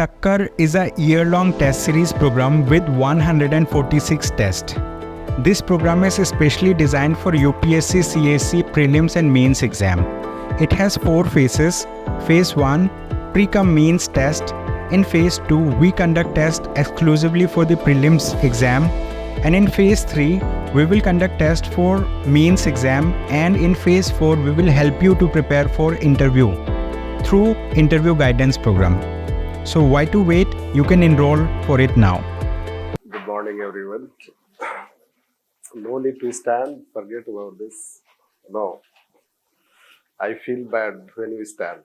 Takkar is a year-long test series program with 146 tests. This program is especially designed for UPSC CSE prelims and mains exam. It has 4 phases. Phase 1, pre-cum mains test. In phase 2, we conduct tests exclusively for the prelims exam. And in phase 3, we will conduct tests for mains exam. And in phase 4, we will help you to prepare for interview through interview guidance program. So why to wait? You can enroll for it now. Good morning, everyone. No need to stand, forget about this. No, I feel bad when we stand.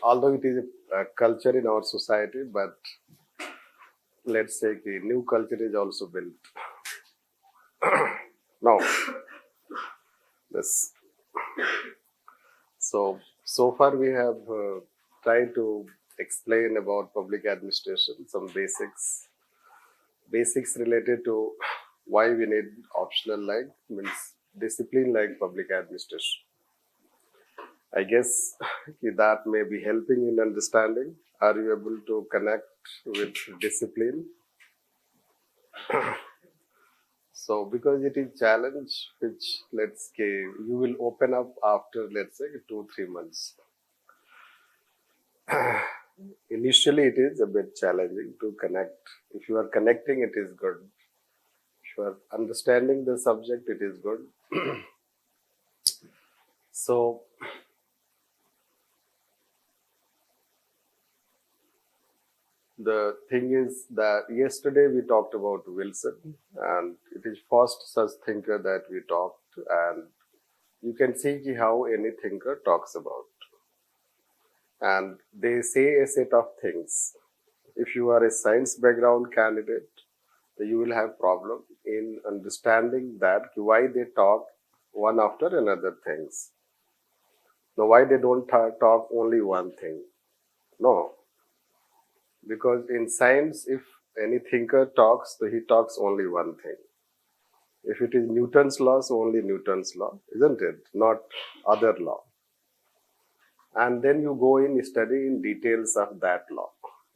Although it is a culture in our society, but let's say the new culture is also built. Now, this. So far we have tried to explain about public administration, some basics related to why we need optional like means discipline like public administration. I guess that may be helping in understanding. Are you able to connect with discipline? So because it is challenge which let's say you will open up after let's say 2-3 months. Initially it is a bit challenging to connect. If you are connecting, it is good. If you are understanding the subject, it is good. So the thing is that yesterday we talked about Wilson, and it is first such thinker that we talked, and you can see how any thinker talks about. And they say a set of things. If you are a science background candidate, you will have problem in understanding that why they talk one after another things. Now, why they don't talk only one thing? No. Because in science, if any thinker talks, so he talks only one thing. If it is Newton's law, so only Newton's law, isn't it? Not other law. And then you go in study in details of that law,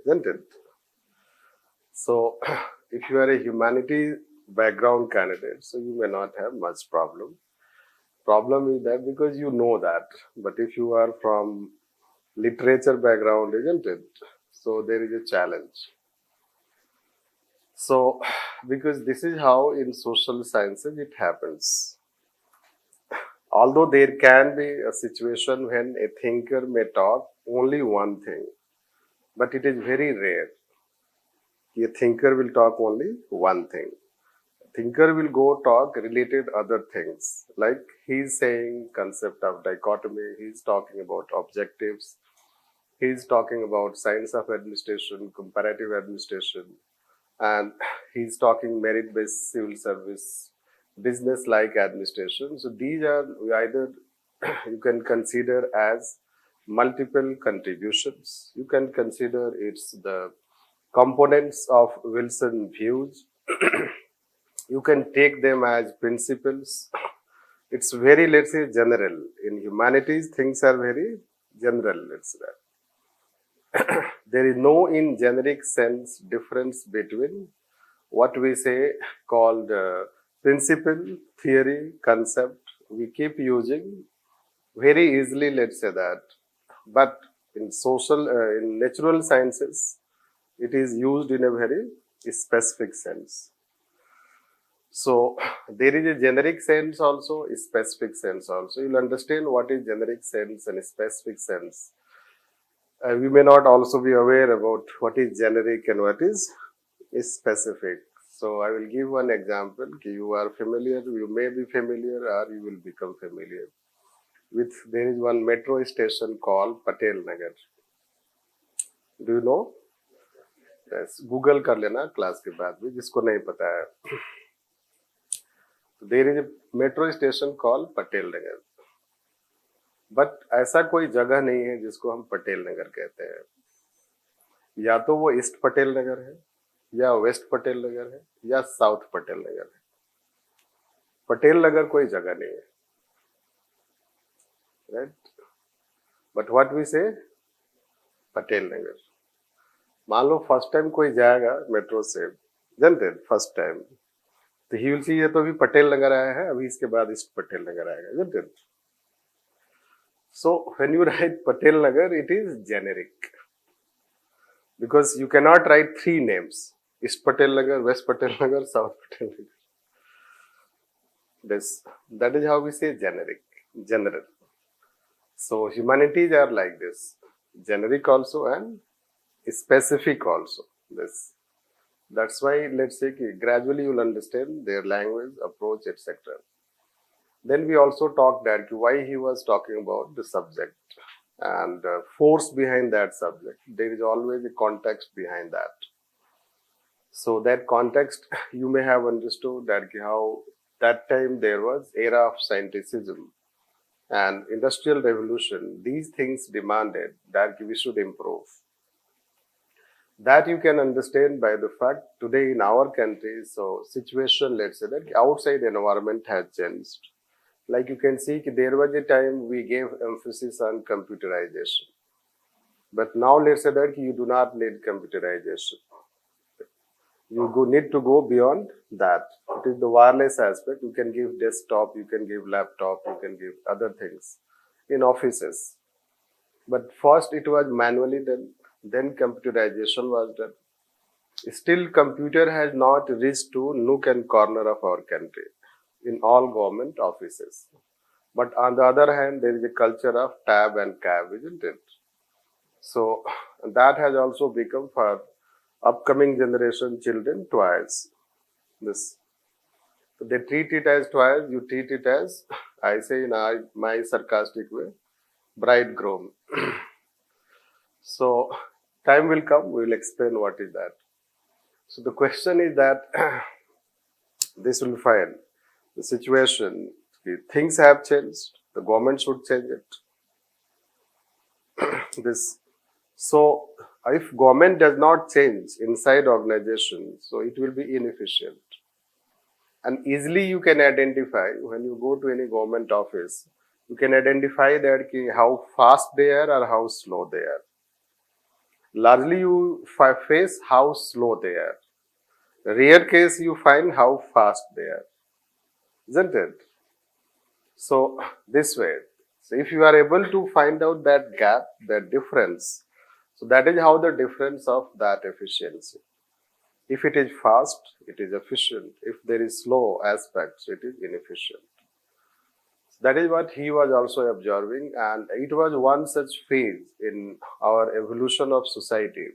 isn't it? So if you are a humanities background candidate, so you may not have much problem. Problem is that because you know that. But if you are from literature background, isn't it? So there is a challenge. So because this is how in social sciences it happens. Although there can be a situation when a thinker may talk only one thing, but it is very rare. A thinker will talk only one thing. A thinker will go talk related other things. Like he's saying concept of dichotomy, he's talking about objectives, he's talking about science of administration, comparative administration, and he's talking merit-based civil service, business-like administration. So these are either you can consider as multiple contributions. You can consider it's the components of Wilson views. You can take them as principles. It's very, let's say, general. In humanities, things are very general, let's say. There is no in generic sense difference between what we say called principle, theory, concept. We keep using very easily, let's say that. But in in natural sciences, it is used in a very specific sense. So there is a generic sense also, a specific sense also. You'll understand what is generic sense and specific sense. We may not also be aware about what is generic and what is specific. So I will give one example. You are familiar, you may be familiar, or you will become familiar with, there is one metro station called Patel Nagar. Do you know? Yes, Google कर लेना class के बाद भी जिसको नहीं पता है. There is a metro station called Patel Nagar. But ऐसा कोई जगह नहीं है जिसको हम पटेल नगर कहते हैं. या तो वो ईस्ट पटेल नगर है, या वेस्ट पटेल नगर है, या साउथ पटेल नगर है. पटेल नगर कोई जगह नहीं है, right? But what we say? Patel Nagar. मान लो फर्स्ट टाइम कोई जाएगा मेट्रो से, जनते फर्स्ट टाइम, तो ही विल सी ये तो अभी पटेल नगर आया है, अभी इसके बाद इस पटेल नगर आएगा, जनते. So when you write Patel Nagar, it is generic because you cannot write three names: East Patel Nagar, West Patel Nagar, South Patel Nagar. That is how we say generic, general. So humanities are like this, generic also and specific also. That's why let's say gradually you'll understand their language, approach, etc. Then we also talked that why he was talking about the subject and force behind that subject. There is always a context behind that. So that context you may have understood that how that time there was era of scientificism and industrial revolution. These things demanded that we should improve. That you can understand by the fact today in our country, so situation, let's say that outside environment has changed. Like you can see, there was a time we gave emphasis on computerization. But now let's say that you do not need computerization. You need to go beyond that. It is the wireless aspect. You can give desktop, you can give laptop, you can give other things in offices. But first it was manually done, then computerization was done. Still computer has not reached to nook and corner of our country in all government offices. But on the other hand, there is a culture of tab and cab, isn't it? So that has also become for upcoming generation children toys. This, so they treat it as toys, you treat it as, I say in my sarcastic way, bridegroom. So time will come, we will explain what is that. So the question is that this will find the situation, things have changed, the government should change it. So if government does not change inside organization, so it will be inefficient. And easily you can identify when you go to any government office, you can identify that how fast they are or how slow they are. Largely you face how slow they are. Rare case you find how fast they are, isn't it? So this way, so if you are able to find out that gap, that difference, so that is how the difference of that efficiency. If it is fast, it is efficient. If there is slow aspects, it is inefficient. That is what he was also observing, and it was one such phase in our evolution of society.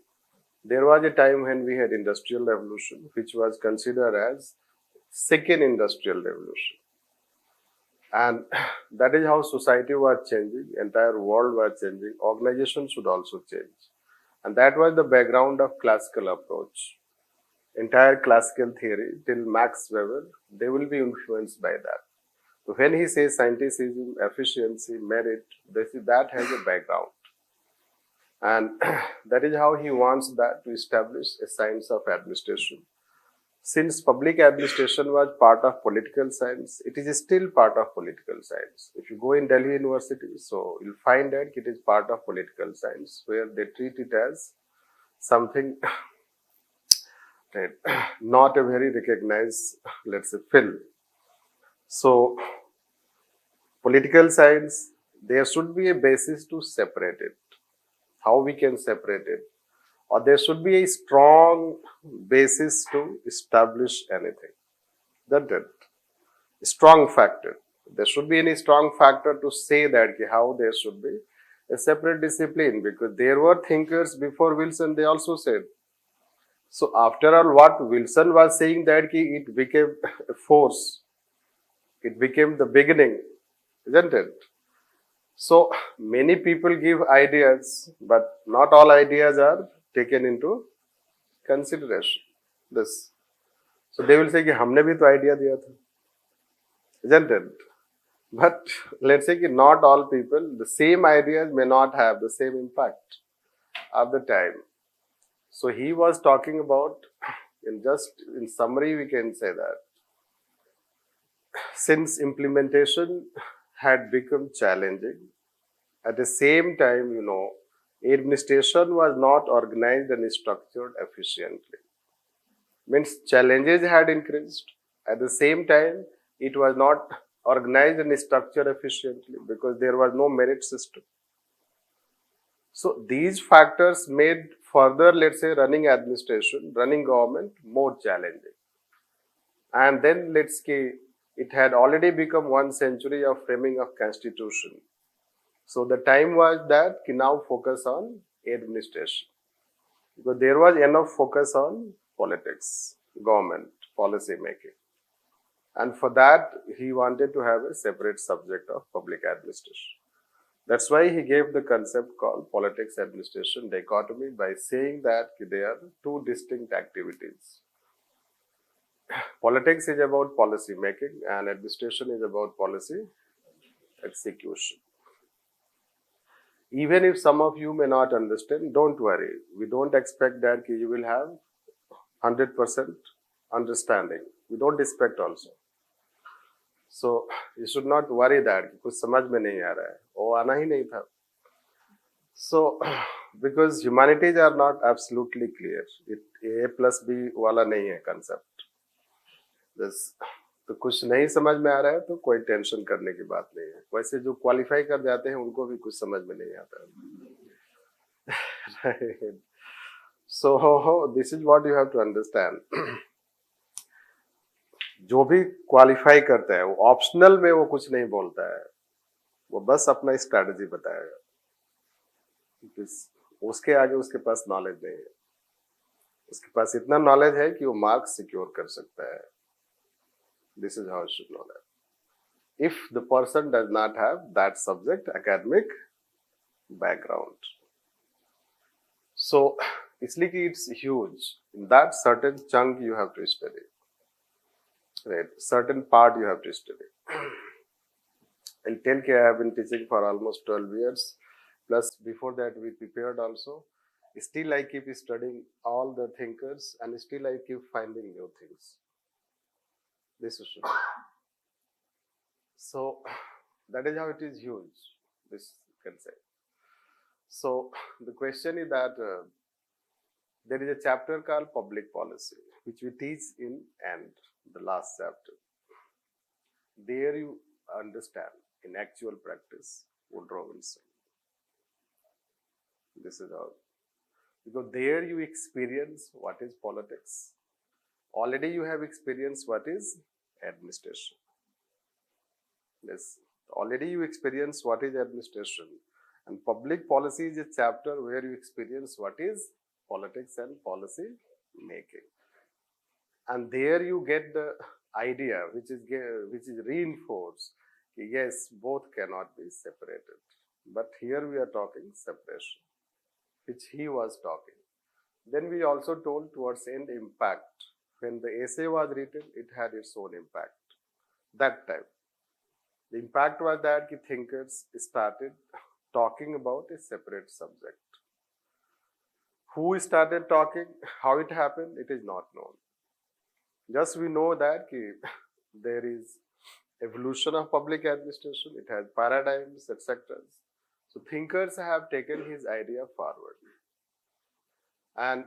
There was a time when we had industrial revolution, which was considered as second industrial revolution. And that is how society was changing, entire world was changing, organization should also change. And that was the background of classical approach. Entire classical theory till Max Weber, they will be influenced by that. So when he says scientificism, efficiency, merit, that has a background. And that is how he wants that to establish a science of administration. Since public administration was part of political science, it is still part of political science. If you go in Delhi University, so you'll find that it is part of political science, where they treat it as something not a very recognized, let's say, field. So, political science, there should be a basis to separate it. How we can separate it? Or there should be a strong basis to establish anything. That's it. A strong factor. There should be any strong factor to say that how there should be a separate discipline, because there were thinkers before Wilson, they also said. So after all, what Wilson was saying that it became a force. It became the beginning, isn't it? So many people give ideas, but not all ideas are taken into consideration. This. So they will say कि हमने भी तो idea दिया था, isn't it? But let's say कि not all people, the same ideas may not have the same impact at the time. So he was talking about, in summary, we can say that since implementation had become challenging At the same time, administration was not organized and structured efficiently. Means challenges had increased. At the same time, it was not organized and structured efficiently because there was no merit system. So these factors made further, let's say, running administration, running government more challenging. And then let's say it had already become 1 century of framing of constitution. So the time was that now focus on administration. Because there was enough focus on politics, government, policy making. And for that, he wanted to have a separate subject of public administration. That's why he gave the concept called politics administration dichotomy by saying that they are two distinct activities. Politics is about policy making and administration is about policy execution. Even if some of you may not understand, don't worry. We don't expect that you will have 100% understanding. We don't expect also. So you should not worry that कुछ समझ में नहीं आ रहा है, वो आना ही नहीं था. So because humanities are not absolutely clear, A plus B वाला नहीं है concept. तो कुछ नहीं समझ में आ रहा है तो कोई टेंशन करने की बात नहीं है. वैसे जो क्वालिफाई कर जाते हैं उनको भी कुछ समझ में नहीं आता है. Right. So this is what you have to understand. जो भी क्वालिफाई करता है वो ऑप्शनल में वो कुछ नहीं बोलता है, वो बस अपना स्ट्रैटेजी बताएगा. उसके आगे उसके पास नॉलेज नहीं है. उसके पास इतना नॉलेज है कि वो मार्क्स सिक्योर कर सकता है. This is how you should know that. If the person does not have that subject academic background. So इसलिए कि it's huge. In that certain chunk you have to study. Right, certain part you have to study. I'll tell you, I have been teaching for almost 12 years. Plus, before that, we prepared also. Still, I keep studying all the thinkers, and still I keep finding new things. This is true. So, that is how it is huge. This you can say. So, the question is that there is a chapter called public policy, which we teach in end. The last chapter. There you understand in actual practice Woodrow Wilson. This is how. Because there you experience what is politics. Already you have experienced what is administration. Yes. Already you experience what is administration. And public policy is a chapter where you experience what is politics and policy making. And there you get the idea which is reinforced. Yes, both cannot be separated. But here we are talking separation, which he was talking. Then we also told towards end impact. When the essay was written, it had its own impact. That time, the impact was that the thinkers started talking about a separate subject. Who started talking, how it happened, it is not known. Just we know that there is evolution of public administration, it has paradigms, etc. So thinkers have taken his idea forward. And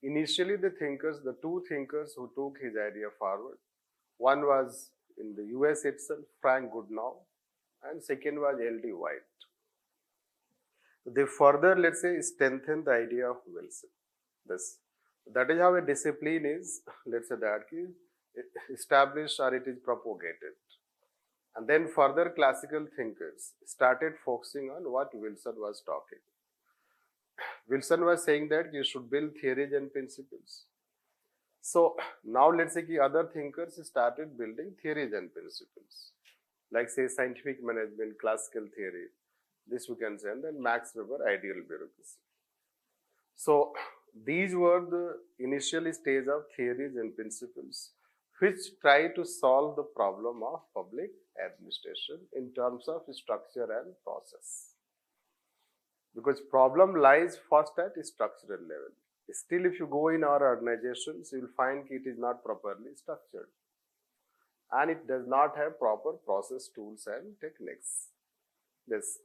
initially the two thinkers who took his idea forward, one was in the US itself, Frank Goodenough, and second was L.D. White. They further, let's say, strengthened the idea of Wilson. That is how a discipline is, let's say that, established or it is propagated. And then further classical thinkers started focusing on what Wilson was talking. Wilson was saying that you should build theories and principles. So now let's say other thinkers started building theories and principles. Like say scientific management, classical theory, this we can say, and then Max Weber, ideal bureaucracy. So these were the initial stage of theories and principles which try to solve the problem of public administration in terms of structure and process. Because problem lies first at structural level. Still, if you go in our organizations, you will find it is not properly structured. And it does not have proper process tools and techniques. This.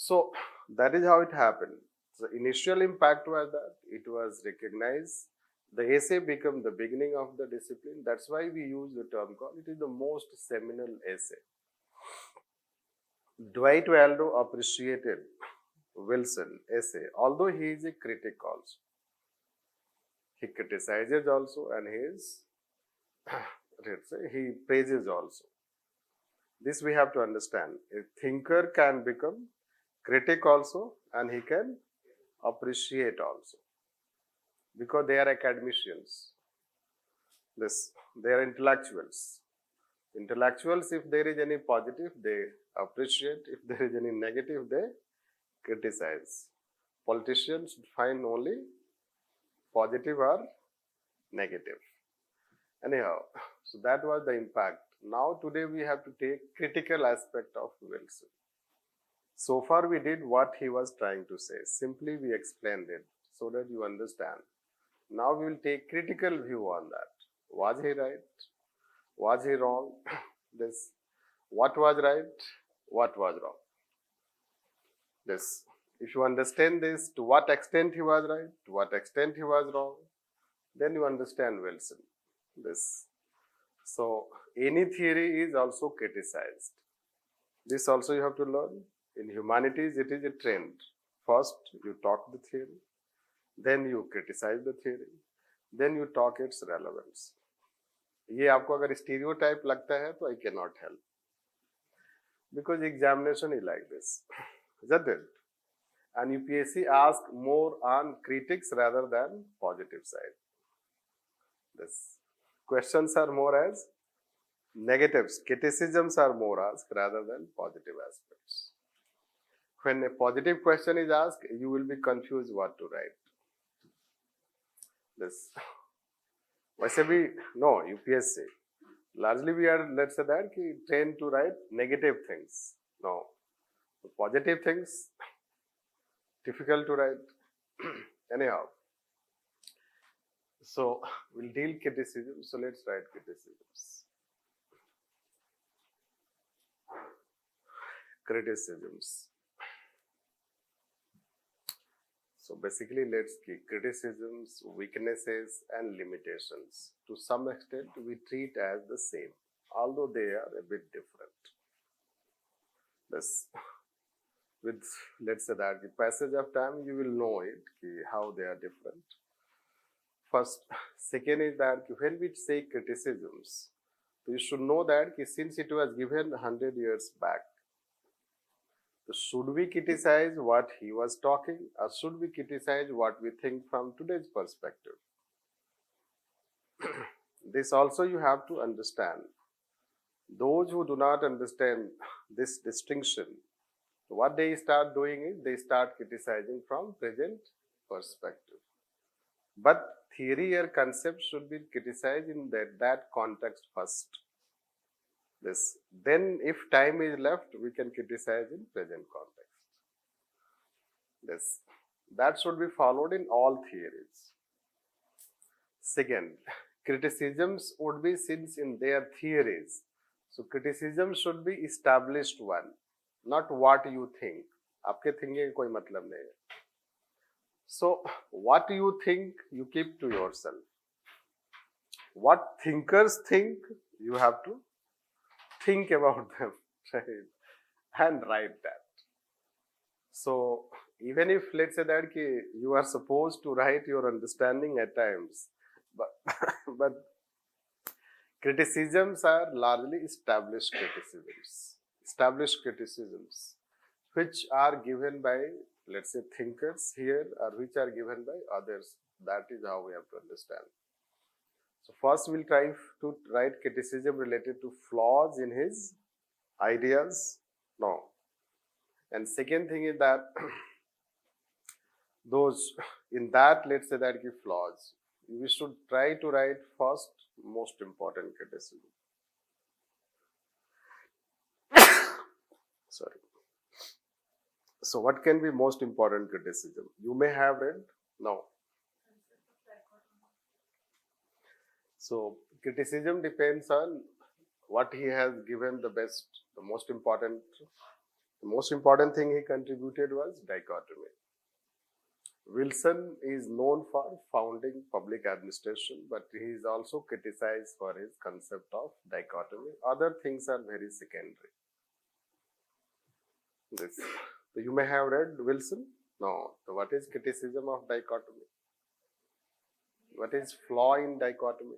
So that is how it happened. The initial impact was that it was recognized. The essay became the beginning of the discipline. That's why we use the term called it is the most seminal essay. Dwight Waldo appreciated Wilson essay, although he is a critic also. He criticizes also and he praises also. This we have to understand. A thinker can become critic also and he can appreciate also. Because they are academicians. They are intellectuals. Intellectuals, if there is any positive, they appreciate. If there is any negative, they criticize. Politicians find only positive or negative. Anyhow, so that was the impact. Now today we have to take critical aspect of Wilson. So far we did what he was trying to say. Simply we explained it so that you understand. Now we will take critical view on that. Was he right? Was he wrong? This. What was right? What was wrong? This. If you understand this, to what extent he was right, to what extent he was wrong, then you understand Wilson. This. So, any theory is also criticized. This also you have to learn. In humanities, it is a trend. First, you talk the theory, then you criticize the theory, then you talk its relevance. ये आपको अगर stereotype लगता है तो I cannot help. Because examination is like this. Isn't it? And UPSC asks more on critics rather than positive side. This questions are more as negatives. Criticisms are more asked rather than positive aspects. When a positive question is asked, you will be confused what to write. This. वैसे भी no UPSC. Largely we are, let's say that, trained to write negative things. No. Positive things, difficult to write. Anyhow. So, we'll deal criticism. So, let's write criticisms. Criticisms. So, basically, let's keep criticisms, weaknesses, and limitations. To some extent, we treat as the same, although they are a bit different. This. With, let's say that, the passage of time, you will know it, how they are different. First, second is that when we say criticisms, you should know that since it was given 100 years back, should we criticize what he was talking or should we criticize what we think from today's perspective? This also you have to understand. Those who do not understand this distinction, what they start doing is they start criticizing from present perspective. But theory or concept should be criticized in that context first. This. Then if time is left, we can criticize in present context. This. That should be followed in all theories. Second, criticisms would be since in their theories. So criticism should be established one, not what you think. आपके thinking कोई मतलब नहीं है. So what you think, you keep to yourself. What thinkers think, you have to think about them, right? And write that. So even if let's say that you are supposed to write your understanding at times, but criticisms are largely established criticisms, which are given by, let's say, thinkers here, or which are given by others. That is how we have to understand. So first we'll try to write criticism related to flaws in his ideas. No. And second thing is that those in that, let's say that flaws, we should try to write first most important criticism. Sorry. So what can be most important criticism? You may have read? No. So criticism depends on what he has given the best, the most important The most important thing he contributed was dichotomy. Wilson is known for founding public administration, but he is also criticized for his concept of dichotomy. Other things are very secondary. This. So you may have read Wilson. No. So what is criticism of dichotomy? What is flaw in dichotomy?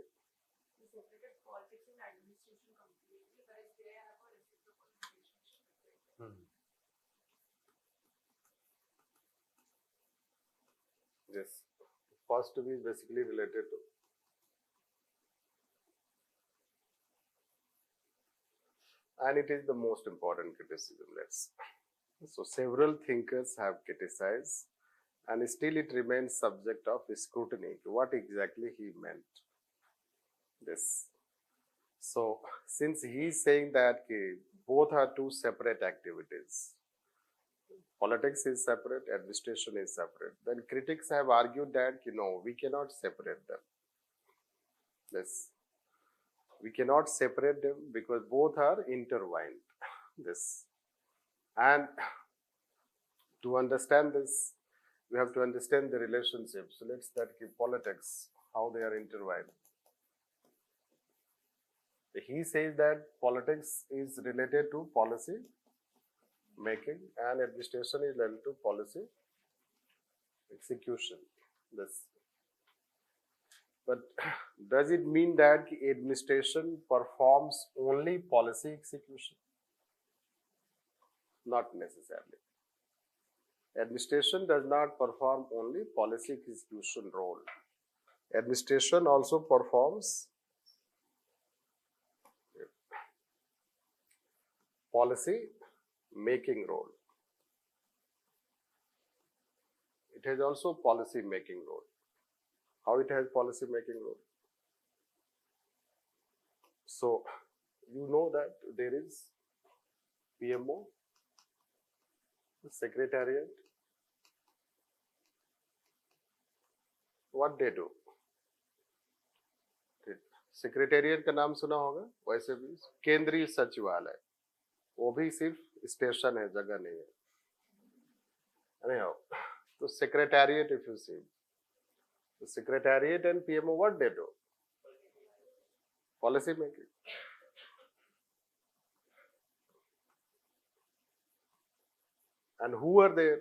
Yes. First to be basically related to. And it is the most important criticism. So several thinkers have criticized, and still it remains subject of scrutiny to what exactly he meant. This. So since he is saying that both are two separate activities, politics is separate, administration is separate, then critics have argued that we cannot separate them. This. We cannot separate them because both are intertwined. This. And to understand this, we have to understand the relationship. So let's start with politics, how they are intertwined. He says that politics is related to policy making and administration is related to policy execution. This. But does it mean that administration performs only policy execution? Not necessarily. Administration does not perform only policy execution role. Administration also performs policy making role. It has also policy making role. How it has policy making role? So you know that there is PMO, Secretariat. What they do? Secretariat का नाम सुना होगा, वैसे भी केंद्रीय सचिवालय, वो भी सिर्फ स्टेशन है, जगह नहीं है. Anyhow, so secretariat, if you see, the secretariat and PMO, what they do? Policy making. And who are there?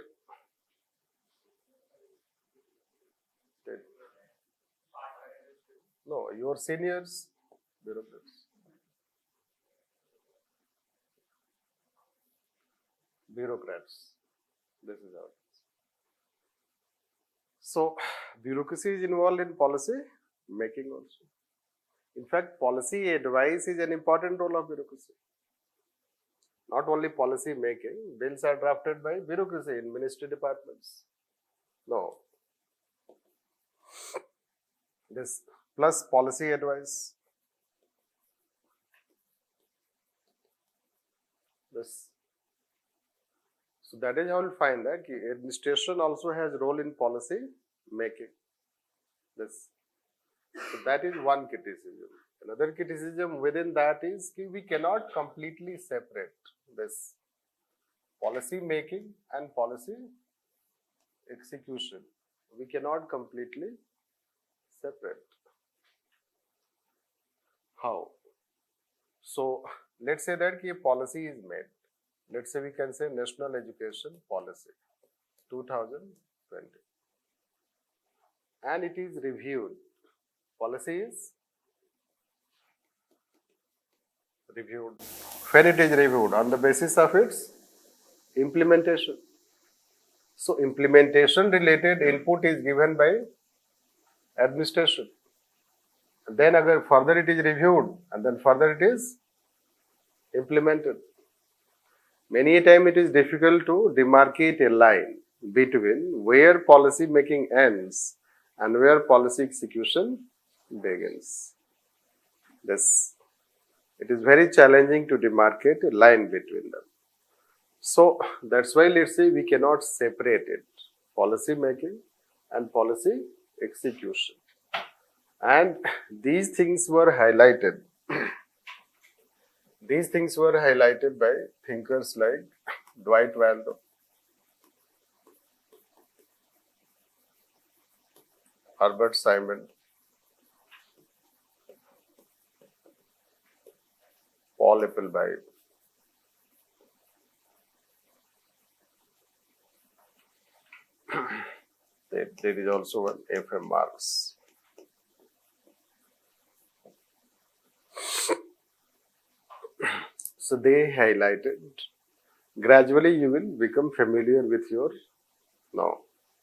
No, your seniors, bureaucrats. Bureaucrats. This is how it is. So, bureaucracy is involved in policy making also. In fact, policy advice is an important role of bureaucracy. Not only policy making, bills are drafted by bureaucracy in ministry departments. No. This plus policy advice. This. So that is how you'll find that administration also has role in policy making. This. So that is one criticism. Another criticism within that is we cannot completely separate this policy making and policy execution. We cannot completely separate. How? So let's say that a policy is made. Let's say we can say National Education Policy 2020, and it is reviewed. Policy is reviewed. When it is reviewed, on the basis of its implementation. So implementation related input is given by administration. And then further it is reviewed, and then further it is implemented. Many a time it is difficult to demarcate a line between where policy making ends and where policy execution begins. This. It is very challenging to demarcate a line between them. So that's why let's say we cannot separate it, policy making and policy execution. And these things were highlighted. These things were highlighted by thinkers like Dwight Waldo, Herbert Simon, Paul Appleby, there is also one F.M. Marx. So they highlighted, gradually you will become familiar with your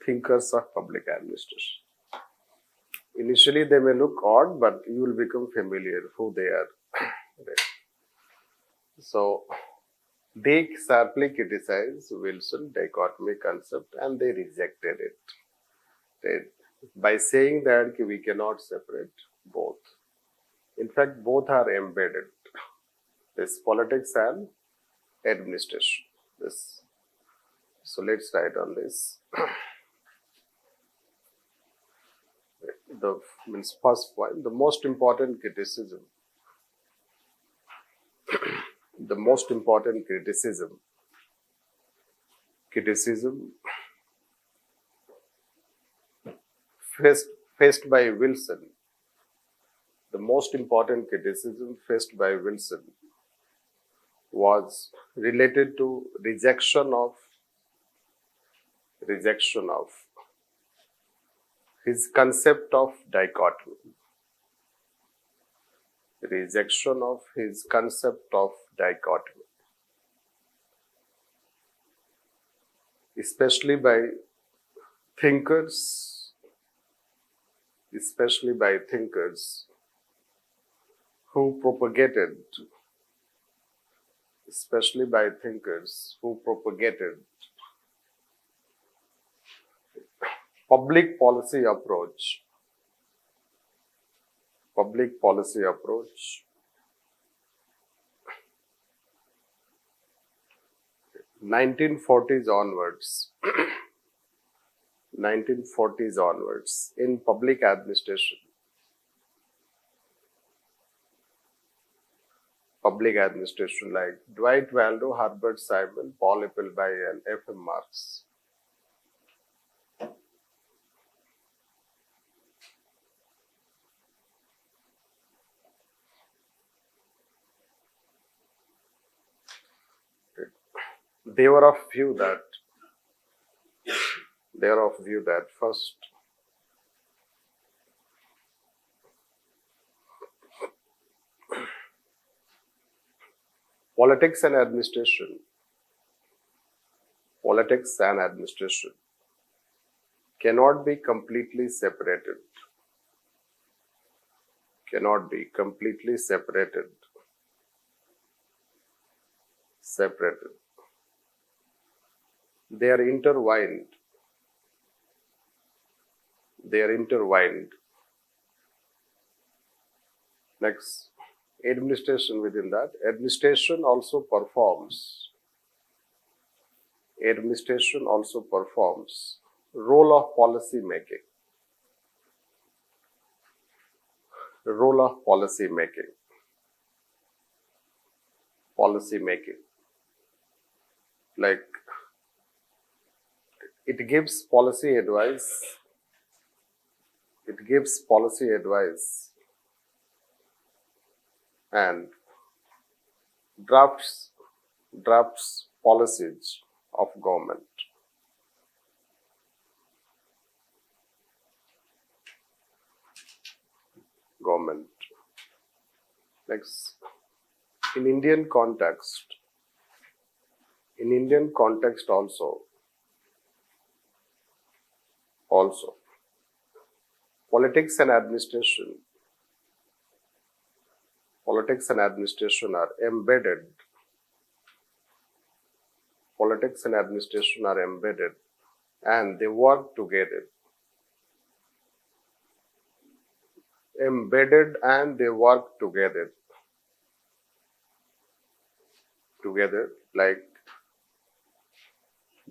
thinkers of public administration. Initially they may look odd, but you will become familiar who they are. Right. So they sharply criticized Wilson's dichotomy concept and they rejected it. Right. By saying that we cannot separate both. In fact, both are embedded. This politics and administration. This. So let's write on this. The first point, the most important criticism. The most important criticism faced by Wilson. The most important criticism faced by Wilson was related to rejection of his concept of dichotomy. Rejection of his concept of dichotomy, especially by thinkers who propagated public policy approach 1940s onwards in public administration like Dwight Waldo, Herbert Simon, Paul Appleby and F.M. Marx. They were of view that first, politics and administration cannot be completely separated. They are intertwined. Next, administration within that. Administration also performs role of policy making. Like, it gives policy advice and drafts policies of government. Next, in Indian context also politics and administration are embedded. And they work together. Like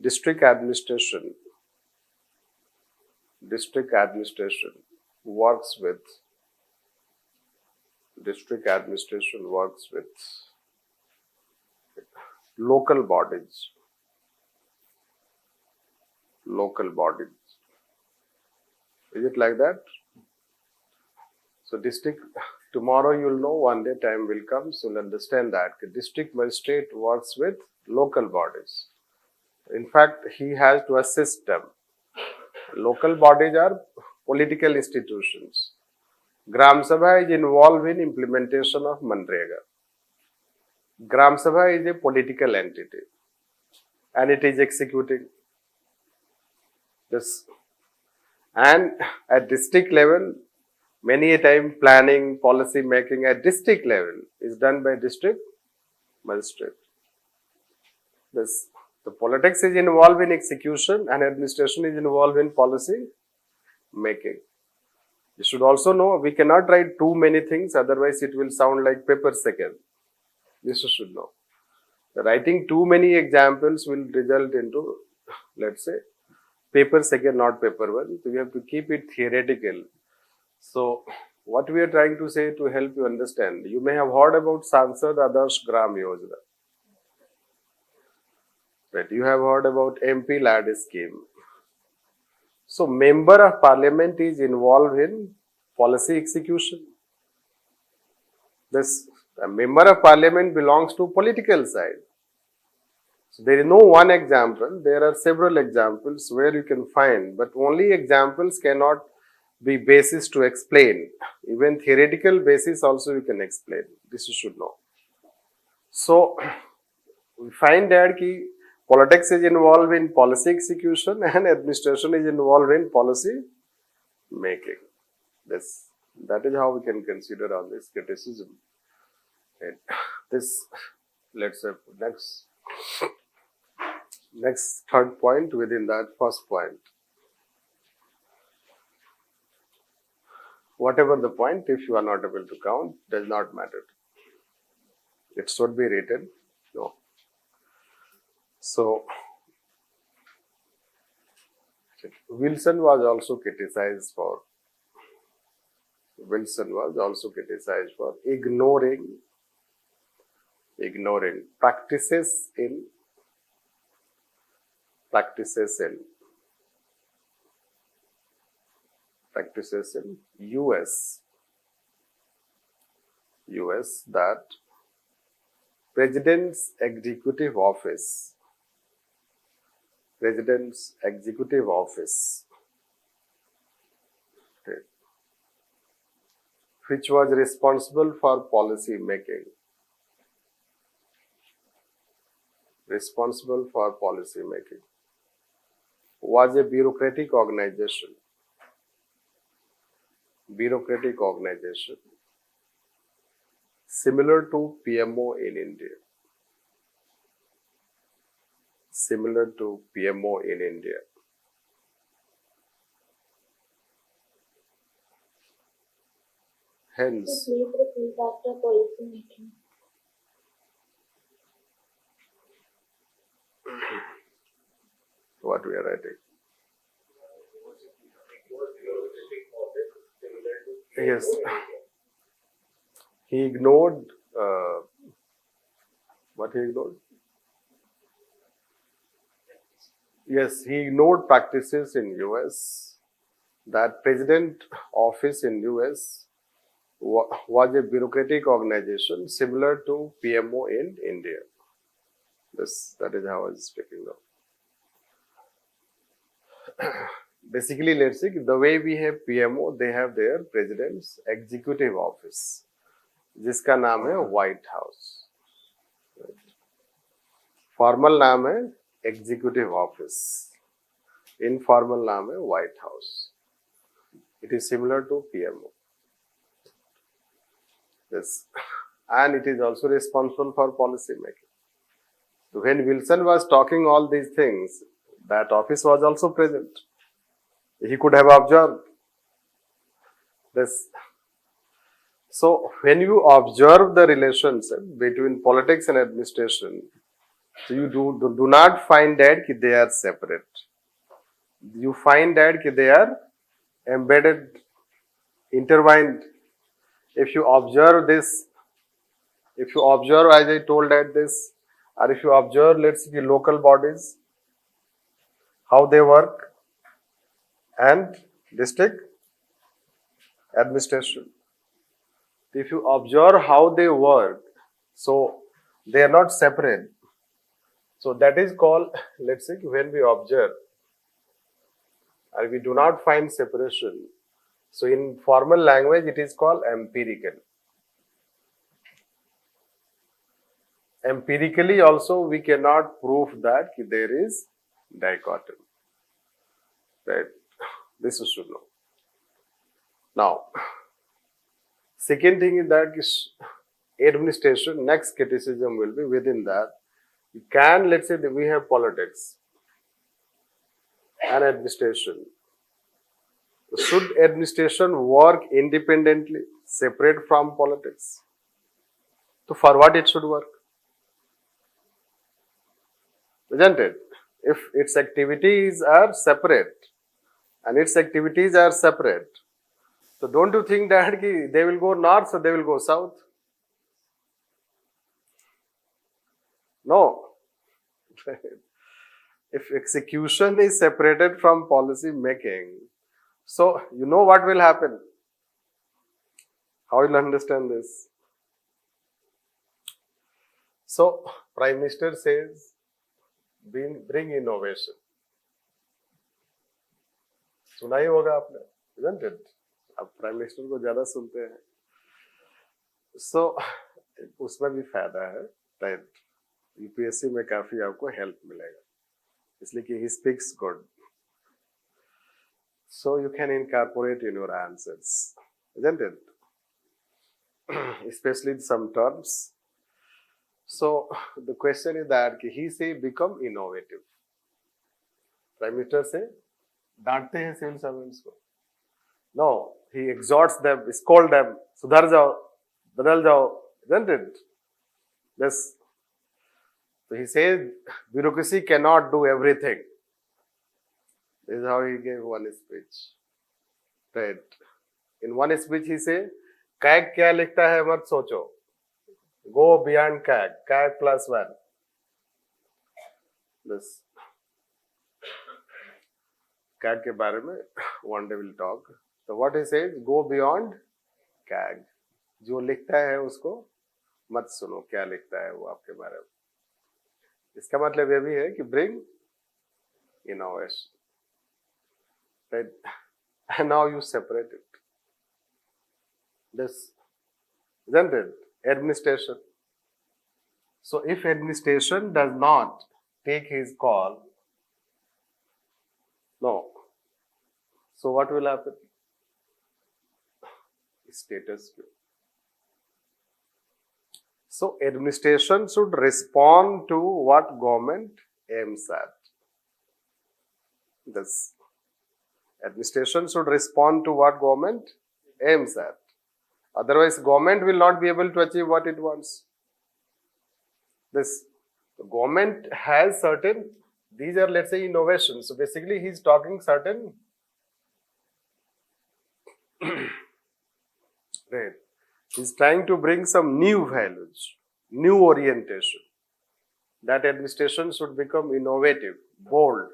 district administration works with local bodies. local bodies. Is it like that? So district, tomorrow you'll know, one day time will come, so you'll understand that the district magistrate works with local bodies. In fact, he has to assist them. Local bodies are political institutions. Gram Sabha is involved in implementation of Manrega. Gram Sabha is a political entity and it is executing this. And at district level, many a time planning, policy making at district level is done by district magistrate. This, the politics is involved in execution and administration is involved in policy making. You should also know we cannot write too many things, otherwise it will sound like paper second. This you should know. Writing too many examples will result into, let's say, paper second, not paper one. So we have to keep it theoretical. So what we are trying to say to help you understand, you may have heard about Sansad Adarsh Gram Yojana. Right? You have heard about MP Lad scheme. So member of parliament is involved in policy execution. This a member of parliament belongs to political side. So there is no one example. There are several examples where you can find, but only examples cannot be basis to explain. Even theoretical basis also you can explain. This you should know. So we find that politics is involved in policy execution and administration is involved in policy making. That is how we can consider on this criticism. And this, let's say, next third point within that first point. Whatever the point, if you are not able to count, does not matter. It should be written. No. So, Wilson was also criticized for ignoring practices in US that President's Executive Office, which was responsible for policy making, was a bureaucratic organization similar to PMO in India. Hence, please repeat after policy making. what we are writing. Yes. He ignored, what he ignored? Yes, he ignored practices in US. That President Office in US was a bureaucratic organization similar to PMO in India. That is how I was speaking now. Basically, let's see, the way we have PMO, they have their President's Executive Office, जिसका नाम है White House. Formal नाम है Executive Office. Informal नाम है White House. It is similar to PMO. Yes. And it is also responsible for policy making. So when Wilson was talking all these things, that office was also present. He could have observed this. So when you observe the relationship between politics and administration, so you do not find that they are separate. You find that they are embedded, intertwined. If you observe this, as I told at this, or if you observe, let's see, local bodies, how they work, and district administration. If you observe how they work, so they are not separate. So that is called, let's say, when we observe and we do not find separation. So in formal language, it is called empirical. Empirically also, we cannot prove that there is dichotomy. Right? This you should know. Now, second thing is that administration, next criticism will be within that. You can, let's say that we have politics and administration. Should administration work independently, separate from politics? So for what it should work? Isn't it? If its activities are separate, so don't you think that they will go north, so they will go south? No. If execution is separated from policy making, so you know what will happen? How will you understand this? So, Prime Minister says, bring innovation. सुना ही होगा आपने, isn't it? अब prime minister को ज्यादा सुनते हैं, so उसमें भी फायदा है, right? यूपीएससी में काफी आपको हेल्प मिलेगा, इसलिए कि he speaks good, so you can incorporate in your answers, isn't it? Especially some terms. So the question is that he say become innovative. Prime Minister say डांटते हैं सिविल सर्वेंट्स को. No, he exhorts them, scold them, सुधर जाओ, बदल जाओ, isn't it? Yes. So he says bureaucracy cannot do everything. This is how he gave one speech. Right. In one speech he say, CAG क्या लिखता है मत सोचो. Go beyond CAG, CAG +1. This. CAG के बारे में one day we'll talk. So what he says, go beyond CAG. जो लिखता है उसको मत सुनो, क्या लिखता है वो आपके बारे में. इसका मतलब ये भी है कि bring innovation. Right? And now you separate it. This, isn't it? Administration. So if administration does not take his call, no. So what will happen? Status quo. So administration should respond to what government aims at. This administration should respond to what government aims at. Otherwise, government will not be able to achieve what it wants. This the government has certain, these are, let's say, innovations. So basically, he's talking certain, right? He's trying to bring some new values, new orientation. That administration should become innovative, bold,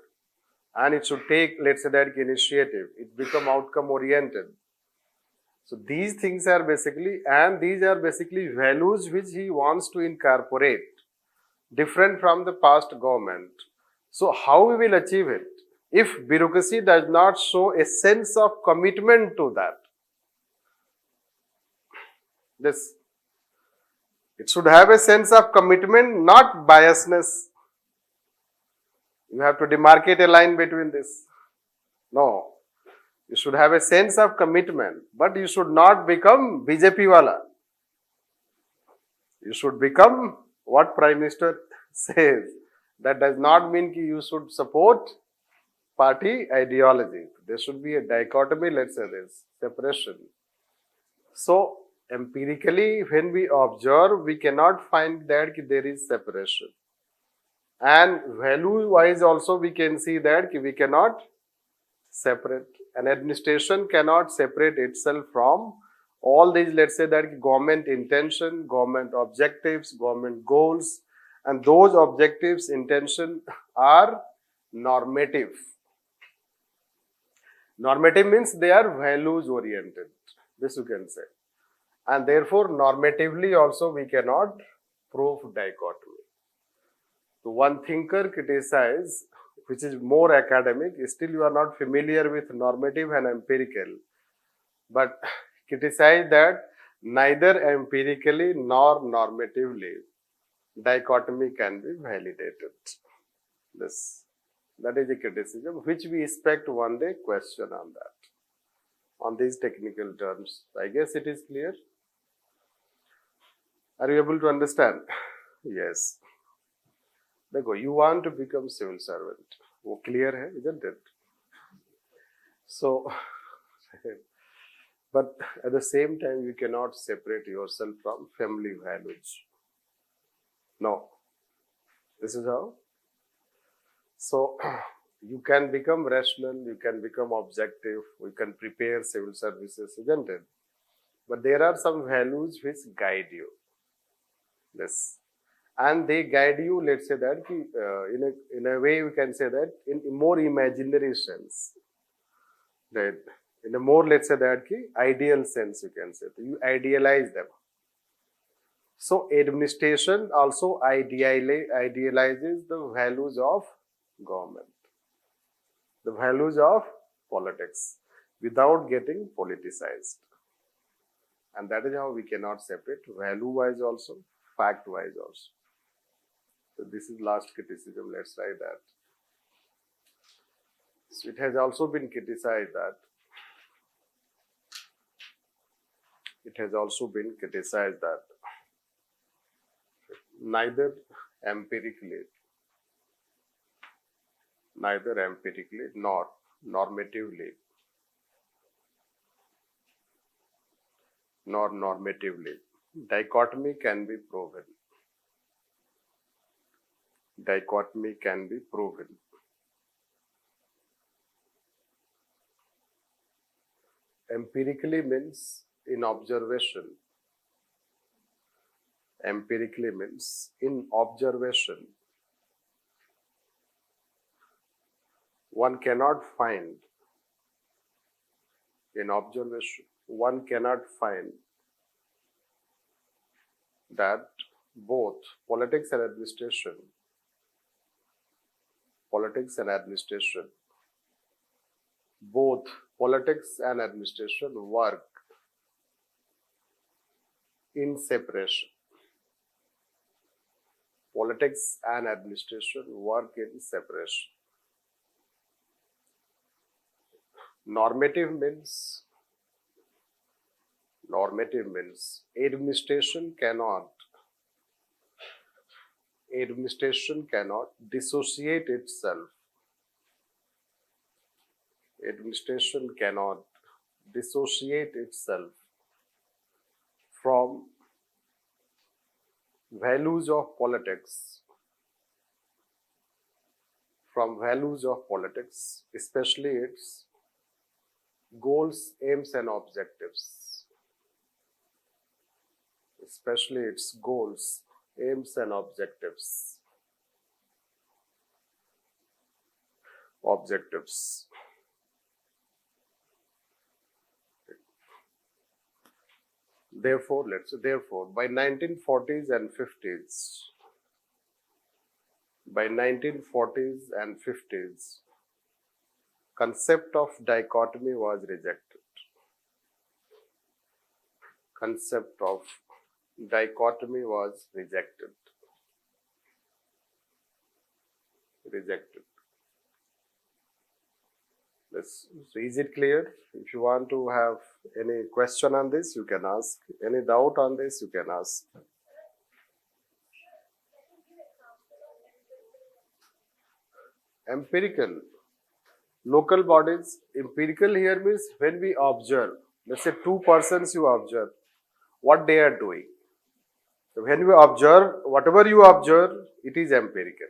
and it should take, let's say, that initiative. It become outcome oriented. So these things are basically, and these are basically values which he wants to incorporate, different from the past government. So how we will achieve it? If bureaucracy does not show a sense of commitment to that, this, it should have a sense of commitment, not biasness. You have to demarcate a line between this. No. You should have a sense of commitment, but you should not become BJP wala. You should become what Prime Minister says. That does not mean you should support party ideology. There should be a dichotomy, let's say this, separation. So, empirically, when we observe, we cannot find that there is separation. And value-wise also, we can see that we cannot separate. An administration cannot separate itself from all these, let's say that government intention, government objectives, government goals, and those objectives, intention are normative. Normative means they are values oriented. This you can say. And therefore, normatively also we cannot prove dichotomy. So one thinker criticizes, which is more academic, still you are not familiar with normative and empirical, but criticize that neither empirically nor normatively dichotomy can be validated. That is a criticism which we expect one day question on that, on these technical terms. I guess it is clear. Are you able to understand? Yes. देखो, you want to become civil servant. वो clear है, isn't it? So, but at the same time, you cannot separate yourself from family values. No. This is how. So, you can become rational, you can become objective, you can prepare civil services, isn't it? But there are some values which guide you. This. And they guide you, let's say that, in a way we can say that, in more imaginary sense. Right? In a more, let's say that, ideal sense you can say. You idealize them. So, administration also idealizes the values of government, the values of politics, without getting politicized. And that is how we cannot separate value-wise also, fact-wise also. So this is last criticism, let's write that. So it has also been criticized that neither empirically nor normatively dichotomy can be proven. Empirically means in observation. One cannot find that both politics and administration work in separation. Politics and administration work in separation. Normative means administration cannot dissociate itself. From values of politics, especially its goals, aims and objectives. Therefore, by 1940s and 50s, concept of dichotomy was rejected. So is it clear? If you want to have any question on this, you can ask. Any doubt on this, you can ask. Empirical. Local bodies. Empirical here means when we observe. Let's say two persons you observe. What they are doing. So when we observe, whatever you observe, it is empirical.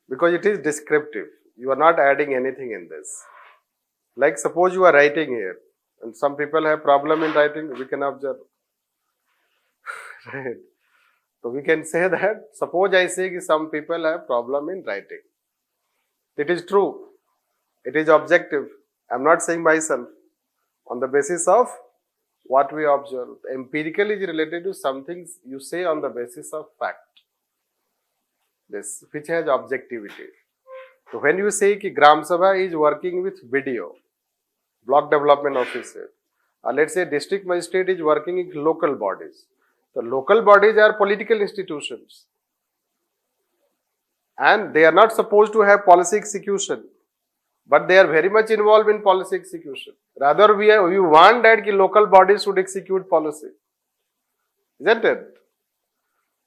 Because it is descriptive. You are not adding anything in this. Like suppose you are writing here, and some people have problem in writing, we can observe. Right? So we can say that, suppose I say that some people have problem in writing. It is true. It is objective. I'm not saying myself. On the basis of what we observe. Empirical is related to something you say on the basis of fact. This, which has objectivity. So when you say ki Gram Sabha is working with video, block development officer, or let's say district magistrate is working with local bodies. The local bodies are political institutions. And they are not supposed to have policy execution. But they are very much involved in policy execution. Rather, we want that the local bodies should execute policy. Isn't it?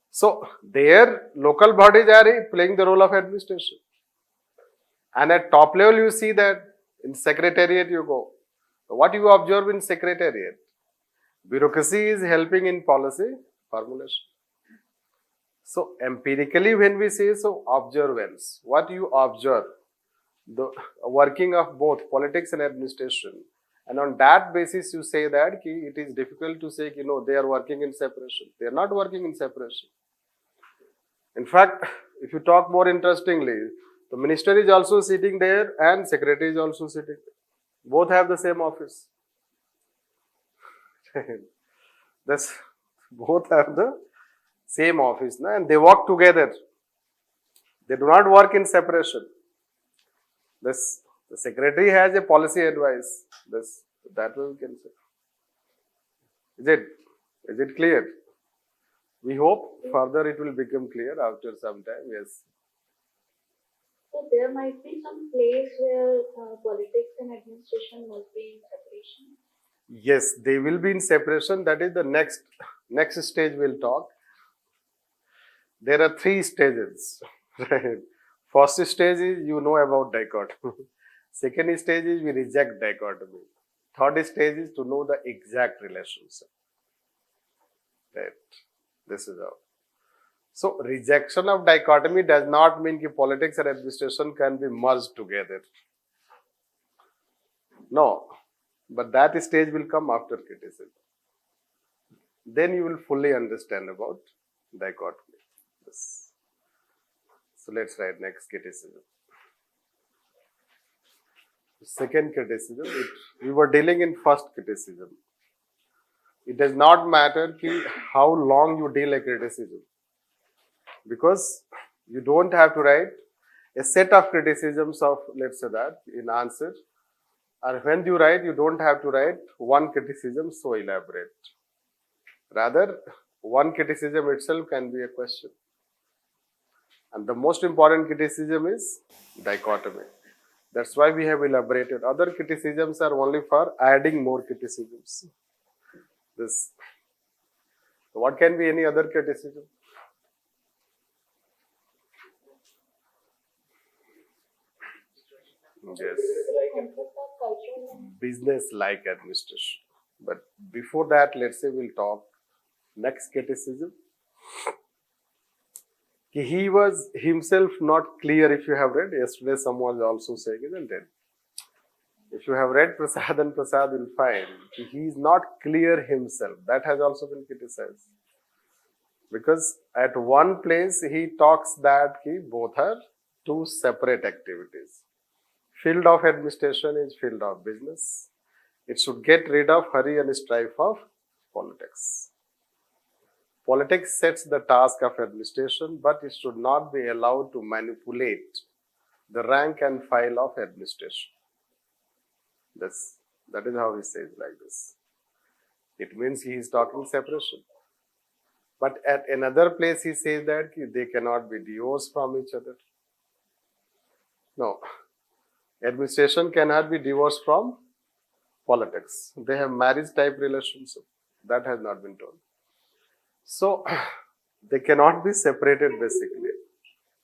So, their local bodies are playing the role of administration. And at top level, you see that in secretariat you go. What you observe in secretariat? Bureaucracy is helping in policy formulation. So, empirically when we say so, observance, what you observe, the working of both politics and administration, and on that basis you say that it is difficult to say they are working in separation. They are not working in separation. In fact, if you talk more interestingly, the minister is also sitting there and secretary is also sitting there. Both have the same office. Both have the same office, and they work together. They do not work in separation. The secretary has a policy advice. That we can say. Is it clear? We hope further it will become clear after some time. Yes. So there might be some place where politics and administration must be in separation. Yes, they will be in separation. That is the next stage we'll talk. There are 3 stages. First stage is about dichotomy. Second stage is we reject dichotomy. Third stage is to know the exact relationship. Right. This is how. So, rejection of dichotomy does not mean that politics and administration can be merged together. No. But that stage will come after criticism. Then you will fully understand about dichotomy. Yes. So, let's write next criticism. Second criticism, we were dealing in first criticism. It does not matter how long you deal a criticism, because you don't have to write a set of criticisms of, let's say that, in answer. Or when you write, you don't have to write one criticism so elaborate. Rather, one criticism itself can be a question. And the most important criticism is dichotomy. That's why we have elaborated. Other criticisms are only for adding more criticisms. This. So what can be any other criticism? Yes. Business-like administration. But before that, let's say we'll talk next criticism. He was himself not clear. If you have read, yesterday someone was also saying, isn't it? If you have read Prasad and Prasad, you'll find he is not clear himself. That has also been criticized. Because at one place he talks that both are 2 separate activities. Field of administration is field of business. It should get rid of hurry and strife of politics. Politics sets the task of administration, but it should not be allowed to manipulate the rank and file of administration. That is how he says like this. It means he is talking separation. But at another place he says that they cannot be divorced from each other. No. Administration cannot be divorced from politics. They have marriage type relationship. That has not been told. So, they cannot be separated basically.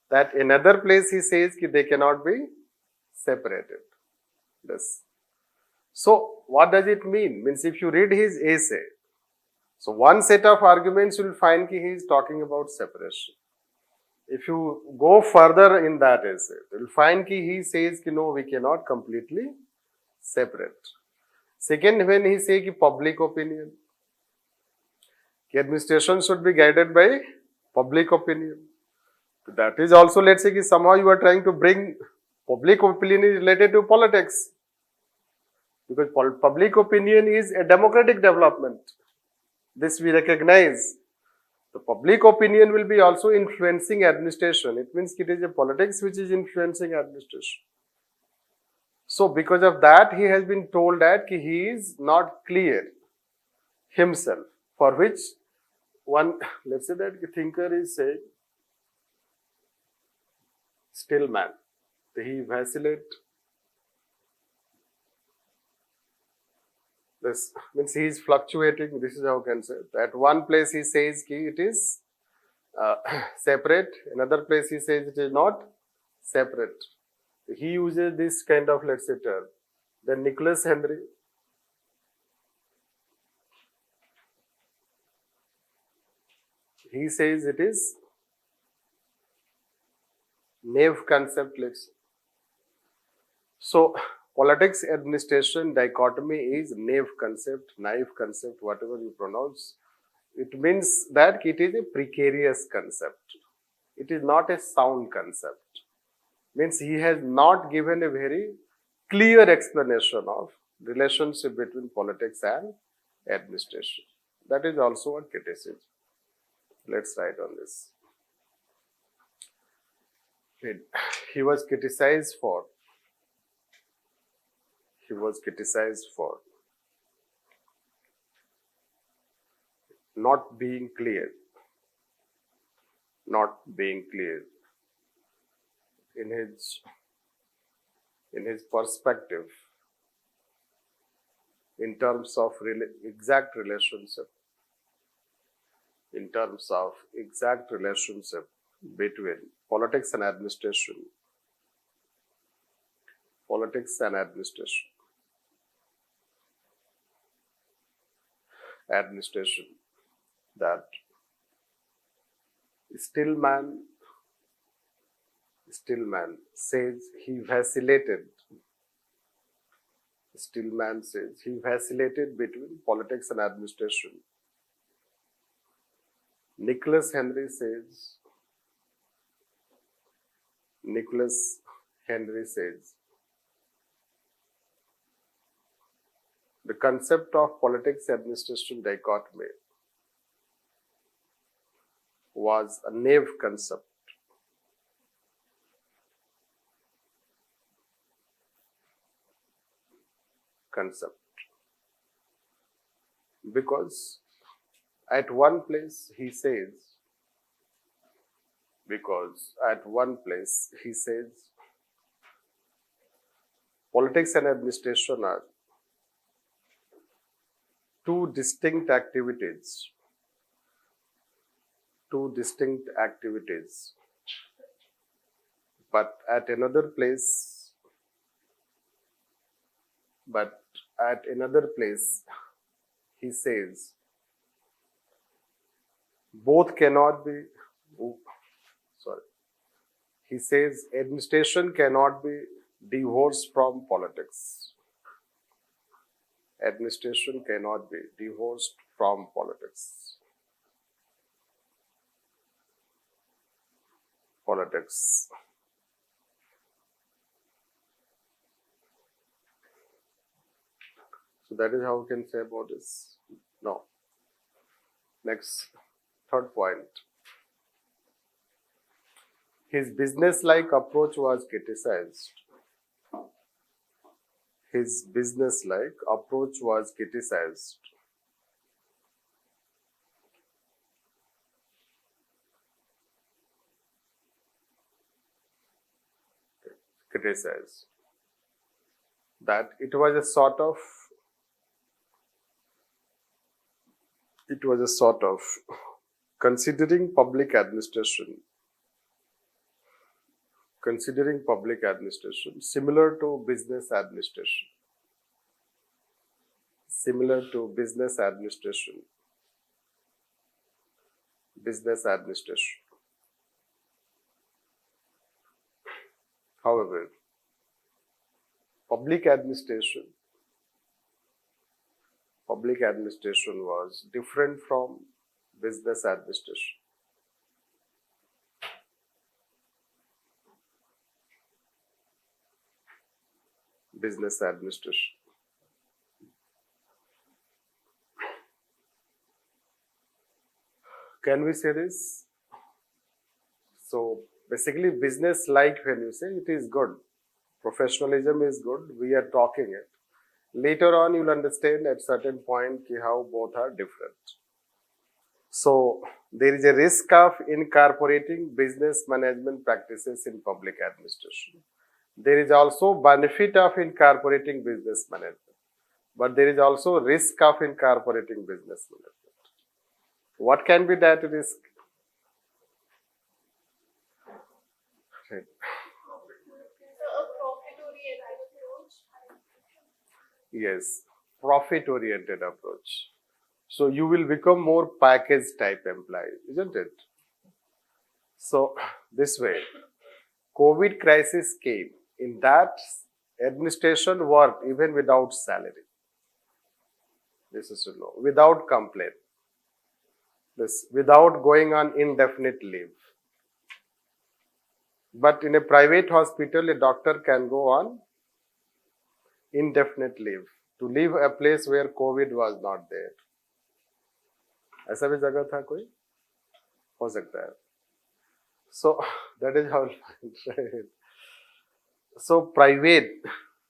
That another place he says they cannot be separated. Yes. So, what does it mean? Means if you read his essay, so one set of arguments you will find he is talking about separation. If you go further in that essay, you will find he says no, we cannot completely separate. Second, when he says public opinion, administration should be guided by public opinion. That is also, let's say, somehow you are trying to bring public opinion is related to politics. Because public opinion is a democratic development. This we recognize. The public opinion will be also influencing administration. It means it is a politics which is influencing administration. So because of that, he has been told that he is not clear himself, for which one, let's say that the thinker is saying, still man. He vacillate. This means he is fluctuating. This is how I can say. At one place he says it is separate. Another place he says it is not separate. He uses this kind of, let's say, term. Then Nicholas Henry, he says it is naive concept, let's say. So politics administration dichotomy is naive concept, whatever you pronounce. It means that it is a precarious concept. It is not a sound concept. Means he has not given a very clear explanation of relationship between politics and administration. That is also a criticism. Let's write on this. He was criticized for not being clear in his perspective in terms of exact relationship between politics and administration. That Stillman says he vacillated. Stillman says he vacillated between politics and administration. Nicholas Henry says the concept of politics administration dichotomy was a naive concept. Because at one place he says politics and administration are two distinct activities. But at another place, he says both cannot be. He says administration cannot be divorced from politics. Administration cannot be divorced from politics. So that is how we can say about this. Now, next, third point. His business-like approach was criticized. That it was a sort of considering public administration similar to business administration. However, public administration was different from business administration. Can we say this? So basically business like when you say it is good, professionalism is good, we are talking it. Later on you'll understand at certain point how both are different. So there is a risk of incorporating business management practices in public administration. There is also benefit of incorporating business management, but there is also risk of incorporating business management. What can be that risk? Right. Yes, profit-oriented approach. So you will become more package type employee, isn't it? So this way, COVID crisis came. In that, administration worked even without salary. This is to know, without complaint. This without going on indefinite leave. But in a private hospital, a doctor can go on indefinite leave to leave a place where COVID was not there. ऐसा भी जगह था कोई? हो सकता है. So that is how. So private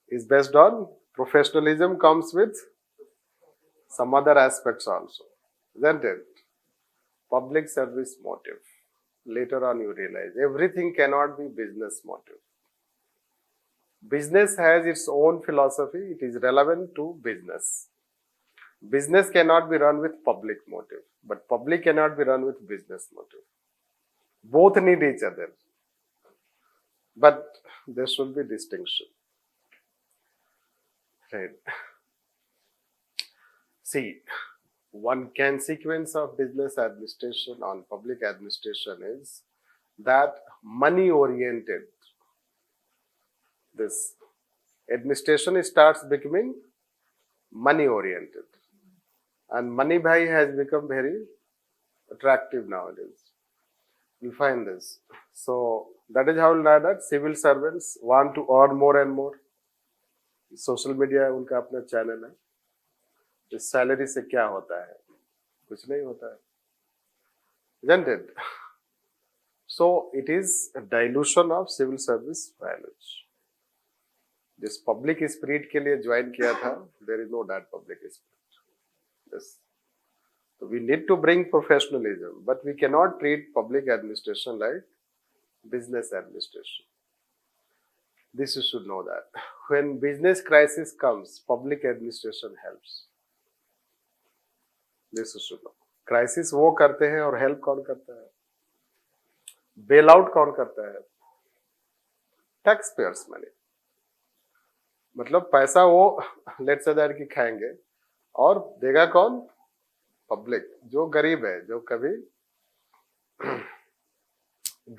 is based on professionalism comes with some other aspects also, isn't it? Public service motive. Later on you realize everything cannot be business motive. Business has its own philosophy. It is relevant to business. Business cannot be run with public motive, but public cannot be run with business motive. Both need each other, but there should be distinction. Right. See, one consequence of business administration on public administration is that money-oriented, this administration starts becoming money-oriented. And money bhai has become very attractive nowadays. You find this. So that is how that civil servants want to earn more and more. Social media उनका अपना channel है. इस salary से क्या होता है? कुछ नहीं होता है. Isn't it? So it is a dilution of civil service values. This public spirit के लिए join किया था. There is no that public spirit. Yes. So we need to bring professionalism, but we cannot treat public administration like business administration. This you should know that. When business crisis comes, public administration helps. This you should know. Crisis वो करते हैं और help कौन करता है? Bailout कौन करता है? Taxpayers money. मतलब पैसा वो let's say that की खाएंगे और देगा कौन? पब्लिक, जो गरीब है, जो कभी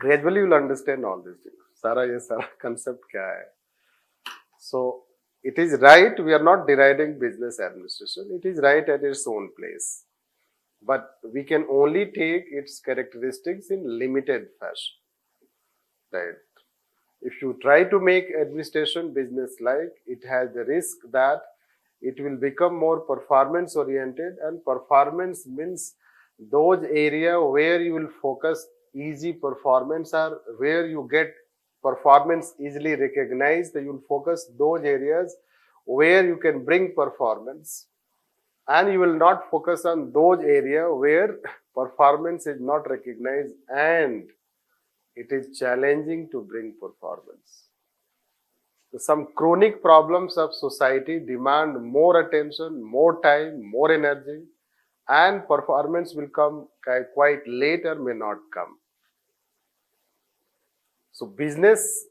gradually you'll understand all these things. सारा ये सारा concept क्या है? So it is right, we are not deriding business administration. It is right at its own place, but we can only take its characteristics in limited fashion. Right? If you try to make administration business-like, it has the risk that it will become more performance oriented, and performance means those area where you will focus easy performance or where you get performance easily recognized. You will focus those areas where you can bring performance, and you will not focus on those area where performance is not recognized and it is challenging to bring performance. Some chronic problems of society demand more attention, more time, more energy, and performance will come quite late or may not come. So business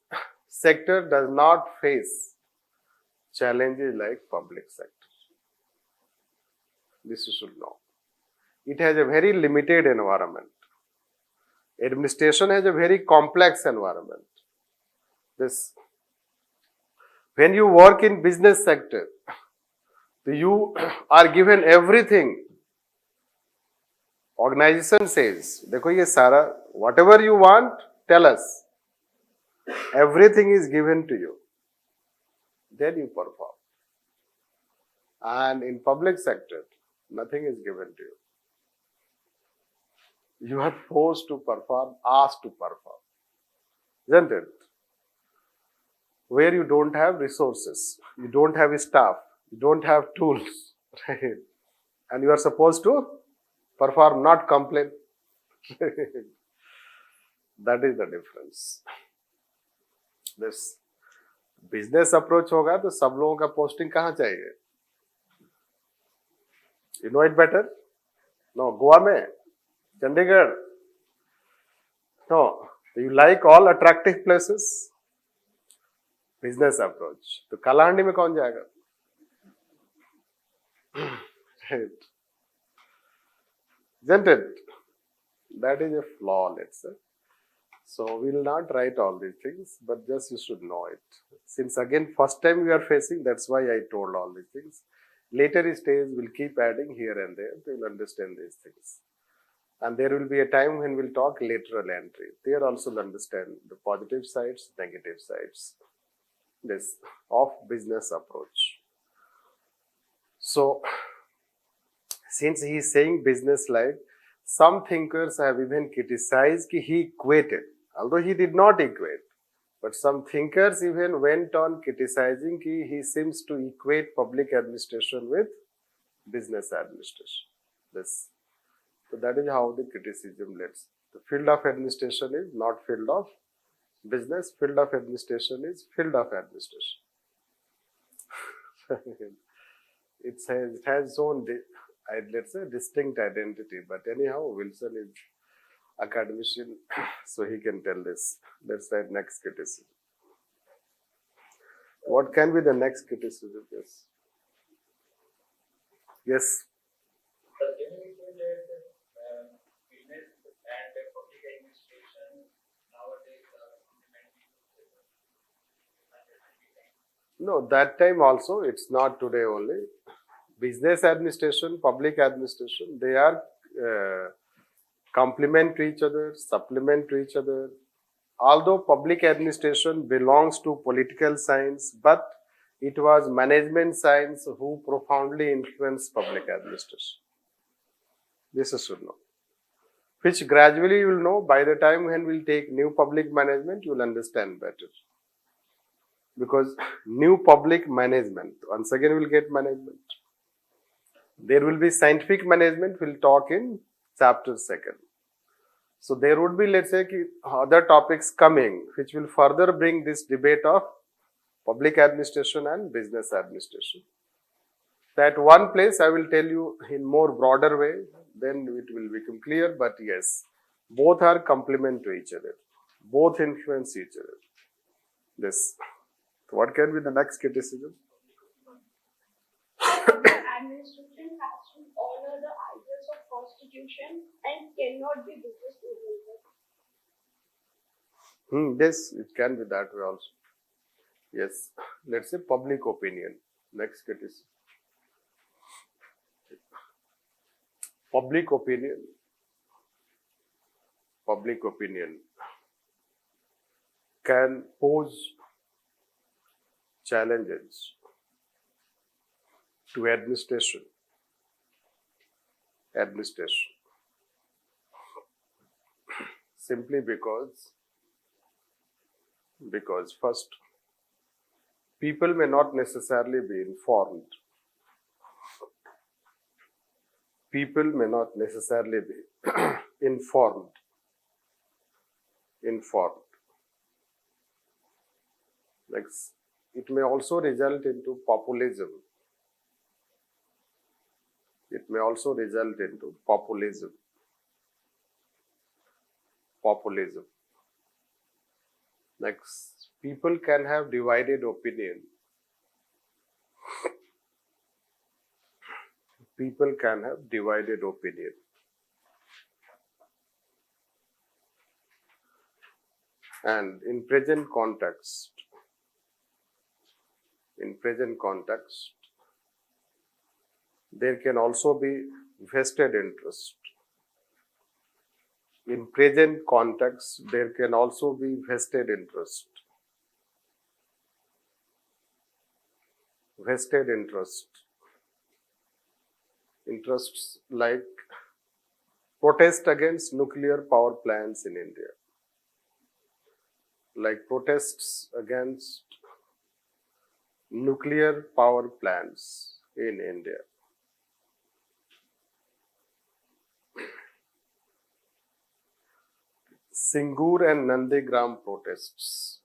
sector does not face challenges like public sector. This you should know. It has a very limited environment. Administration has a very complex environment. When you work in business sector, you are given everything. Organization says, देखो ये सारा, whatever you want, tell us. Everything is given to you. Then you perform. And in public sector, nothing is given to you. You are forced to perform, asked to perform, isn't it? Where you don't have resources, you don't have staff, you don't have tools, right? And you are supposed to perform, not complain. That is the difference. This business approach होगा तो सब लोगों का posting कहाँ चाहिए? You know it better? No, Goa में, Chandigarh? No, you like all attractive places? Business approach तो कालाहांडी में कौन जाएगा? Isn't it? That is a flaw, let's say. So we will not write all these things, but just you should know it. Since again first time we are facing, that's why I told all these things. Later stage we'll keep adding here and there, they will understand these things. And there will be a time when we'll talk lateral entry. There also will understand the positive sides, negative sides. This of business approach. So since he is saying business like, some thinkers have even criticized that he equated, although he did not equate, but some thinkers even went on criticizing that he seems to equate public administration with business administration. This. So that is how the criticism leads. The field of administration is not field of business, field of administration is field of administration. It has its own, let's say, distinct identity. But anyhow, Wilson is academician, so he can tell this. Let's write next criticism. What can be the next criticism? Yes. Yes. No, that time also, it's not today only. Business administration, public administration, they are complement to each other, supplement to each other. Although public administration belongs to political science, but it was management science who profoundly influenced public administration. This is should know. Which gradually you will know by the time when we'll take new public management, you will understand better. Because new public management, once again we'll get management. There will be scientific management, we'll talk in chapter 2nd. So there would be, let's say, other topics coming which will further bring this debate of public administration and business administration. That one place I will tell you in more broader way, then it will become clear, but yes, both are complement to each other. Both influence each other. This. What can be the next criticism? Administration has to honor the ideals of constitution and cannot be business oriented. Yes, it can be that way also. Yes, let's say public opinion. Next criticism. Public opinion. Public opinion can pose challenges to administration. Simply because first, people may not necessarily be informed. People may not necessarily be informed. Next, it may also result into populism. Populism. Next, people can have divided opinion. And in present context, there can also be vested interest. In present context, there can also be vested interest. Interests like protest against nuclear power plants in India, like protests against nuclear power plants in India. Singur and Nandigram protests.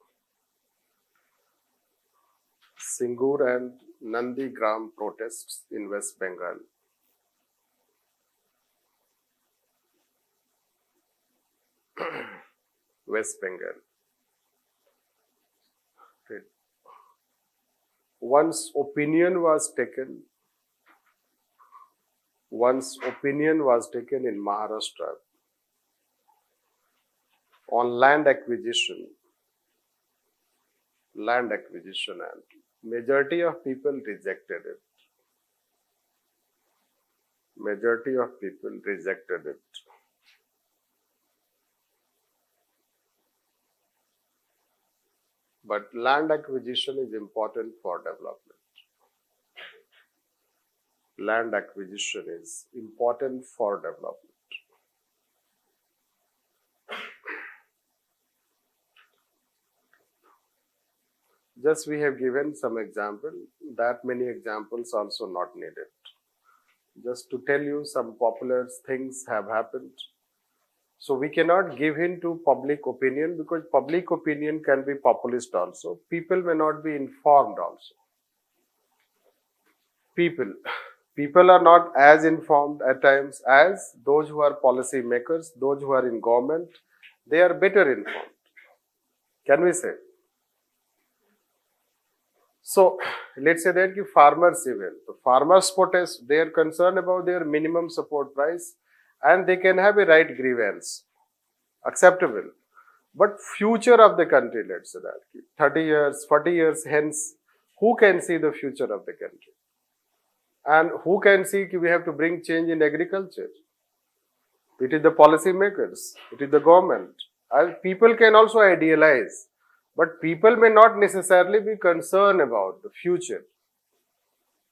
Singur and Nandigram protests in West Bengal. West Bengal. Once opinion was taken in Maharashtra on land acquisition, and majority of people rejected it. But land acquisition is important for development. Land acquisition is important for development. Just we have given some example, that many examples also not needed. Just to tell you some popular things have happened. So we cannot give in to public opinion, because public opinion can be populist also. People may not be informed also. People are not as informed at times as those who are policy makers, those who are in government. They are better informed. Can we say? So let's say that farmers even. The farmers protest, they are concerned about their minimum support price and they can have a right grievance. Acceptable. But future of the country, let's say that 30 years, 40 years hence, who can see the future of the country? And who can see we have to bring change in agriculture? It is the policy makers, it is the government. And people can also idealize, but people may not necessarily be concerned about the future.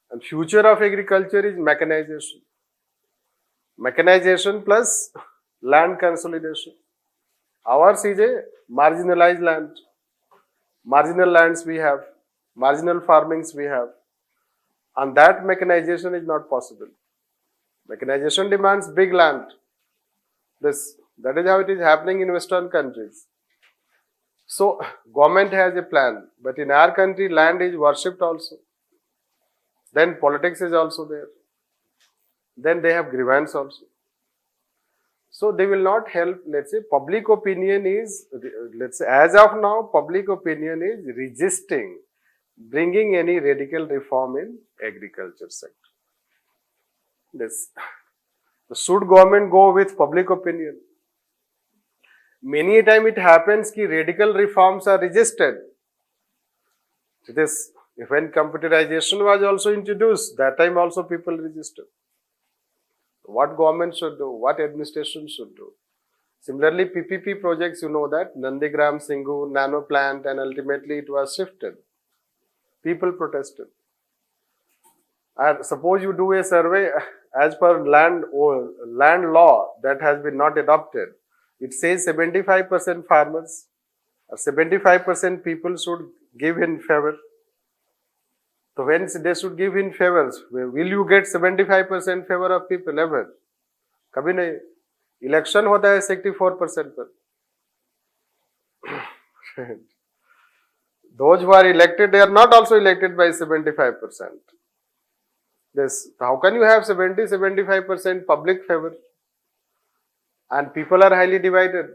And future of agriculture is mechanization. Mechanization plus land consolidation. Ours is a marginalized land. Marginal lands we have, marginal farmings we have. And that mechanization is not possible. Mechanization demands big land. That is how it is happening in Western countries. So, government has a plan, but in our country, land is worshipped also. Then politics is also there. Then they have grievance also. So, they will not help, let's say, public opinion is, let's say, as of now, public opinion is resisting bringing any radical reform in agriculture sector. Should government go with public opinion? Many a time it happens that radical reforms are resisted. When computerization was also introduced, that time also people resisted. What government should do, what administration should do. Similarly, PPP projects, you know that, Nandigram, Singur, nano plant, and ultimately it was shifted. People protested. And suppose you do a survey as per land law that has been not adopted. It says 75% farmers or 75% people should give in favor. So when they should give in favors, will you get 75% favor of people ever? कभी नहीं. Election होता है 64% पर. Those who are elected, they are not also elected by 75%. How can you have 70-75% public favor? And people are highly divided.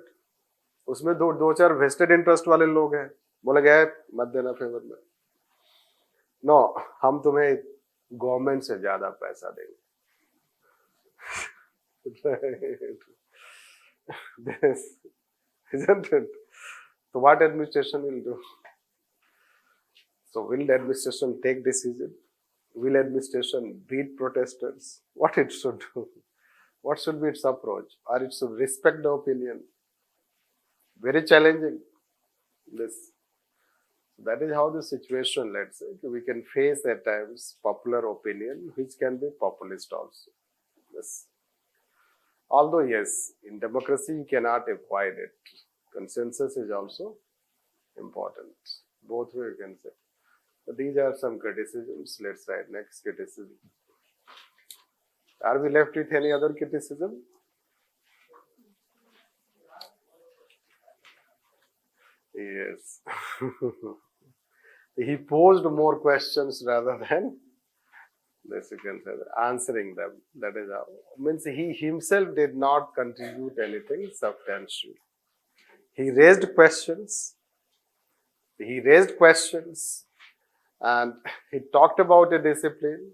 उसमें दो चार vested interest वाले लोग हैं. बोला गया है मत देना फेवर में. No, हम तुम्हें गवर्नमेंट से ज्यादा पैसा देंगे. Isn't it? So what administration will do? So will the administration take decision? Will administration beat protesters? What it should do? What should be its approach? Or it should respect the opinion? Very challenging. That is how the situation, let's say, we can face at times popular opinion, which can be populist also. Although yes, in democracy you cannot avoid it. Consensus is also important. Both way you can say. But these are some criticisms. Let's write next criticism. Are we left with any other criticism? Yes. He posed more questions rather than this, you can say, answering them. That is how. Means he himself did not contribute anything substantial. He raised questions. And he talked about a discipline,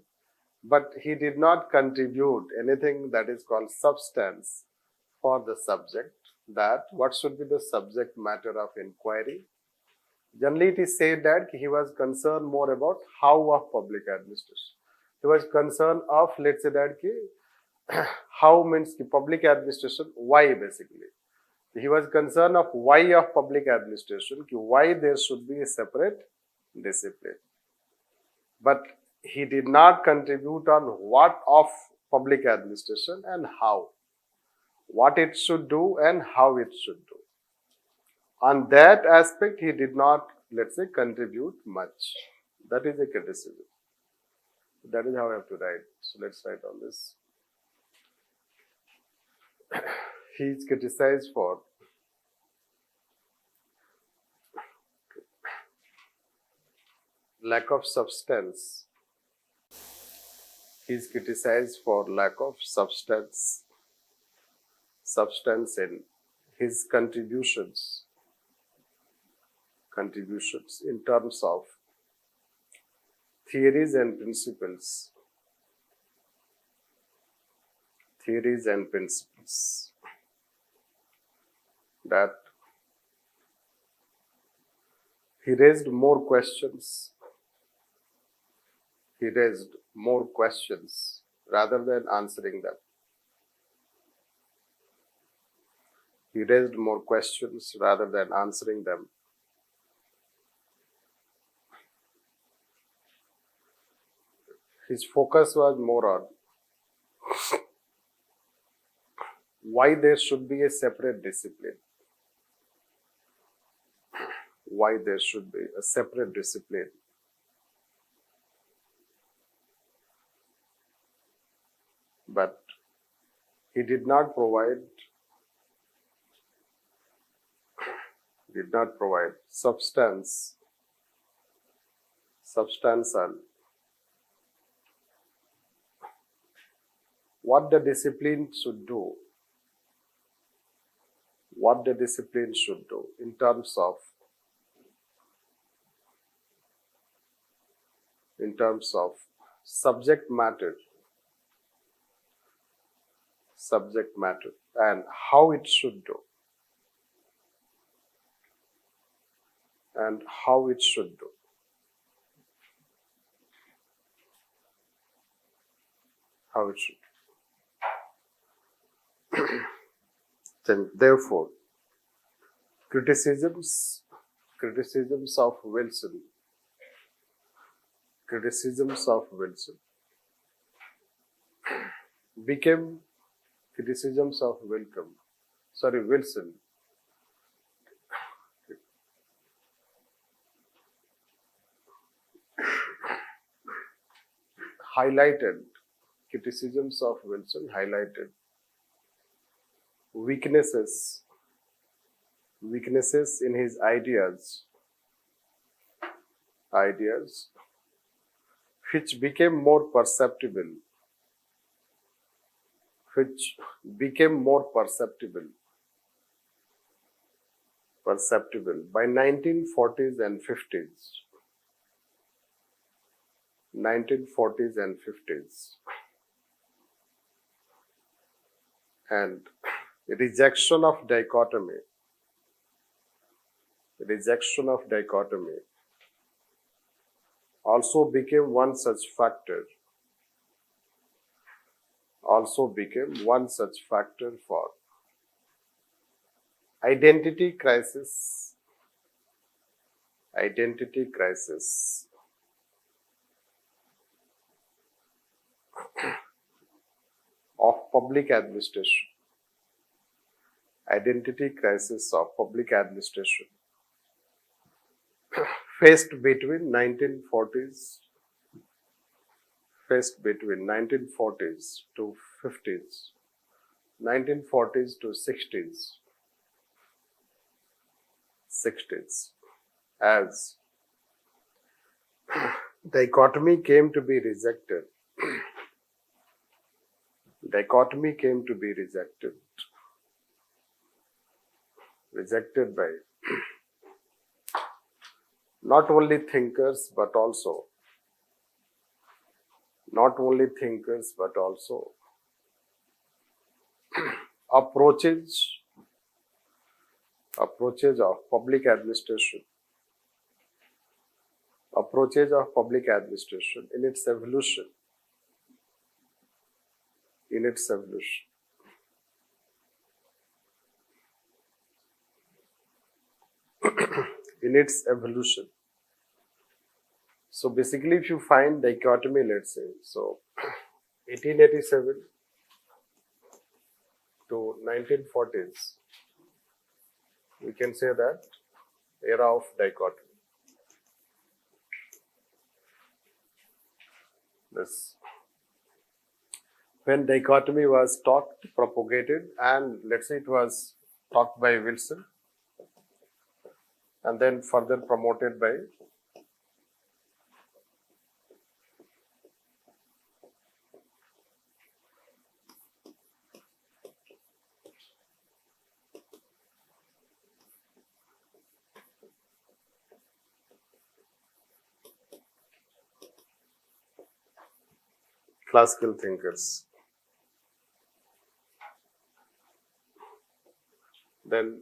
but he did not contribute anything that is called substance for the subject. That what should be the subject matter of inquiry. Generally, it is said that he was concerned more about how of public administration. He was concerned of, let's say that how means public administration, why basically. He was concerned of why of public administration, why there should be a separate discipline. But he did not contribute on what of public administration and how. What it should do and how it should do. On that aspect, he did not, let's say, contribute much. That is a criticism. That is how I have to write. So let's write on this. He is criticized for lack of substance. He is criticized for lack of substance in his contributions in terms of theories and principles. That he raised more questions. Rather than answering them. He raised more questions rather than answering them. His focus was more on why there should be a separate discipline. But he did not provide substance on what the discipline should do. In terms of subject matter and how it should do. Then, therefore, criticisms of Wilson became criticisms of Wilson. Criticisms of Wilson highlighted weaknesses in his ideas, which became more perceptible by 1940s and 50s. And rejection of dichotomy also became one such factor for identity crisis of public administration. identity crisis of public administration faced between 1940s to 50s, 1940s to 60s, as dichotomy came to be rejected. Dichotomy came to be rejected by not only thinkers but also approaches of public administration in its evolution So basically, if you find dichotomy, let's say, so 1887 to 1940s, we can say that era of dichotomy. This, when dichotomy was taught, propagated, and let's say it was taught by Wilson, and then further promoted by classical thinkers. Then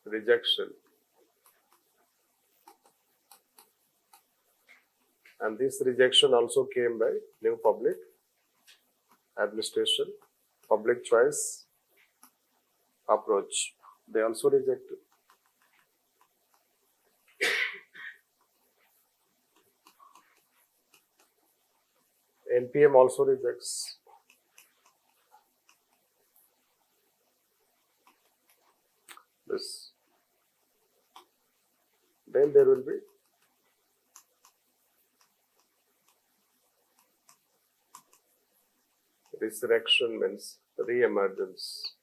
rejection, and this rejection also came by new public administration, public choice approach. They also rejected. NPM also rejects. This. Then there will be resurrection, means re-emergence.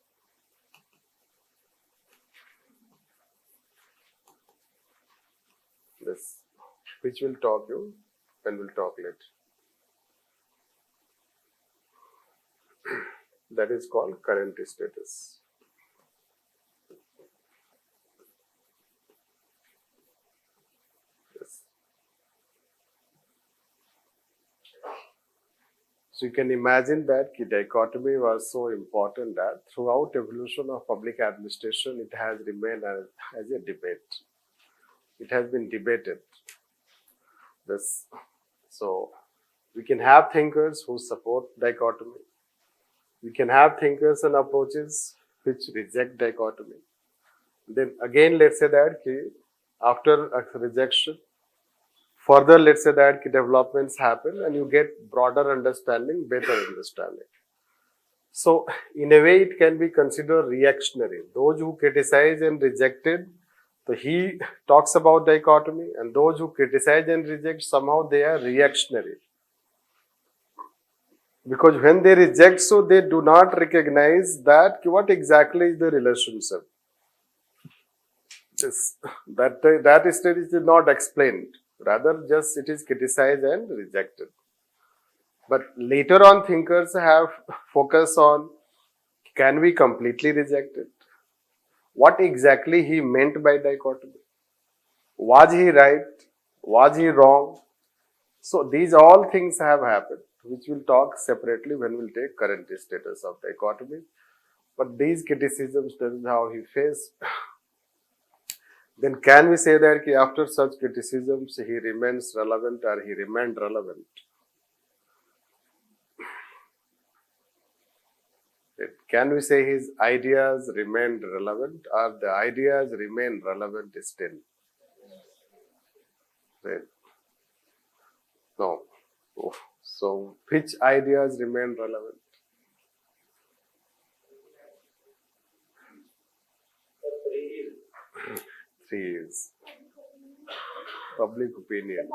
This, which will talk you when we'll talk later. That is called current status. Yes. So you can imagine that dichotomy was so important that throughout evolution of public administration, it has remained as a debate. It has been debated. This, so we can have thinkers who support dichotomy. We can have thinkers and approaches which reject dichotomy. Then again, let's say that after a rejection, further let's say that developments happen and you get broader understanding, better understanding. So in a way, it can be considered reactionary. Those who criticize and rejected, so he talks about dichotomy, and those who criticize and reject, somehow they are reactionary. Because when they reject, so they do not recognize that what exactly is the relationship. That stage is not explained. Rather, just it is criticized and rejected. But later on, thinkers have focused on, can we completely reject it? What exactly he meant by dichotomy? Was he right? Was he wrong? So these all things have happened, which we'll talk separately when we'll take current status of dichotomy. But these criticisms, this is how he faced. Then can we say that after such criticisms, he remains relevant or he remained relevant? Can we say his ideas remained relevant or the ideas remain relevant still? Right. No. So which ideas remain relevant? 3 is public opinion,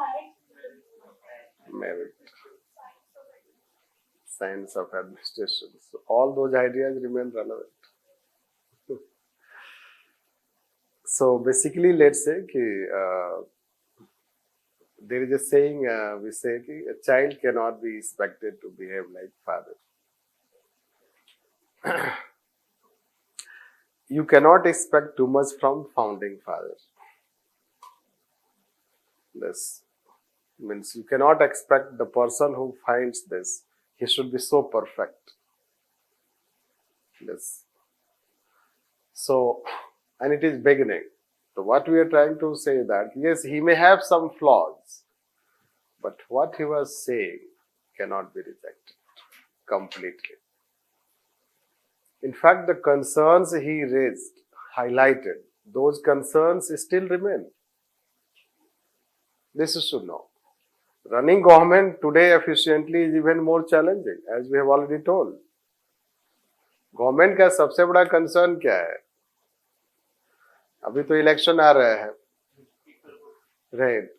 merit, science of administration. So all those ideas remain relevant. So basically, let's say there is a saying we say a child cannot be expected to behave like father. You cannot expect too much from founding father. This means you cannot expect the person who finds this, he should be so perfect. Yes. So, and it is beginning. So what we are trying to say that, yes, he may have some flaws, but what he was saying cannot be rejected completely. In fact, the concerns he raised, highlighted, those concerns still remain. This is to know. Running government today efficiently is even more challenging, as we have already told. Government का सबसे बड़ा concern क्या है? अभी तो election आ रहा है, right?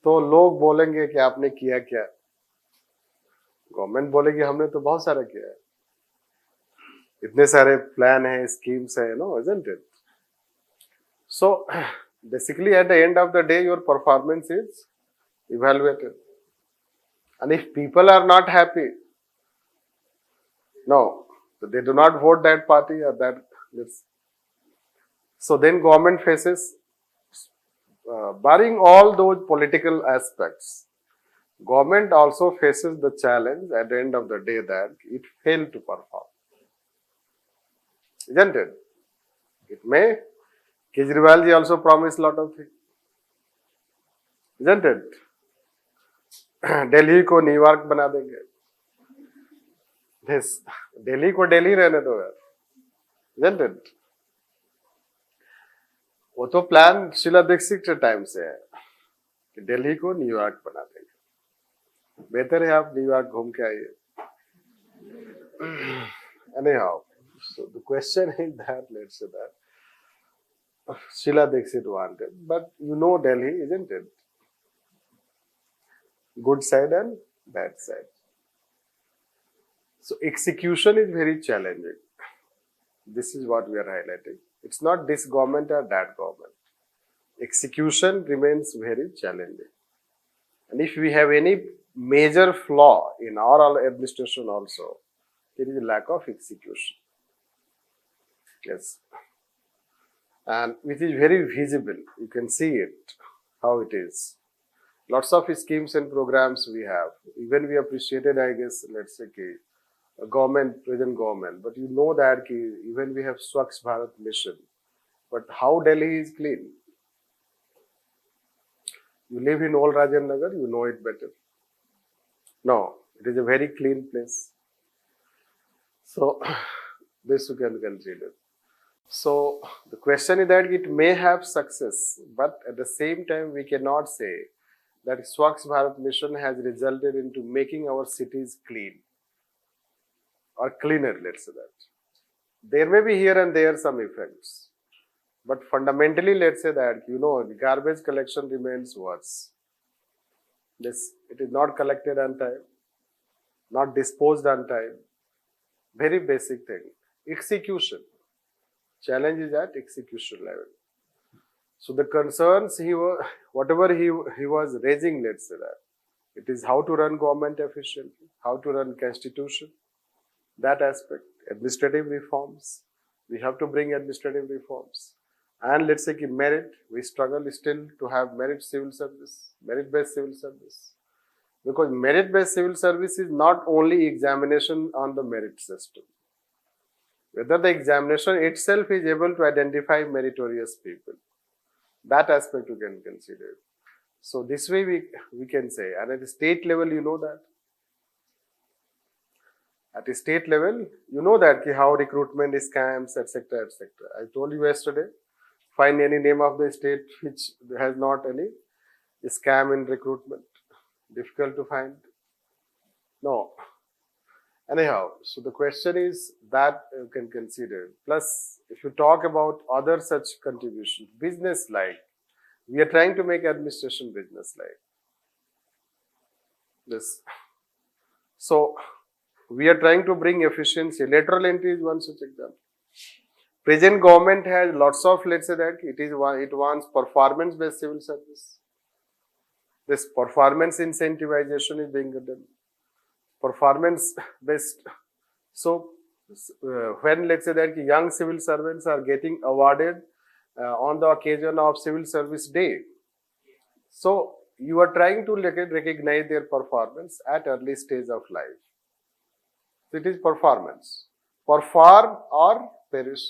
तो लोग बोलेंगे कि आपने किया क्या? गवर्नमेंट बोलेगी हमने तो बहुत सारा किया है, इतने सारे प्लान है, स्कीम्स है, no, isn't it? So basically at the end of the day your performance is evaluated, and if people are not happy, no, they do not vote that party or that this. So then government faces, barring all those political aspects, government also faces the challenge at the end of the day that it failed to perform, isn't it? It may. Kejriwal ji also promised a lot of things, isn't it? Delhi को New York बना देंगे, this Delhi को दिल्ली रहने दो यार, isn't it? वो तो plan Sheila Dikshit के टाइम से है कि दिल्ली को न्यूयॉर्क बना देंगे. बेहतर है आप न्यूयॉर्क घूम के आइए. Anyhow, so the question is that, let's say that Sheila Dixit wanted, but you know Delhi, isn't it? Good side and bad side. So execution is very challenging. This is what we are highlighting. It's not this government or that government. Execution remains very challenging. And if we have any major flaw in our administration also, there is a lack of execution. Yes. And which is very visible. You can see it, how it is. Lots of schemes and programs we have. Even we appreciated, I guess, let's say, government, present government. But you know that even we have Swachh Bharat mission. But how Delhi is clean? You live in Old Rajan Nagar, you know it better. No, it is a very clean place. So, this you can consider. So, the question is that it may have success, but at the same time, we cannot say that Swachh Bharat mission has resulted into making our cities clean or cleaner, let's say that. There may be here and there some effects, but fundamentally, let's say that, the garbage collection remains worse. It is not collected on time, not disposed on time. Very basic thing. Execution. Challenge is at execution level. So the concerns whatever he was raising, let's say that, it is how to run government efficiently, how to run constitution, that aspect, administrative reforms. We have to bring administrative reforms. And let's say merit, we struggle still to have merit civil service, merit-based civil service. Because merit-based civil service is not only examination on the merit system. Whether the examination itself is able to identify meritorious people. That aspect you can consider. So this way we can say, and at the state level, you know that. At the state level, you know that how recruitment scams, etc., etc. I told you yesterday, find any name of the state which has not any scam in recruitment. Difficult to find. No. Anyhow, so the question is that you can consider. Plus, if you talk about other such contributions, business-like, we are trying to make administration business-like. This. So, we are trying to bring efficiency. Lateral entry is one such example. Present government has lots of, let's say that it wants performance-based civil service. This performance incentivization is being done. Performance-based. So, when let's say that young civil servants are getting awarded on the occasion of Civil Service Day, so you are trying to recognize their performance at early stage of life. So it is performance. Perform or perish.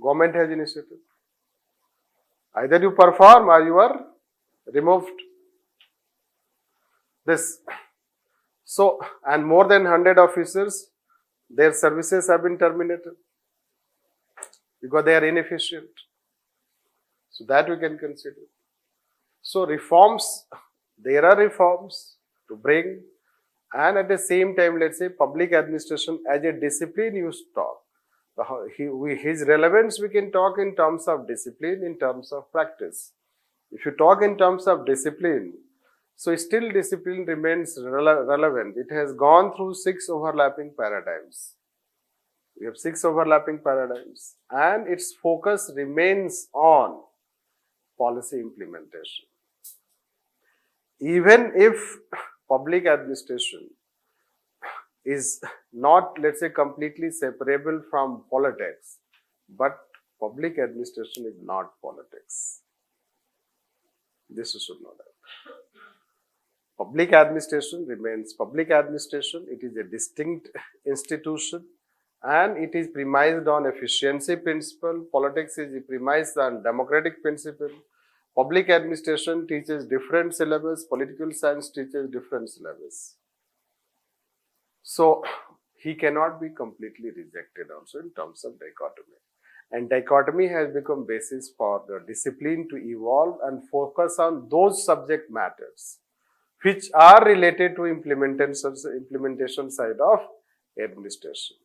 Government has initiative. Either you perform or you are removed. This. So, and more than 100 officers, their services have been terminated because they are inefficient. So that we can consider. So reforms, there are reforms to bring, and at the same time, let's say public administration as a discipline you talk. His relevance we can talk in terms of discipline, in terms of practice. If you talk in terms of discipline, so still discipline remains relevant. It has gone through 6 overlapping paradigms. We have 6 overlapping paradigms, and its focus remains on policy implementation. Even if public administration is not, let's say, completely separable from politics, but public administration is not politics. This you should know that. Public administration remains public administration. It is a distinct institution and it is premised on efficiency principle. Politics is premised on democratic principle. Public administration teaches different syllabus. Political science teaches different syllabus. So, he cannot be completely rejected also in terms of dichotomy. And dichotomy has become basis for the discipline to evolve and focus on those subject matters which are related to implementation side of administration.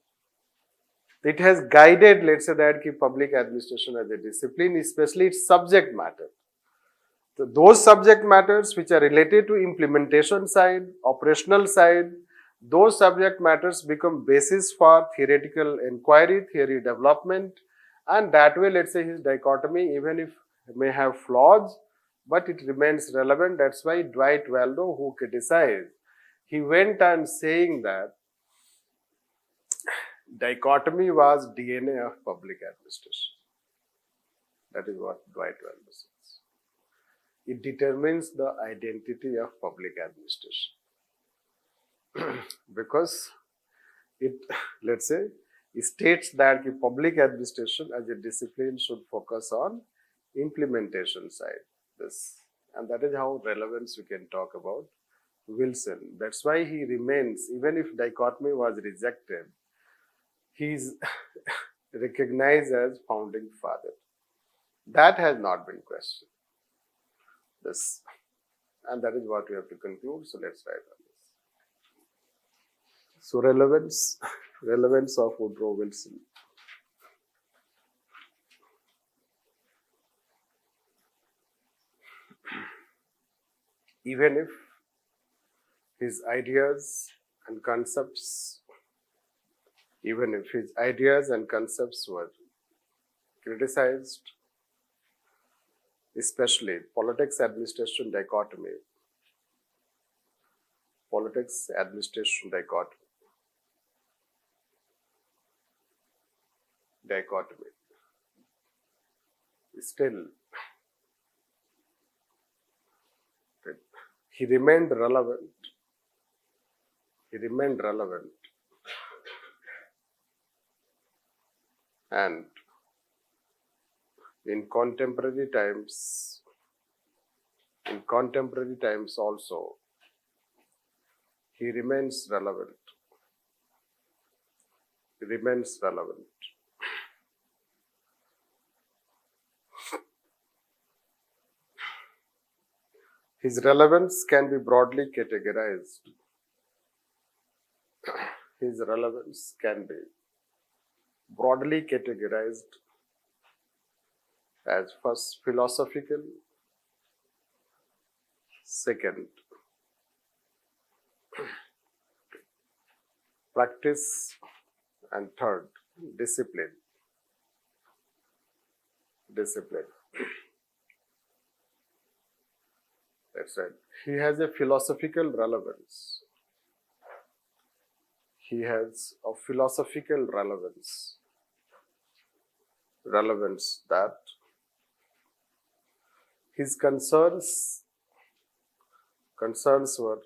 It has guided, let's say, that public administration as a discipline, especially its subject matter. So those subject matters which are related to implementation side, operational side, those subject matters become basis for theoretical inquiry, theory development, and that way, let's say, his dichotomy, even if it may have flaws, but it remains relevant. That's why Dwight Waldo, who criticized, he went on saying that dichotomy was DNA of public administration. That is what Dwight Waldo says. It determines the identity of public administration. Because it, let's say, it states that the public administration as a discipline should focus on implementation side. This, and that is how relevance we can talk about Wilson. That's why he remains, even if dichotomy was rejected, he is recognized as founding father. That has not been questioned. This, and that is what we have to conclude. So let's write on this. So relevance of Woodrow Wilson. Even if his ideas and concepts were criticized, especially politics administration dichotomy. Still, he remained relevant. And in contemporary times also, he remains relevant. His relevance can be broadly categorized his relevance can be broadly categorized as first philosophical, second practice, and third discipline. Discipline. That's right. He has a philosophical relevance. He has a philosophical relevance. Relevance that his concerns were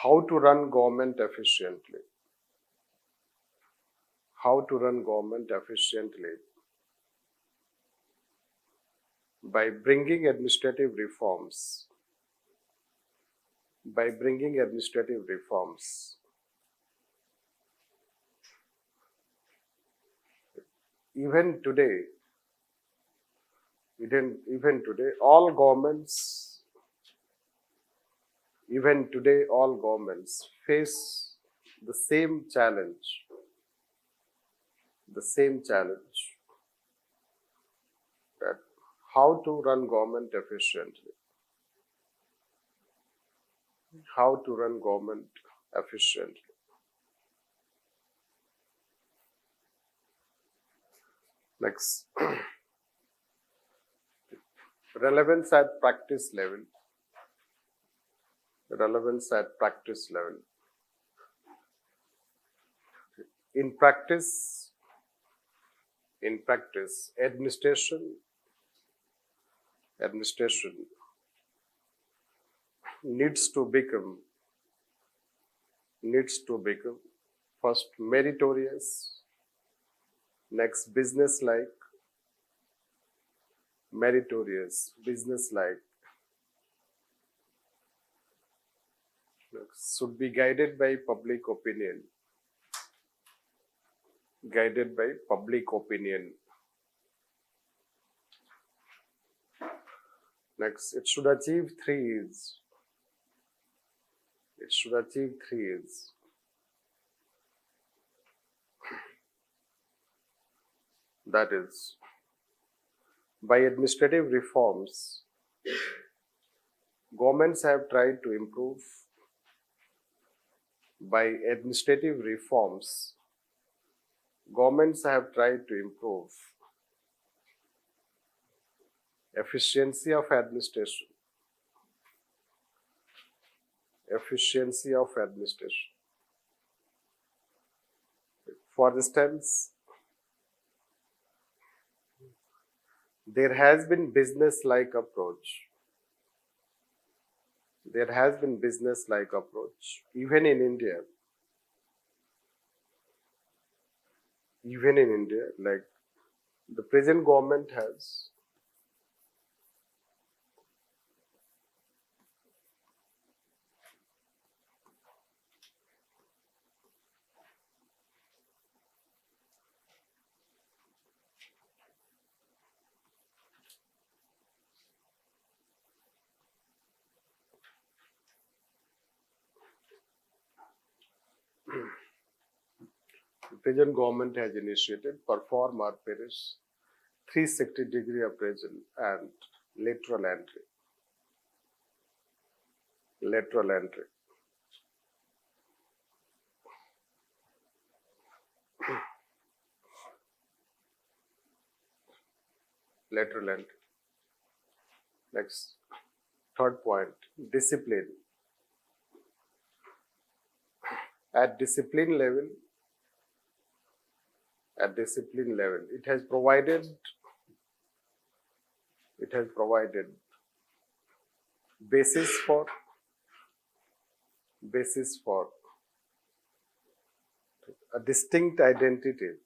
how to run government efficiently. How to run government efficiently by bringing administrative reforms. By bringing administrative reforms. Even today, all governments face the same challenge. That how to run government efficiently. How to run government efficiently. Next, relevance at practice level. Relevance at practice level. In practice, administration needs to become first meritorious, next business-like, next should be guided by public opinion. Next, it should achieve three E's. That is, by administrative reforms, governments have tried to improve. By administrative reforms, governments have tried to improve efficiency of administration. For instance, there has been business-like approach. Even in India, like the present government has initiated perform or perish 360-degree appraisal and lateral entry. Next, third point, discipline. At discipline level, it has provided basis for a distinct identity.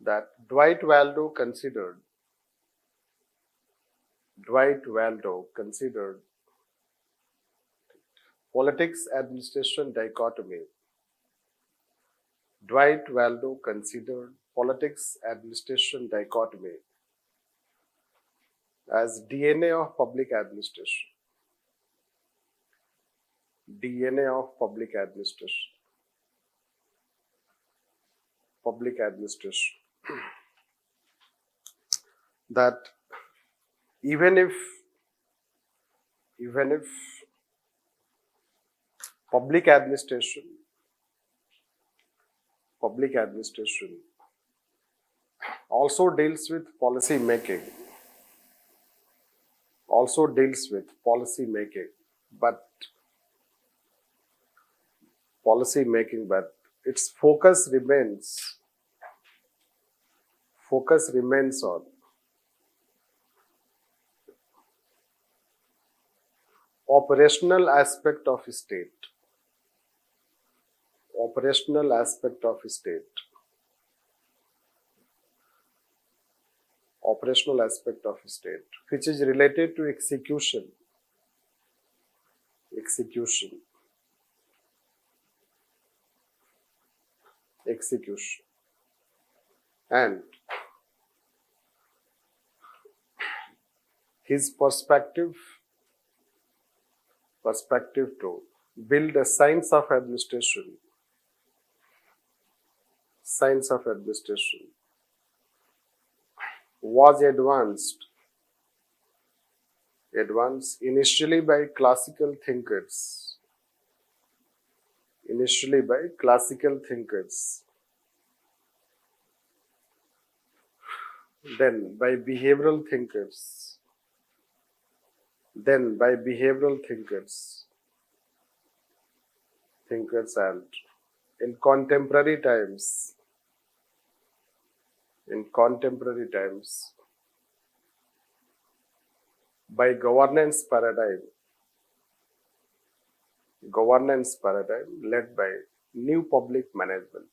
That Dwight Waldo considered politics administration dichotomy. Dwight Waldo considered politics administration dichotomy as DNA of public administration. DNA of public administration. Public administration. That even if public administration also deals with policy making, but its focus remains on operational aspect of state. Which is related to execution. And his perspective to build a science of administration was advanced initially by classical thinkers, then by behavioral thinkers, and in contemporary times, by governance paradigm led by new public management.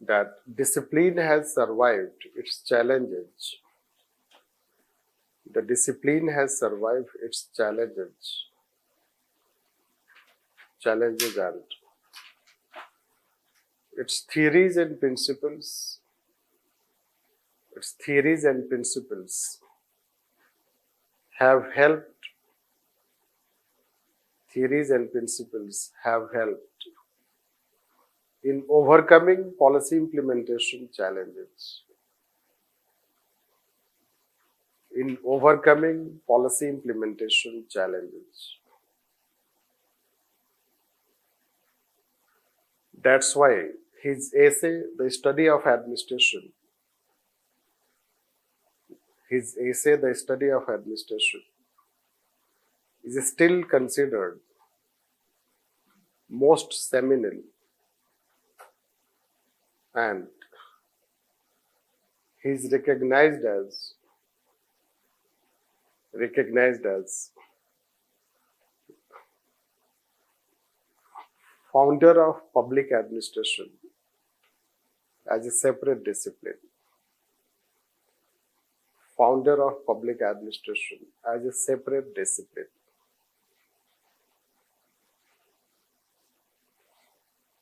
That discipline has survived its challenges. And its theories and principles have helped in overcoming policy implementation challenges. That's why his essay, The Study of Administration, is still considered most seminal, and he is recognized as founder of public administration as a separate discipline.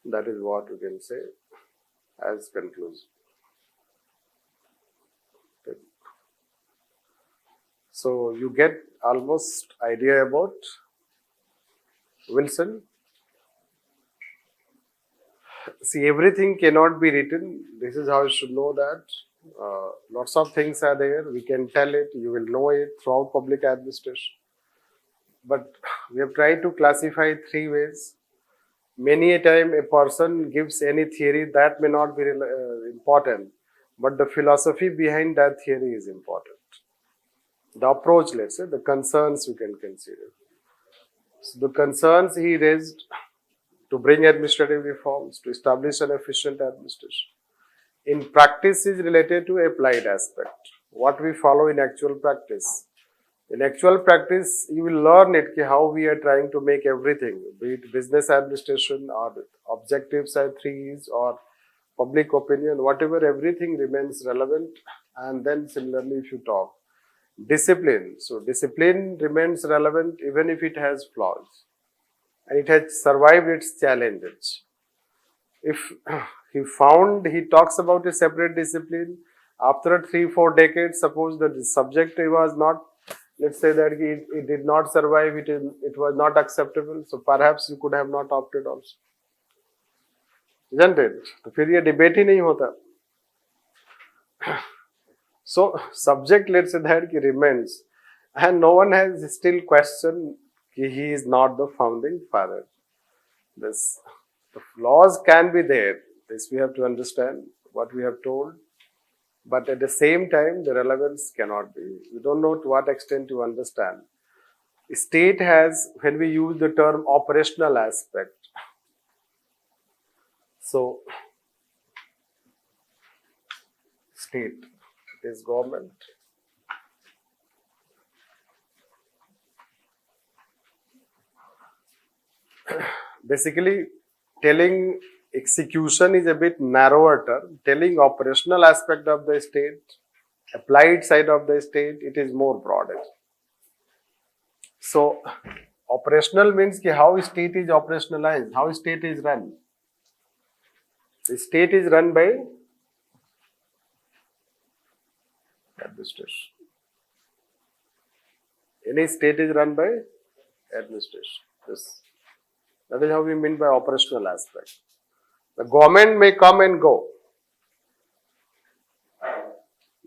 That is what we can say as conclusion. So you get almost idea about Wilson. See, everything cannot be written. This is how you should know that. Lots of things are there. We can tell it. You will know it throughout public administration. But we have tried to classify 3 ways. Many a time a person gives any theory that may not be important, but the philosophy behind that theory is important. The approach, let's say, the concerns we can consider. So the concerns he raised to bring administrative reforms, to establish an efficient administration. In practice is related to applied aspect. What we follow in actual practice. In actual practice, you will learn it how we are trying to make everything, be it business administration or objectives are 3's or public opinion, whatever, everything remains relevant. And then similarly, if you talk discipline, so discipline remains relevant even if it has flaws. and it has survived its challenges. If he talks about a separate discipline, after 3-4 decades, suppose the subject was not, let's say that it did not survive, it was not acceptable, so perhaps you could have not opted also. Isn't it? तो फिर ये debate ही नहीं होता. So subject, let's say that remains, and no one has still questioned he is not the founding father. The flaws can be there. This we have to understand what we have told, but at the same time the relevance cannot be. We don't know to what extent you understand. State has, when we use the term operational aspect, so state is government. Basically, telling execution is a bit narrower term. Telling operational aspect of the state, applied side of the state, it is more broader. So, operational means how state is operationalized, how state is run. The state is run by administration. Any state is run by administration. Yes. That is how we mean by operational aspect. The government may come and go.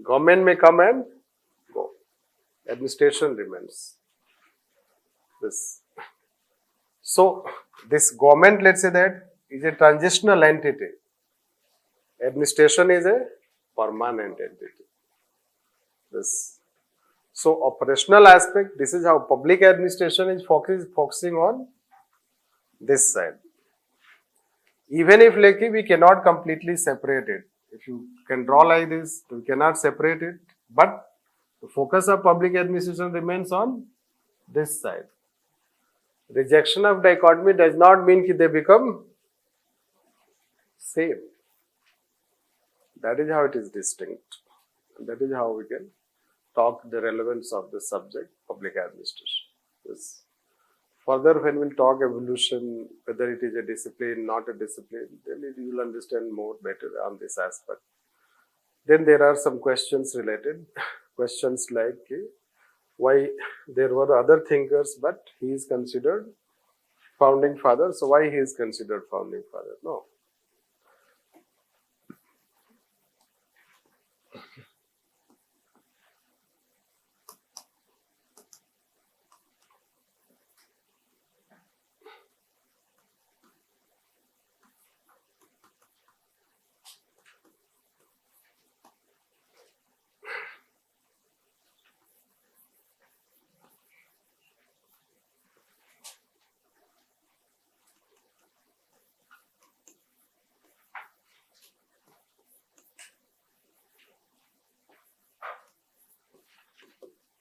Government may come and go. Administration remains. This. So, this government, let's say that, is a transitional entity. Administration is a permanent entity. This. So, operational aspect, this is how public administration is focusing on this side. Even if we cannot completely separate it. If you can draw like this, we cannot separate it. But the focus of public administration remains on this side. Rejection of dichotomy does not mean that they become same. That is how it is distinct. That is how we can talk the relevance of the subject, public administration. Yes. Further, when we'll talk evolution, whether it is a discipline, not a discipline, then you will understand more better on this aspect. Then there are some questions related. Questions like why there were other thinkers, but he is considered founding father. So why he is considered founding father? No.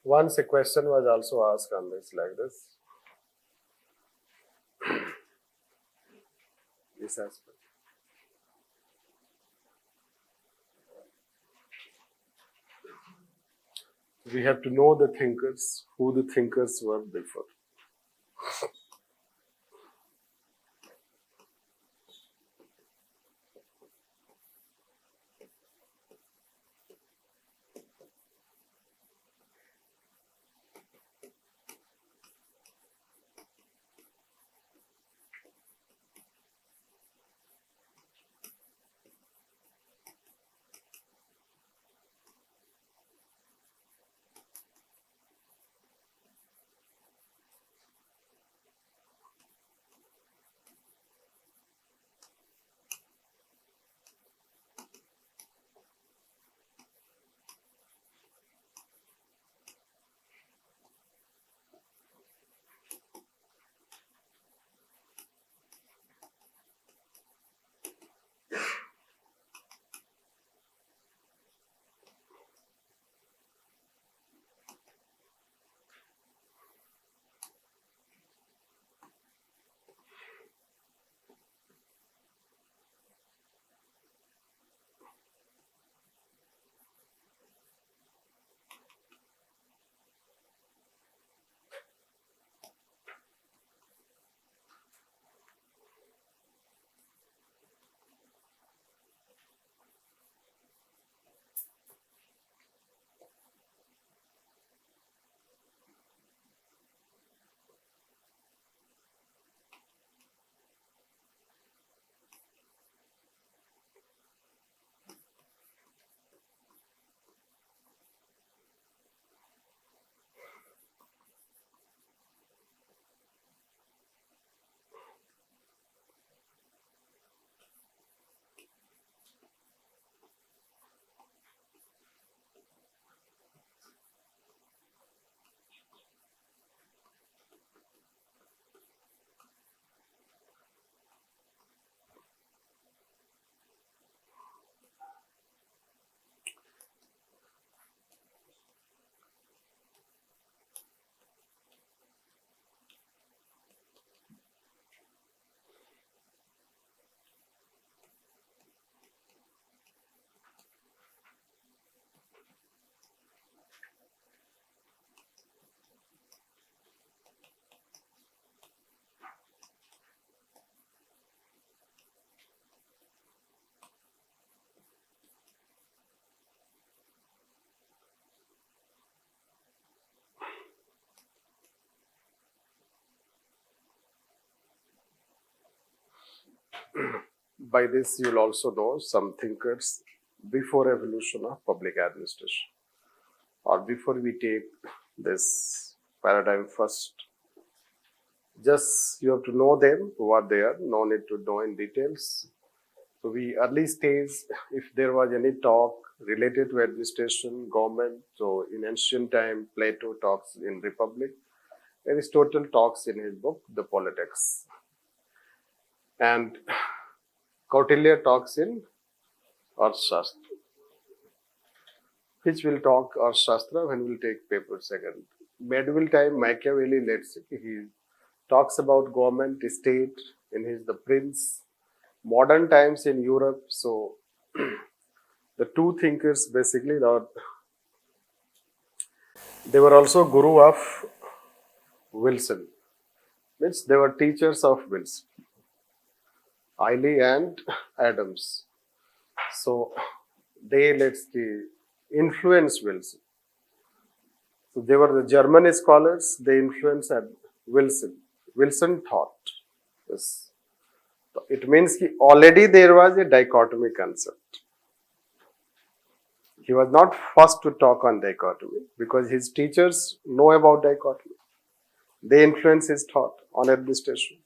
Once a question was also asked on this like this. This aspect. We have to know the thinkers, who the thinkers were before. by this you'll also know some thinkers before evolution of public administration, or before we take this paradigm first. Just you have to know them, what they are, no need to know in details. So we early stage, if there was any talk related to administration, government, so in ancient time, Plato talks in Republic, Aristotle talks in his book, The Politics. And Kautilya talks in Arthashastra, which will talk Arthashastra when we'll take paper second. Medieval time, Machiavelli, let's say, he talks about government, state, in his The Prince. Modern times in Europe, so the two thinkers basically, they were also guru of Wilson. Means they were teachers of Wilson. Eiley and Adams. So they, let's say, influenced Wilson. So they were the German scholars, they influenced Wilson. Wilson thought. Yes. It means that already there was a dichotomy concept. He was not first to talk on dichotomy because his teachers know about dichotomy. They influence his thought on administration.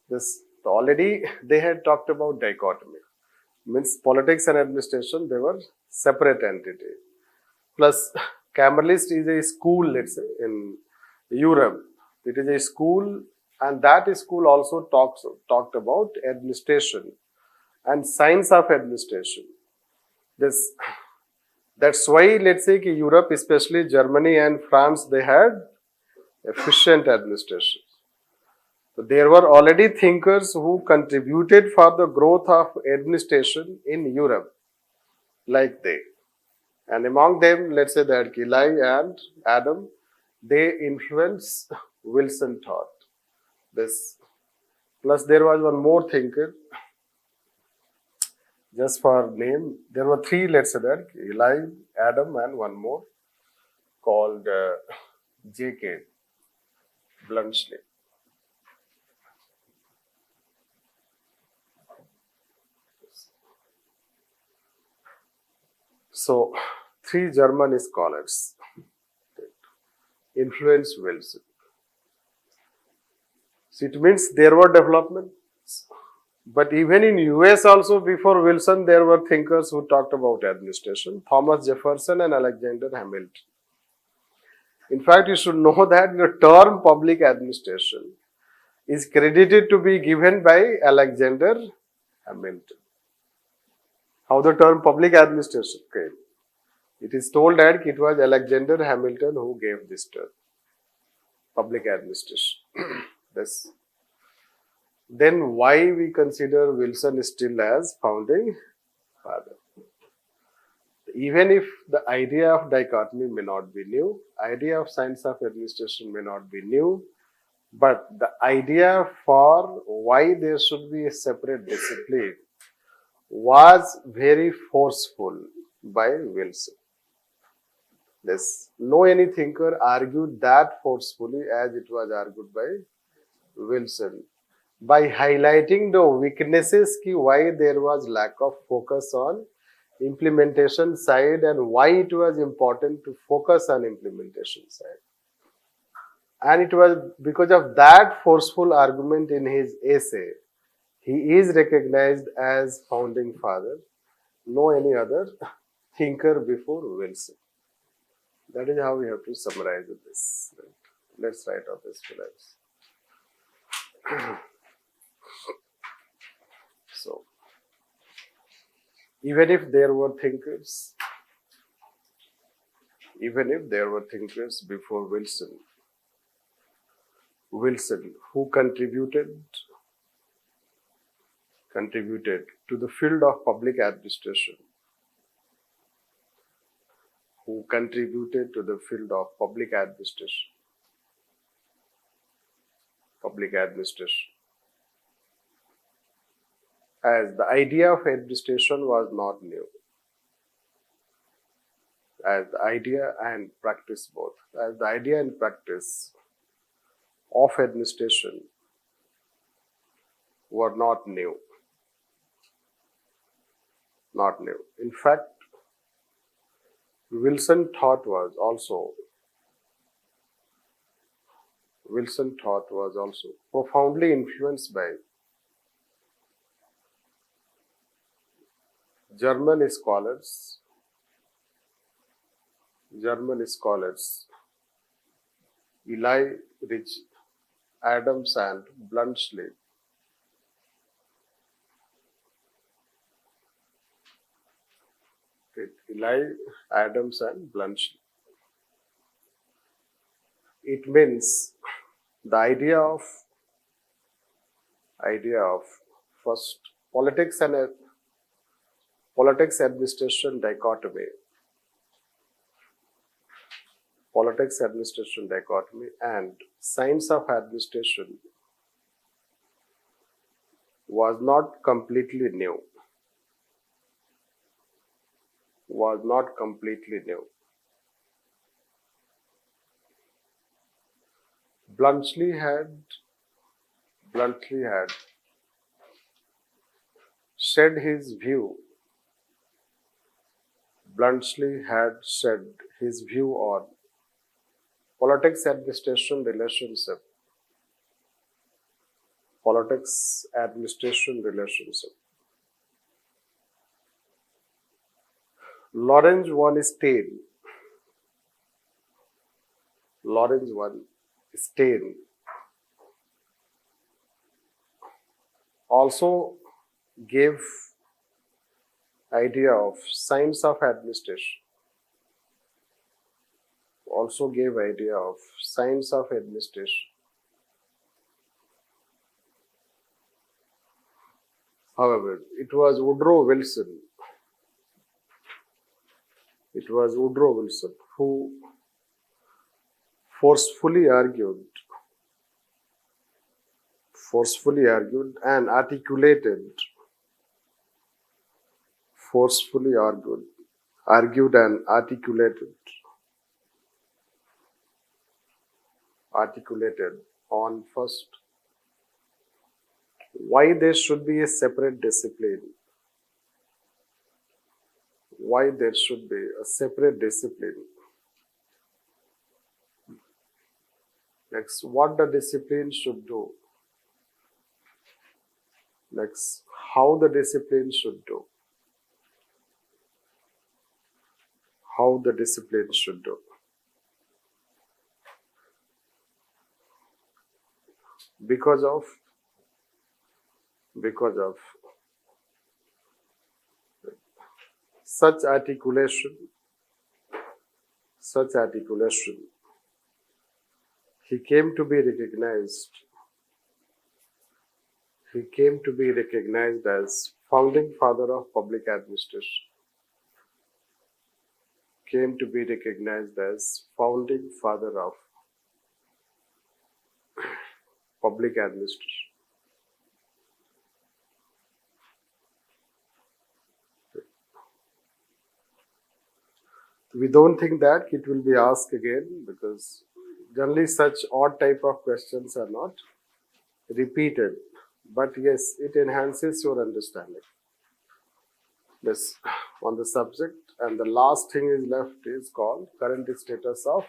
This already they had talked about dichotomy. Means politics and administration, they were separate entity. Plus, Cameralist is a school, let's say, in Europe. It is a school, and that school also talked about administration and science of administration. That's why, let's say, Europe, especially Germany and France, they had efficient administration. So there were already thinkers who contributed for the growth of administration in Europe, like they. And among them, let's say that Eli and Adam, they influenced Wilson thought. This. Plus there was one more thinker, just for name, there were three, let's say that, Eli, Adam and one more called J.K. Bluntschli. So, three German scholars influenced Wilson. So it means there were developments. But even in US also before Wilson, there were thinkers who talked about administration. Thomas Jefferson and Alexander Hamilton. In fact, you should know that the term public administration is credited to be given by Alexander Hamilton. How the term public administration came? It is told that it was Alexander Hamilton who gave this term, public administration. This. Then why we consider Wilson still as founding father? Even if the idea of dichotomy may not be new, idea of science of administration may not be new, but the idea for why there should be a separate discipline was very forceful by Wilson. No any thinker argued that forcefully as it was argued by Wilson, by highlighting the weaknesses why there was lack of focus on implementation side and why it was important to focus on implementation side. And it was because of that forceful argument in his essay, he is recognized as founding father, no any other thinker before Wilson. That is how we have to summarize this. Let's write out this philosophy. So, even if there were thinkers before Wilson who contributed to the field of public administration, as the idea of administration was not new, as the idea and practice both, as the idea and practice of administration were not new. Not new. In fact, Wilson thought was also profoundly influenced by German scholars Eli Rich, Adams and Bluntschli. Eli, Adams and Bluntschli. It means the idea of first politics administration dichotomy and science of administration was not completely new. Bluntschli had said his view. Bluntschli had said his view on politics administration relationship. Lawrence von Stein also gave idea of science of administration. However, it was Woodrow Wilson who forcefully argued and articulated on first why there should be a separate discipline. Next, what the discipline should do. Next, how the discipline should do. Because of such articulation, he came to be recognized as founding father of public administration. We don't think that it will be asked again because generally such odd type of questions are not repeated. But yes, it enhances your understanding. This on the subject, and the last thing is left is called current status of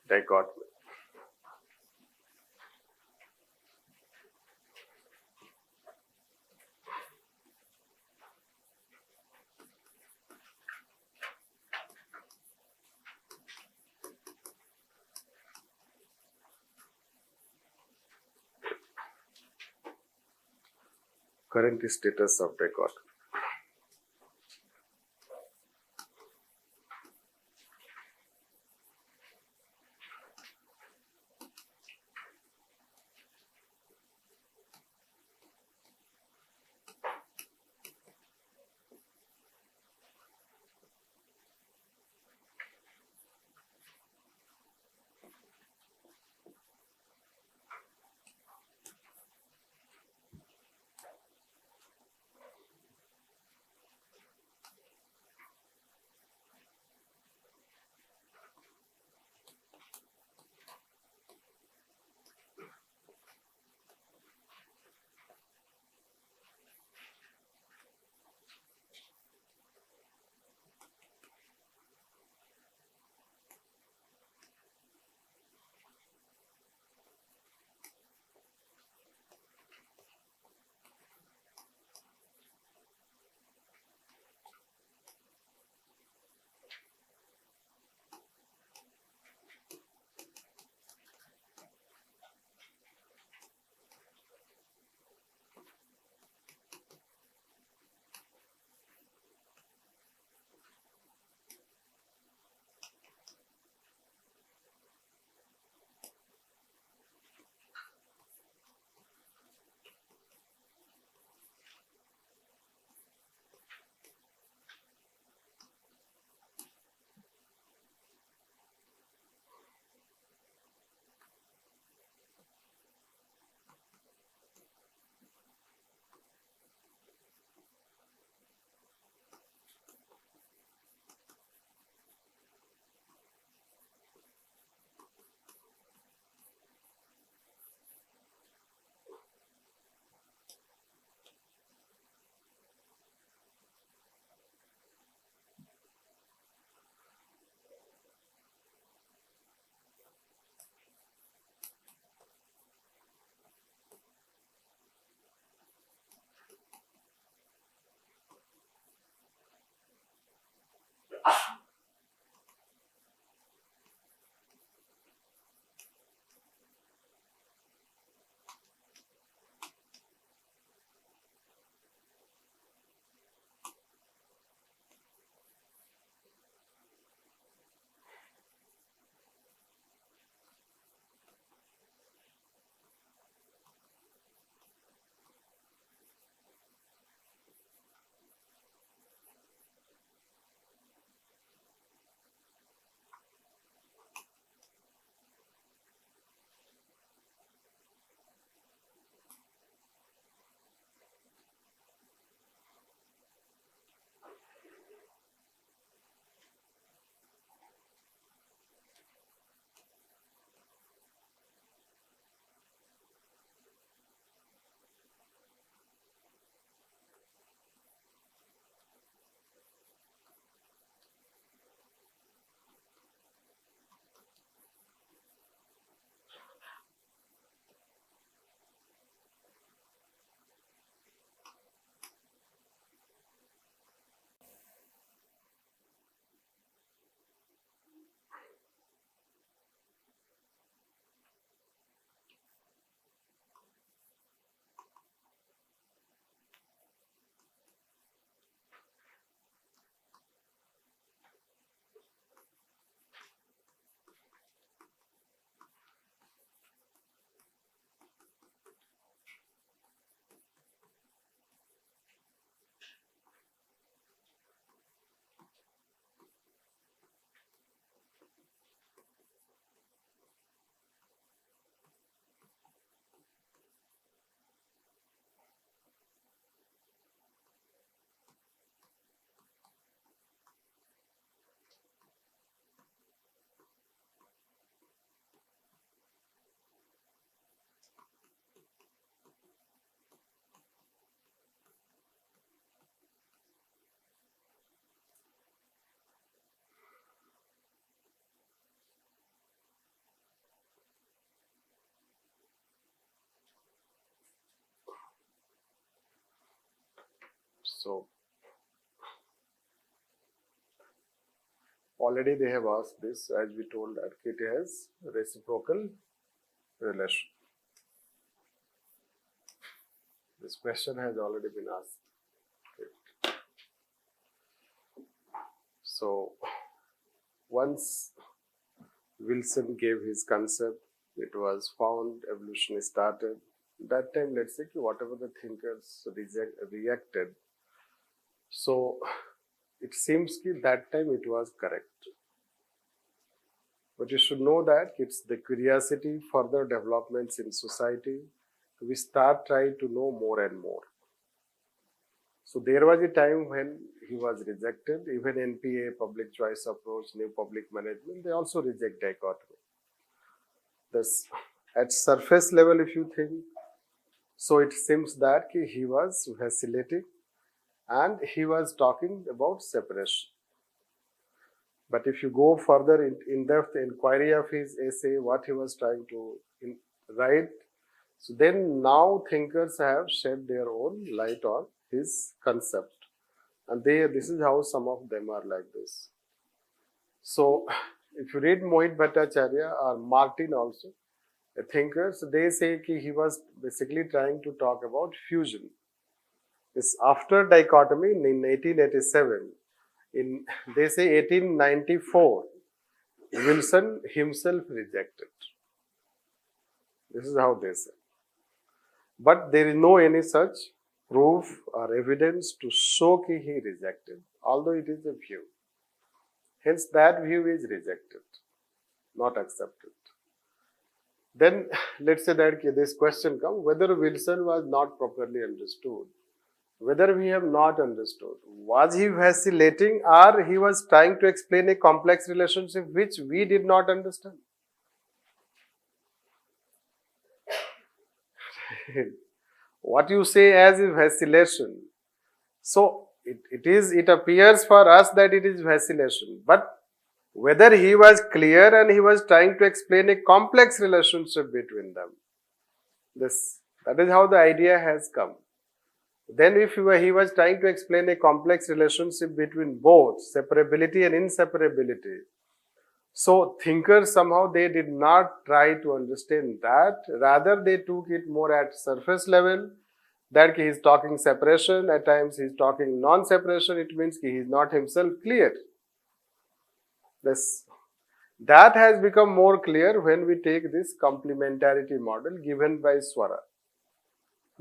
dichotomy. Current status of dichotomy. So already they have asked this, as we told that it has reciprocal relation. This question has already been asked. Okay. So once Wilson gave his concept, it was found, evolution started. That time, let's say, whatever the thinkers reacted, so it seems that time it was correct. But you should know that it's the curiosity, further developments in society, we start trying to know more and more. So there was a time when he was rejected, even NPA, public choice approach, new public management, they also reject dichotomy. This, at surface level, if you think, so it seems that he was vacillating and he was talking about separation. But if you go further in-depth inquiry of his essay, what he was trying to write, so then now thinkers have shed their own light on his concept. And this is how some of them are like this. So if you read Mohit Bhattacharya or Martin also, the thinkers, they say he was basically trying to talk about fusion. This after dichotomy in 1887, they say 1894, Wilson himself rejected. This is how they say. But there is no any such proof or evidence to show he rejected, although it is a view. Hence that view is rejected, not accepted. Then let's say that this question comes, whether Wilson was not properly understood, whether we have not understood, was he vacillating or he was trying to explain a complex relationship which we did not understand? What you say as is vacillation. So it appears for us that it is vacillation, but whether he was clear and he was trying to explain a complex relationship between them. That is how the idea has come. Then if he was trying to explain a complex relationship between both separability and inseparability, so thinkers somehow they did not try to understand that, rather they took it more at surface level, that he is talking separation, at times he is talking non-separation, it means he is not himself clear. That has become more clear when we take this complementarity model given by Swara.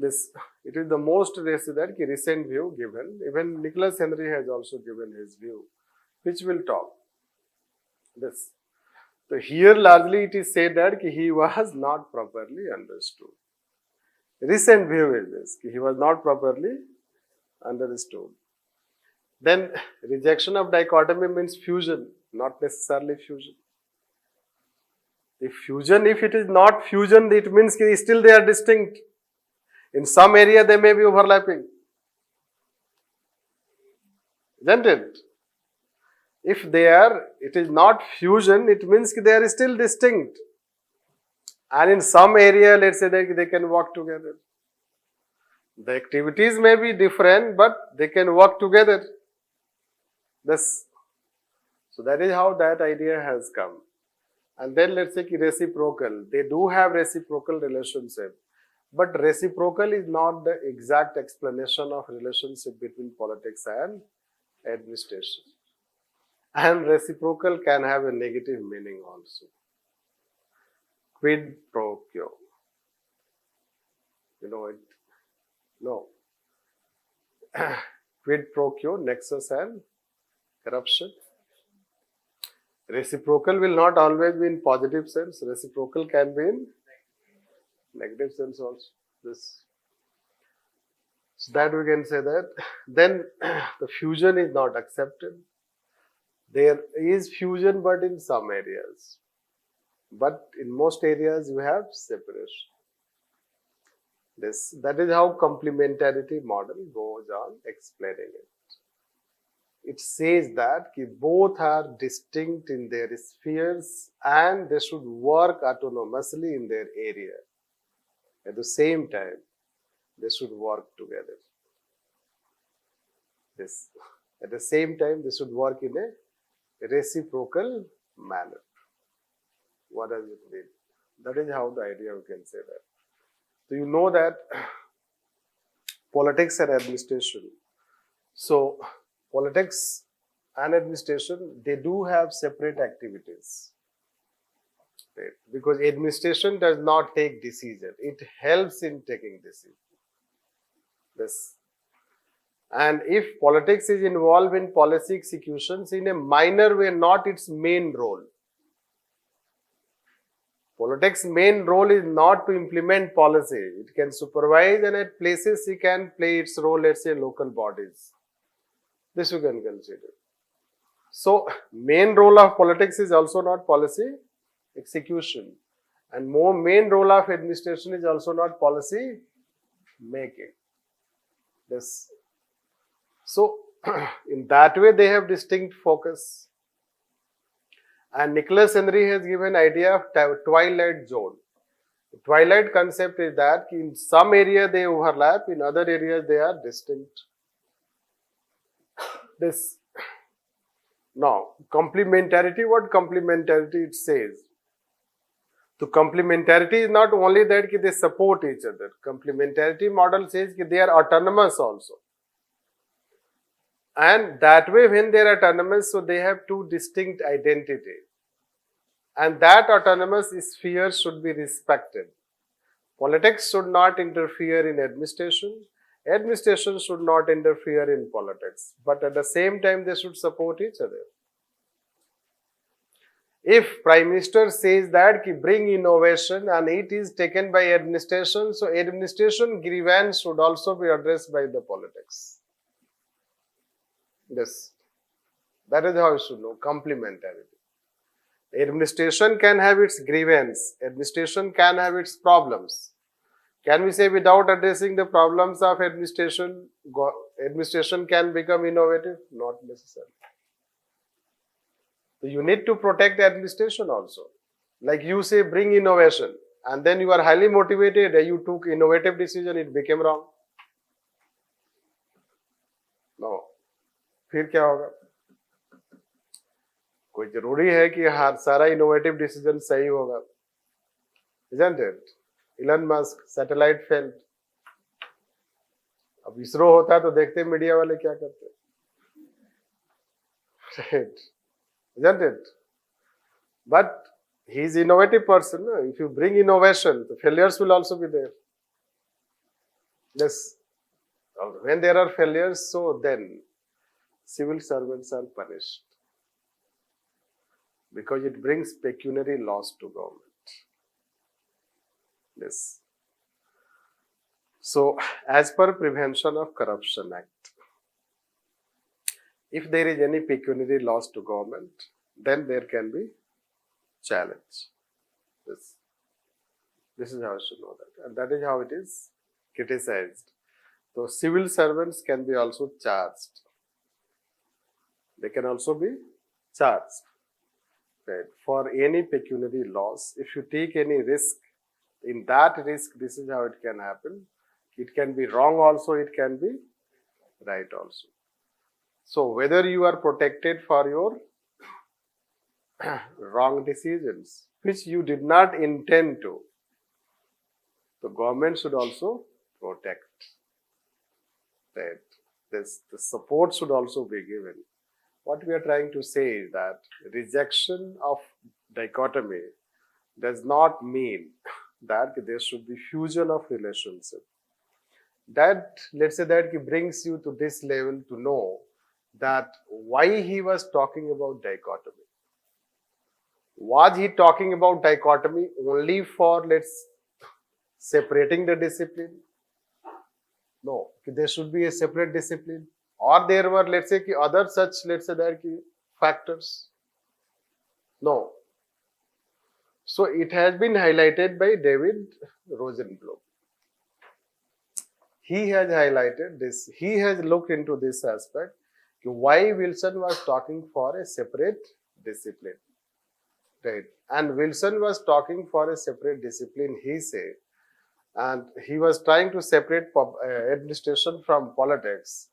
It is the most recent view given. Even Nicholas Henry has also given his view, which we'll talk. So here largely it is said that he was not properly understood. Recent view is this, he was not properly understood. Then rejection of dichotomy means fusion, not necessarily fusion. If it is not fusion, it means still they are distinct. In some area they may be overlapping. Isn't it? If it is not fusion, it means they are still distinct. And in some area, let's say they can work together. The activities may be different, but they can work together. So that is how that idea has come. And then let's say reciprocal. They do have reciprocal relationship. But reciprocal is not the exact explanation of relationship between politics and administration. And reciprocal can have a negative meaning also. Quid pro quo. You know it? No. Quid pro quo, nexus and corruption. Reciprocal will not always be in positive sense. Reciprocal can be in negative sense also. So that we can say that. Then the fusion is not accepted. There is fusion, but in some areas. But in most areas you have separation. That is how complementarity model goes on explaining it. It says that both are distinct in their spheres and they should work autonomously in their area. At the same time, they should work together. This, at the same time, they should work in a reciprocal manner. What does it mean? That is how the idea we can say that. So you know that politics and administration. So politics and administration, they do have separate activities. Right? Because administration does not take decision. It helps in taking decision. This. And if politics is involved in policy executions in a minor way, not its main role. Politics' main role is not to implement policy. It can supervise, and at places it can play its role, let's say local bodies. This you can consider. So, main role of politics is also not policy execution. And more main role of administration is also not policy making. This. So, in that way, they have distinct focus. And Nicholas Henry has given idea of twilight zone. The twilight concept is that in some area they overlap, in other areas they are distinct. This. Now, complementarity, what complementarity it says? So, complementarity is not only that they support each other. Complementarity model says that they are autonomous also. And that way, when they are autonomous, so they have two distinct identities. And that autonomous sphere should be respected. Politics should not interfere in administration. Administration should not interfere in politics. But at the same time, they should support each other. If Prime Minister says that bring innovation and it is taken by administration, so administration grievance should also be addressed by the politics. Yes, that is how you should know, complementarity. Administration can have its grievance, administration can have its problems. Can we say without addressing the problems of administration, administration can become innovative? Not necessarily. So you need to protect administration also. Like you say, bring innovation, and then you are highly motivated, you took innovative decision, it became wrong. No. फिर क्या होगा? कोई जरूरी है कि हर सारा innovative decision सही होगा? Isn't it? Elon Musk, satellite failed. अब इसरो होता तो देखते मीडिया वाले क्या करते? Right? Isn't it? But he is innovative person. If you bring innovation, the failures will also be there. Yes. When there are failures, so then civil servants are punished because it brings pecuniary loss to government. Yes. So, as per Prevention of Corruption Act, if there is any pecuniary loss to government, then there can be challenge. This is how you should know that, and that is how it is criticized. So, civil servants can be also charged. They can also be charged, right, for any pecuniary loss. If you take any risk, in that risk, this is how it can happen. It can be wrong also, it can be right also. So, whether you are protected for your wrong decisions, which you did not intend to, the government should also protect. Right? The support should also be given. What we are trying to say is that rejection of dichotomy does not mean that there should be fusion of relationship. That, let's say, that brings you to this level to know that why he was talking about dichotomy. Was he talking about dichotomy only for, separating the discipline? No, there should be a separate discipline. Or there were, other such, factors. No. So it has been highlighted by David Rosenblum. He has highlighted this. He has looked into this aspect. Why Wilson was talking for a separate discipline. Right. And Wilson was talking for a separate discipline, he said. And he was trying to separate administration from politics.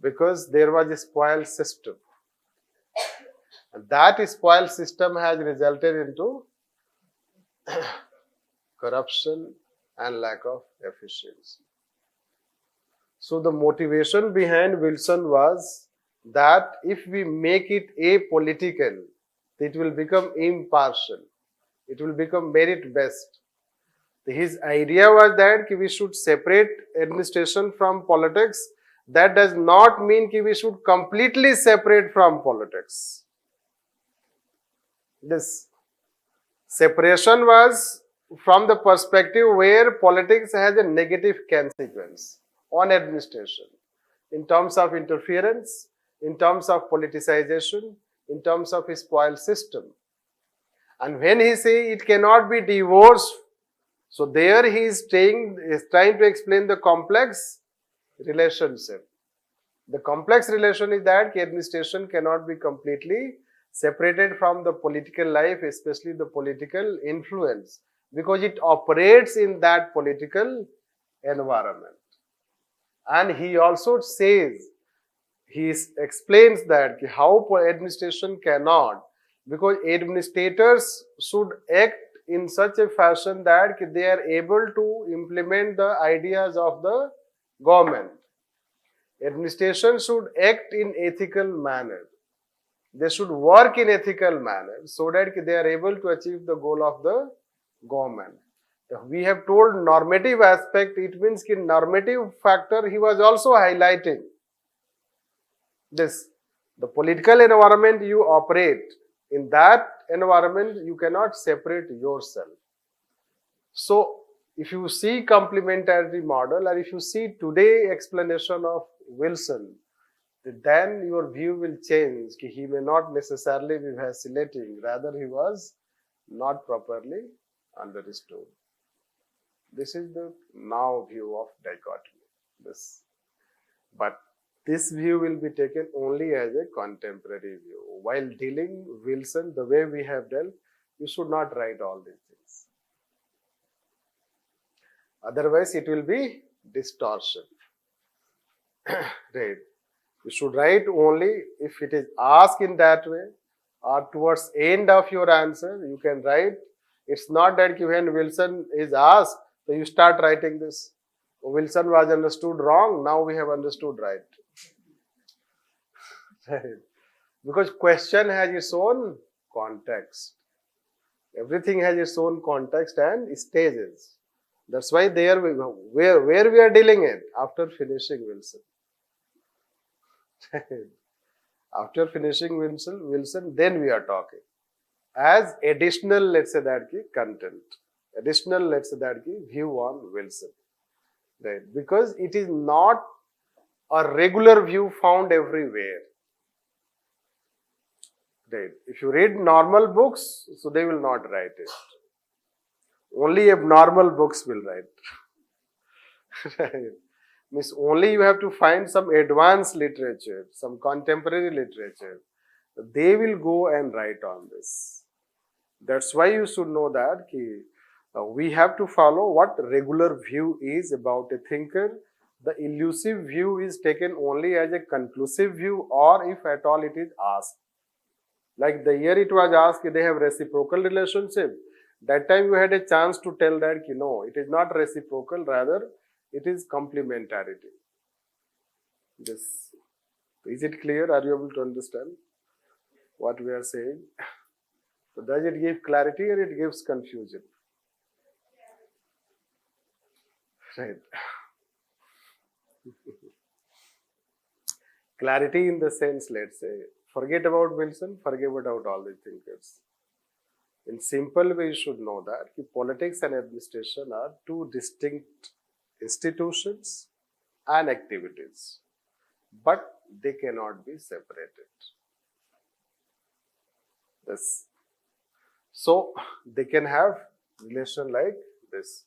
because there was a spoiled system. And that spoiled system has resulted into corruption and lack of efficiency. So the motivation behind Wilson was that if we make it apolitical, it will become impartial. It will become merit based. His idea was that we should separate administration from politics. That does not mean we should completely separate from politics. This separation was from the perspective where politics has a negative consequence on administration in terms of interference, in terms of politicization, in terms of a spoiled system. And when he say it cannot be divorced, so there he is trying to explain the complex relationship. The complex relation is that administration cannot be completely separated from the political life, especially the political influence, because it operates in that political environment. And he also says, he explains that how administration cannot, because administrators should act in such a fashion that they are able to implement the ideas of the government. Administration should act in ethical manner. They should work in ethical manner so that they are able to achieve the goal of the government. We have told normative aspect, it means normative factor he was also highlighting. This, the political environment you operate, in that environment you cannot separate yourself. So, if you see complementarity model or if you see today explanation of Wilson, then your view will change. He may not necessarily be vacillating, rather he was not properly understood. This is the now view of dichotomy. But this view will be taken only as a contemporary view. While dealing Wilson the way we have dealt, you should not write all these things. Otherwise, it will be distortion. Right. You should write only if it is asked in that way, or towards end of your answer, you can write. It's not that when Wilson is asked, so you start writing this. Wilson was understood wrong, now we have understood right. Right. Because question has its own context. Everything has its own context and stages. That's why there where we are dealing it after finishing Wilson. After finishing Wilson, then we are talking as additional, let's say that content, additional, let's say that view on Wilson, right? Because it is not a regular view found everywhere, right? If you read normal books, so they will not write it. Only abnormal books will write. Right? Means only you have to find some advanced literature, some contemporary literature. They will go and write on this. That's why you should know that we have to follow what regular view is about a thinker. The elusive view is taken only as a conclusive view, or if at all it is asked. Like the year it was asked, they have reciprocal relationship. That time you had a chance to tell that no, it is not reciprocal, rather it is complementarity. This, is it clear? Are you able to understand what we are saying? So does it give clarity or it gives confusion? Right. Clarity in the sense, let's say, forget about Wilson, forget about all these thinkers. In simple way, you should know that politics and administration are two distinct institutions and activities, but they cannot be separated. This. So, they can have relation like this.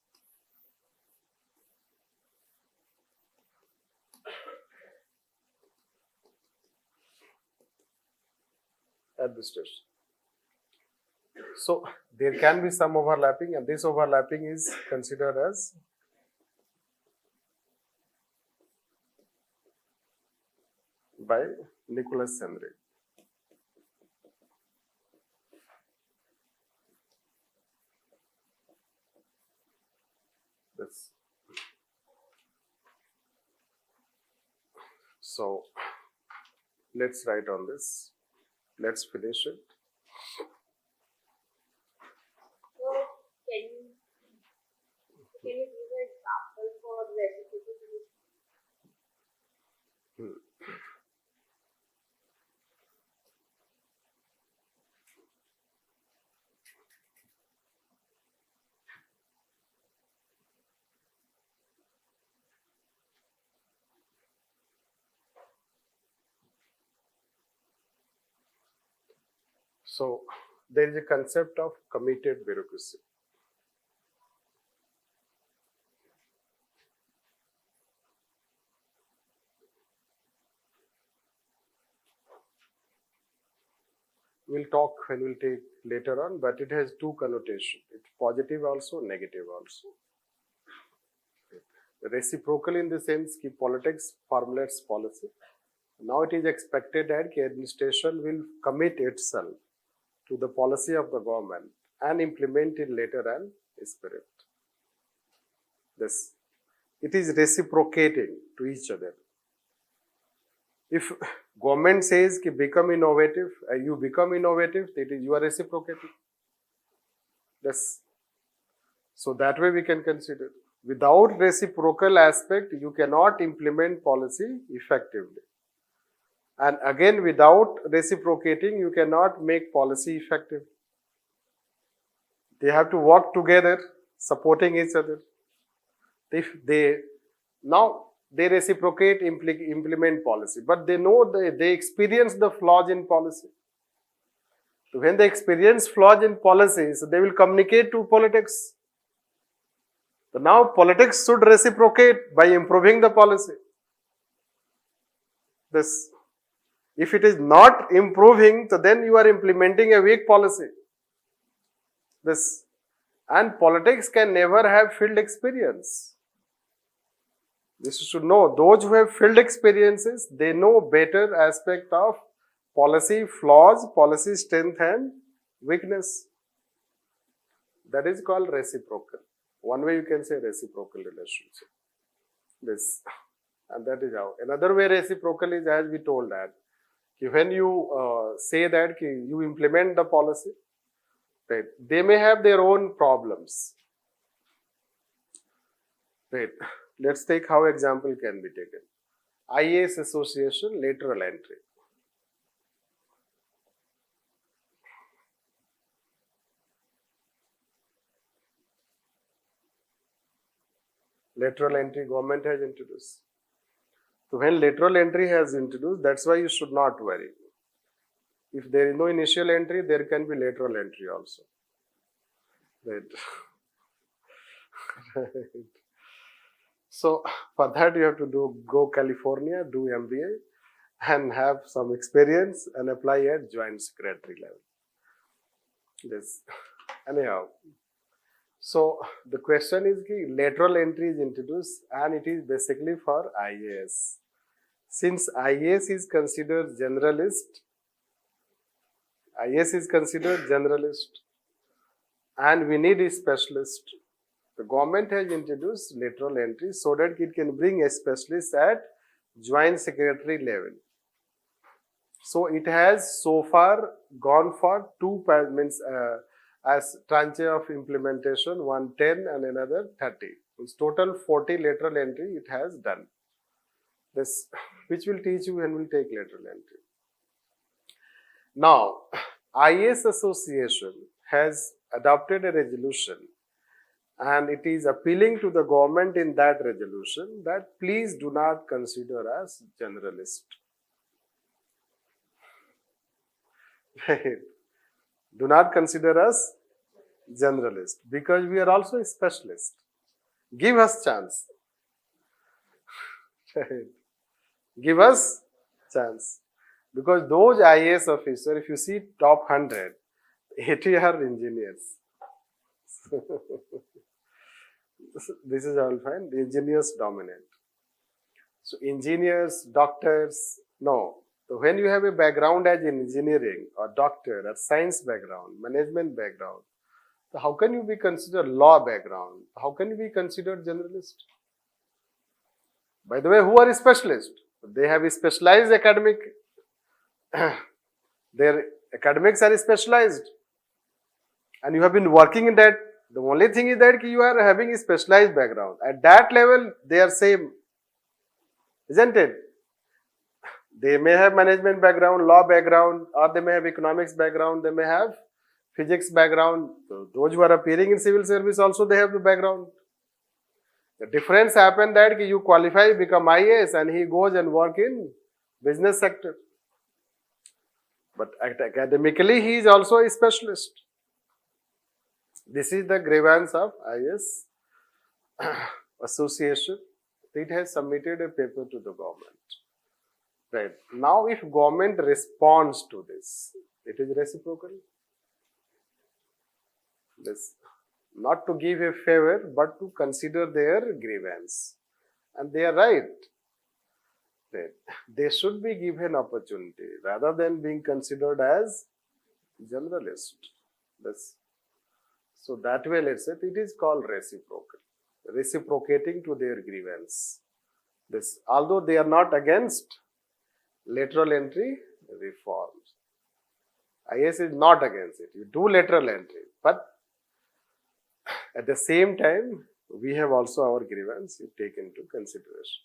Administration. So, there can be some overlapping, and this overlapping is considered as by Nicholas Henry. This. So let's write on this. Let's finish it. So can you give an example for reciprocity? So there is a concept of committed bureaucracy. We'll talk when we'll take later on, but it has two connotations. It's positive also, negative also. Reciprocal in the sense that politics formulates policy. Now it is expected that the administration will commit itself to the policy of the government and implement it later and spirit. This. It is reciprocating to each other. If government says ki become innovative, you become innovative, that is you are reciprocating. Yes. So that way we can consider. Without reciprocal aspect, you cannot implement policy effectively. And again, without reciprocating, you cannot make policy effective. They have to work together, supporting each other. If they reciprocate, implement policy, but they know they experience the flaws in policy. So when they experience flaws in policy, so they will communicate to politics. So now politics should reciprocate by improving the policy. This, if it is not improving, so then you are implementing a weak policy. This, and politics can never have field experience. This you should know. Those who have field experiences, they know better aspect of policy flaws, policy strength and weakness. That is called reciprocal. One way you can say reciprocal relationship. This, and that is how. Another way reciprocal is, as we told that, when you say that you implement the policy, right, they may have their own problems. Right. Let's take how example can be taken. IAS Association lateral entry. Lateral entry government has introduced. So when lateral entry has introduced, that's why you should not worry. If there is no initial entry, there can be lateral entry also. Right. Right. So for that you have to go California, do MBA and have some experience and apply at joint secretary level. This, anyhow. So the question is lateral entry is introduced and it is basically for IAS. Since IAS is considered generalist, and we need a specialist. The government has introduced lateral entry so that it can bring a specialist at joint secretary level. So it has so far gone for two as tranche of implementation, one 10 and another 30. It's total 40 lateral entry it has done. This, which will teach you when we'll take lateral entry. Now, IAS Association has adopted a resolution and it is appealing to the government in that resolution that please do not consider us generalist. Do not consider us generalist because we are also a specialist. Give us chance. Give us chance. Because those IAS officers, if you see top 100, 80 are engineers. This is all fine. The engineers dominate. So engineers, doctors, no. So when you have a background as in engineering or doctor or science background, management background, so how can you be considered law background? How can you be considered generalist? By the way, who are specialists? They have a specialized academic. Their academics are specialized. And you have been working in that. The only thing is that you are having a specialized background. At that level, they are same. Isn't it? They may have management background, law background, or they may have economics background, they may have physics background. So those who are appearing in civil service also they have the background. The difference happened that you qualify, become IAS, and he goes and work in business sector. But academically he is also a specialist. This is the grievance of IAS association. It has submitted a paper to the government. Right. Now if government responds to this, it is reciprocal. This, not to give a favor, but to consider their grievance. And they are right. They should be given opportunity rather than being considered as generalist. This. So that way, let's say, it is called reciprocal. Reciprocating to their grievance. This, although they are not against lateral entry reforms. IAS is not against it. You do lateral entry, but at the same time, we have also our grievance you take into consideration.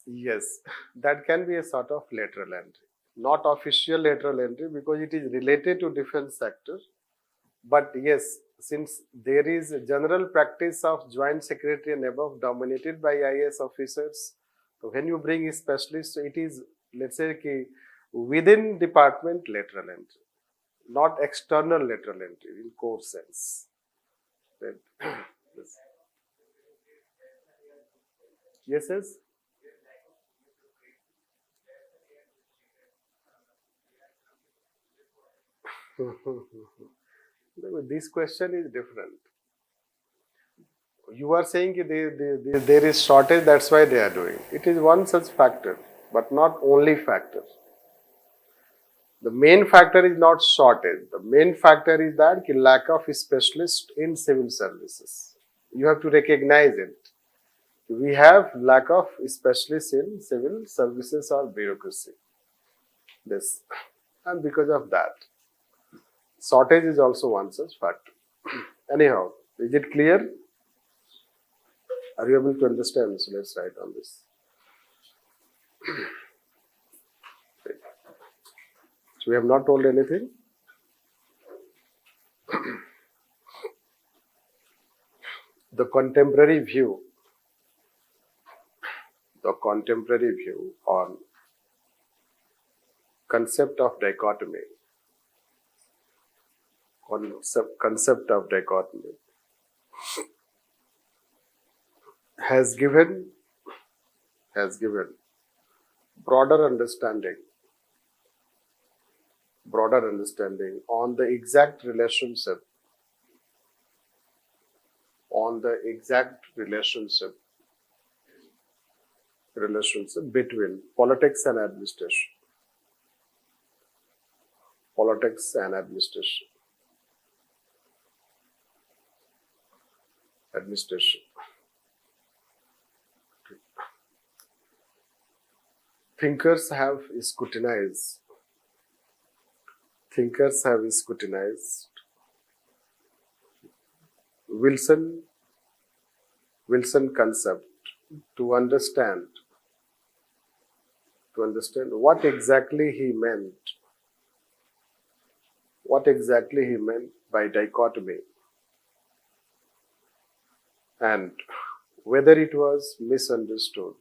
Yes, that can be a sort of lateral entry. Not official lateral entry because it is related to defense sector. But yes, since there is a general practice of joint secretary and above dominated by IAS officers, so when you bring a specialist, it is, let's say, within department lateral entry, not external lateral entry in core sense. Right. Yes, yes. This question is different. You are saying there is shortage, that's why they are doing. It is one such factor, but not only factor. The main factor is not shortage. The main factor is that lack of specialists in civil services. You have to recognize it. We have lack of specialists in civil services or bureaucracy. This, and because of that, shortage is also one such factor. Anyhow, is it clear? Are you able to understand? So let's write on this. So we have not told anything. The contemporary view on concept of dichotomy. Concept of dichotomy has given broader understanding on the exact relationship between politics and administration. Thinkers have scrutinized Wilson concept to understand what exactly he meant by dichotomy and whether it was misunderstood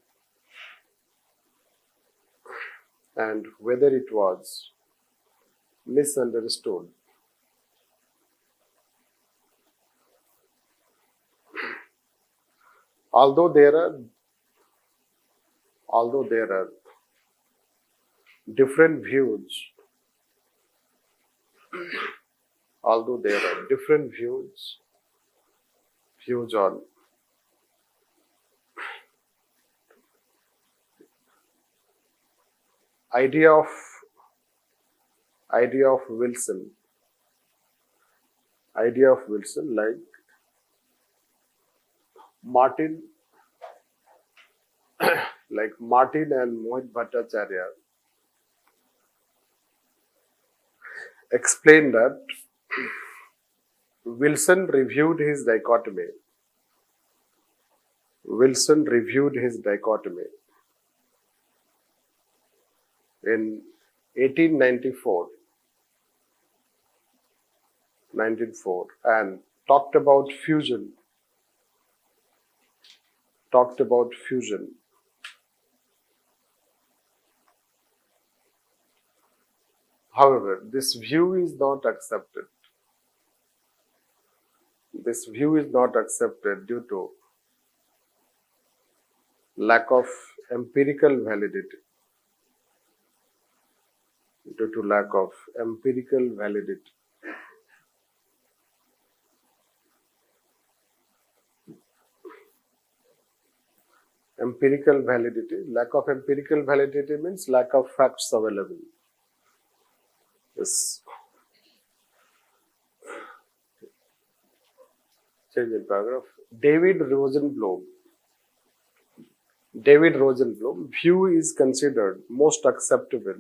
and whether it was misunderstood. Although there are different views although there are different views on idea of Wilson, like Martin, and Mohit Bhattacharya explained that Wilson reviewed his dichotomy. In 1894 and talked about fusion. However, this view is not accepted. Due to lack of empirical validity. Lack of empirical validity means lack of facts available. Yes. Change in paragraph. David Rosenblum view is considered most acceptable.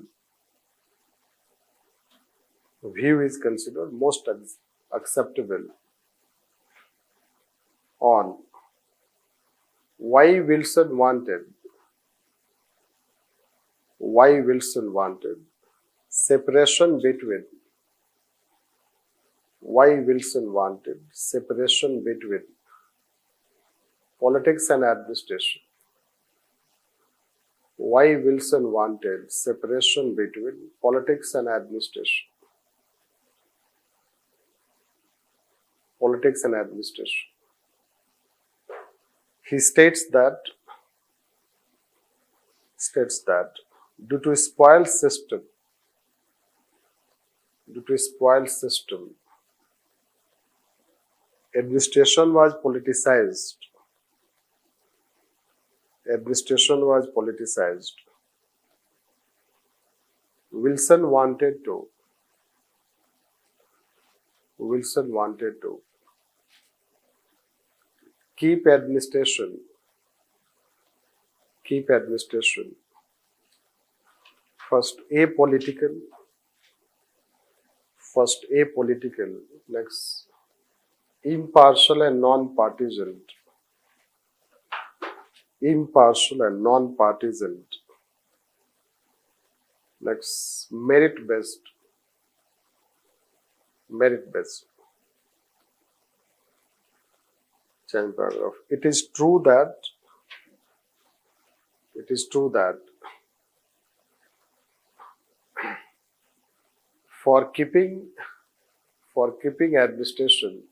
On why Wilson wanted separation between politics and administration. Why Wilson wanted separation between politics and administration. He states that due to a spoiled system, administration was politicized. Wilson wanted to keep administration first apolitical, next impartial and non-partisan, next merit-based. Change paragraph. It is true that for keeping administration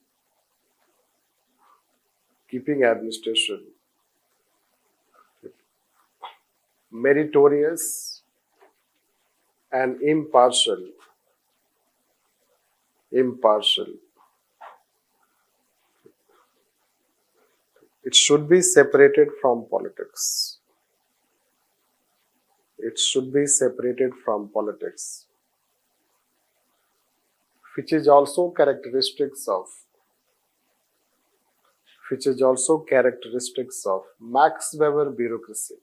meritorious and impartial, it should be separated from politics. Which is also characteristics of Max Weber bureaucracy.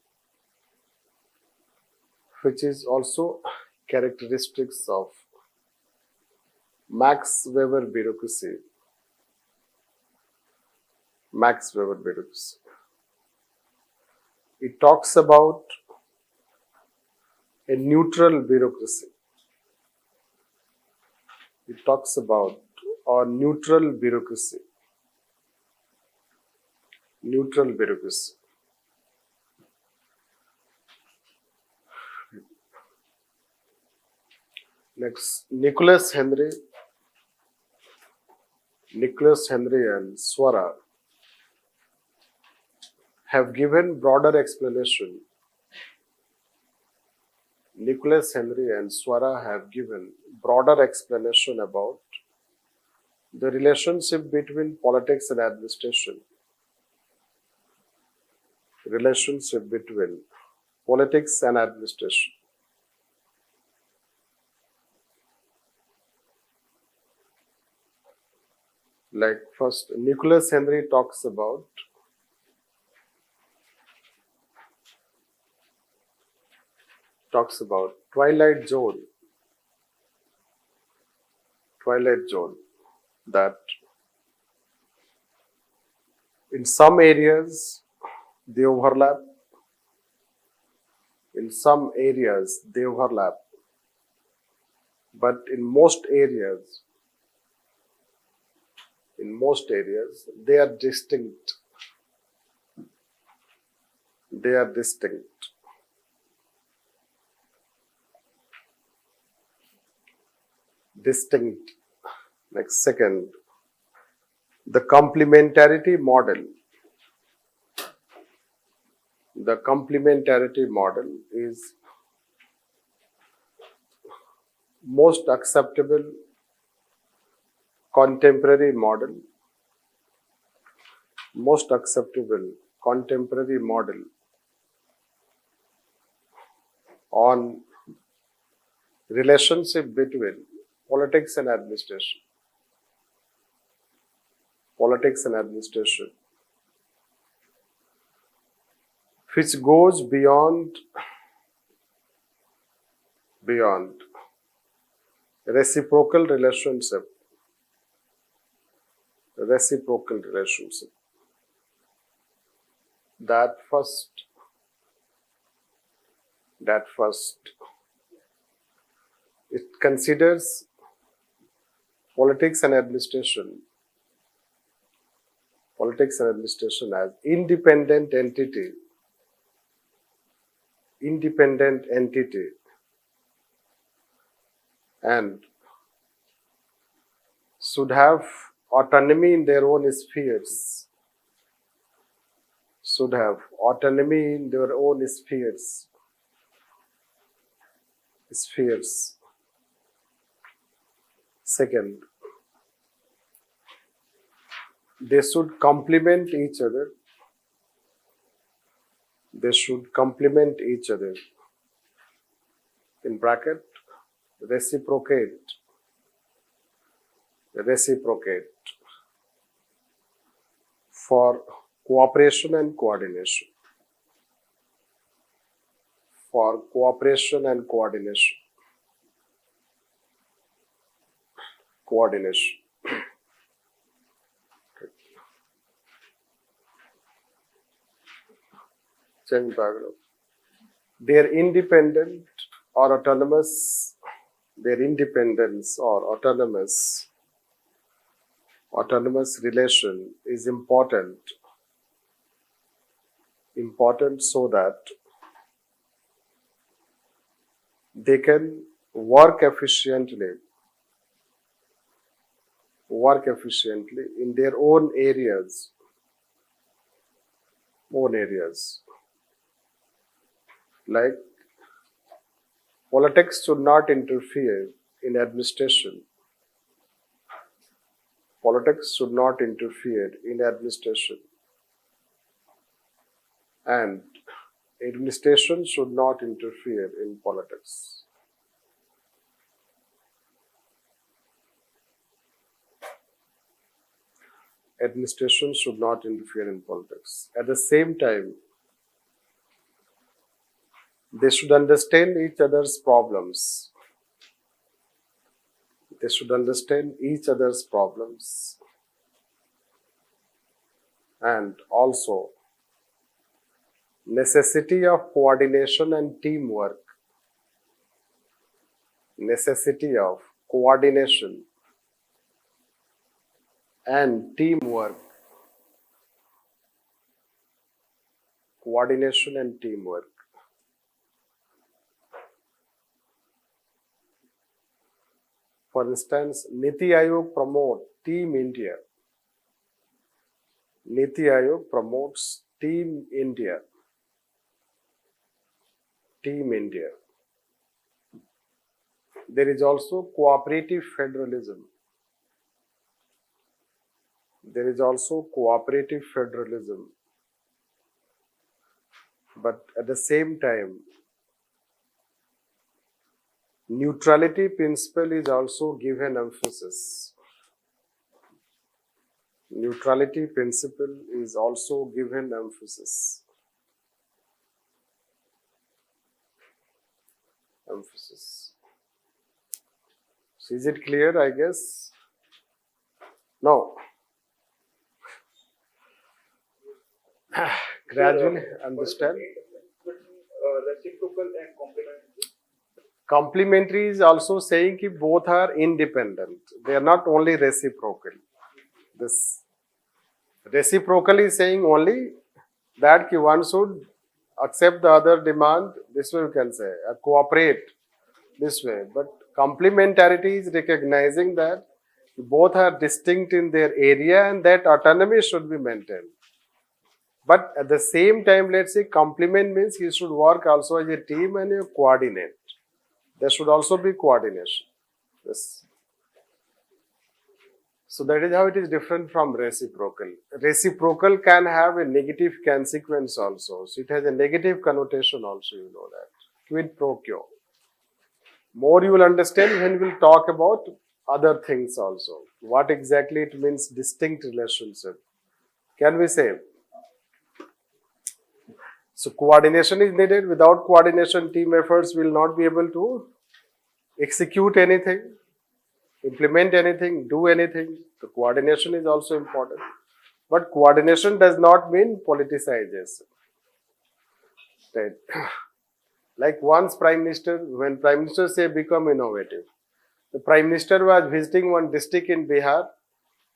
It talks about a neutral bureaucracy. Next, Nicholas Henry and Swara have given broader explanation. About the relationship between politics and administration. Relationship between politics and administration. Like first, Nicholas Henry talks about twilight zone. Twilight zone. That in some areas they overlap. In some areas they overlap. But in most areas they are distinct. They are distinct. Distinct. Next, second, the complementarity model. The complementarity model is most acceptable contemporary model. Most acceptable contemporary model on relationship between politics and administration. Politics and administration, which goes beyond reciprocal relationship. Reciprocal relationship. That first, it considers politics and administration as independent entity, and should have autonomy in their own spheres. Should have autonomy in their own spheres. Second, they should complement each other. In bracket, reciprocate for cooperation and coordination. Change paragraph. Their independent or autonomous relation is important so that they can work efficiently in their own areas. Like, politics should not interfere in administration. And administration should not interfere in politics. At the same time, they should understand each other's problems. And also, necessity of coordination and teamwork. For instance, Niti Aayog promotes Team India. There is also cooperative federalism. There is also cooperative federalism. But at the same time, neutrality principle is also given emphasis. Neutrality principle is also given emphasis. So is it clear, I guess? No. Gradually understand. Reciprocal and complementary. Complementary is also saying that both are independent. They are not only reciprocal. This reciprocal is saying only that one should accept the other demand. This way you can say, cooperate this way. But complementarity is recognizing that both are distinct in their area and that autonomy should be maintained. But at the same time, let's say complement means you should work also as a team and you coordinate. There should also be coordination. Yes. So that is how it is different from reciprocal. Reciprocal can have a negative consequence also. So it has a negative connotation also, you know that. Quid pro quo. More you will understand when we will talk about other things also. What exactly it means distinct relationship. Can we say? So coordination is needed. Without coordination, team efforts will not be able to execute anything, implement anything, do anything. The coordination is also important. But coordination does not mean politicization. Right. Like once Prime Minister, when Prime Minister say become innovative, the Prime Minister was visiting one district in Bihar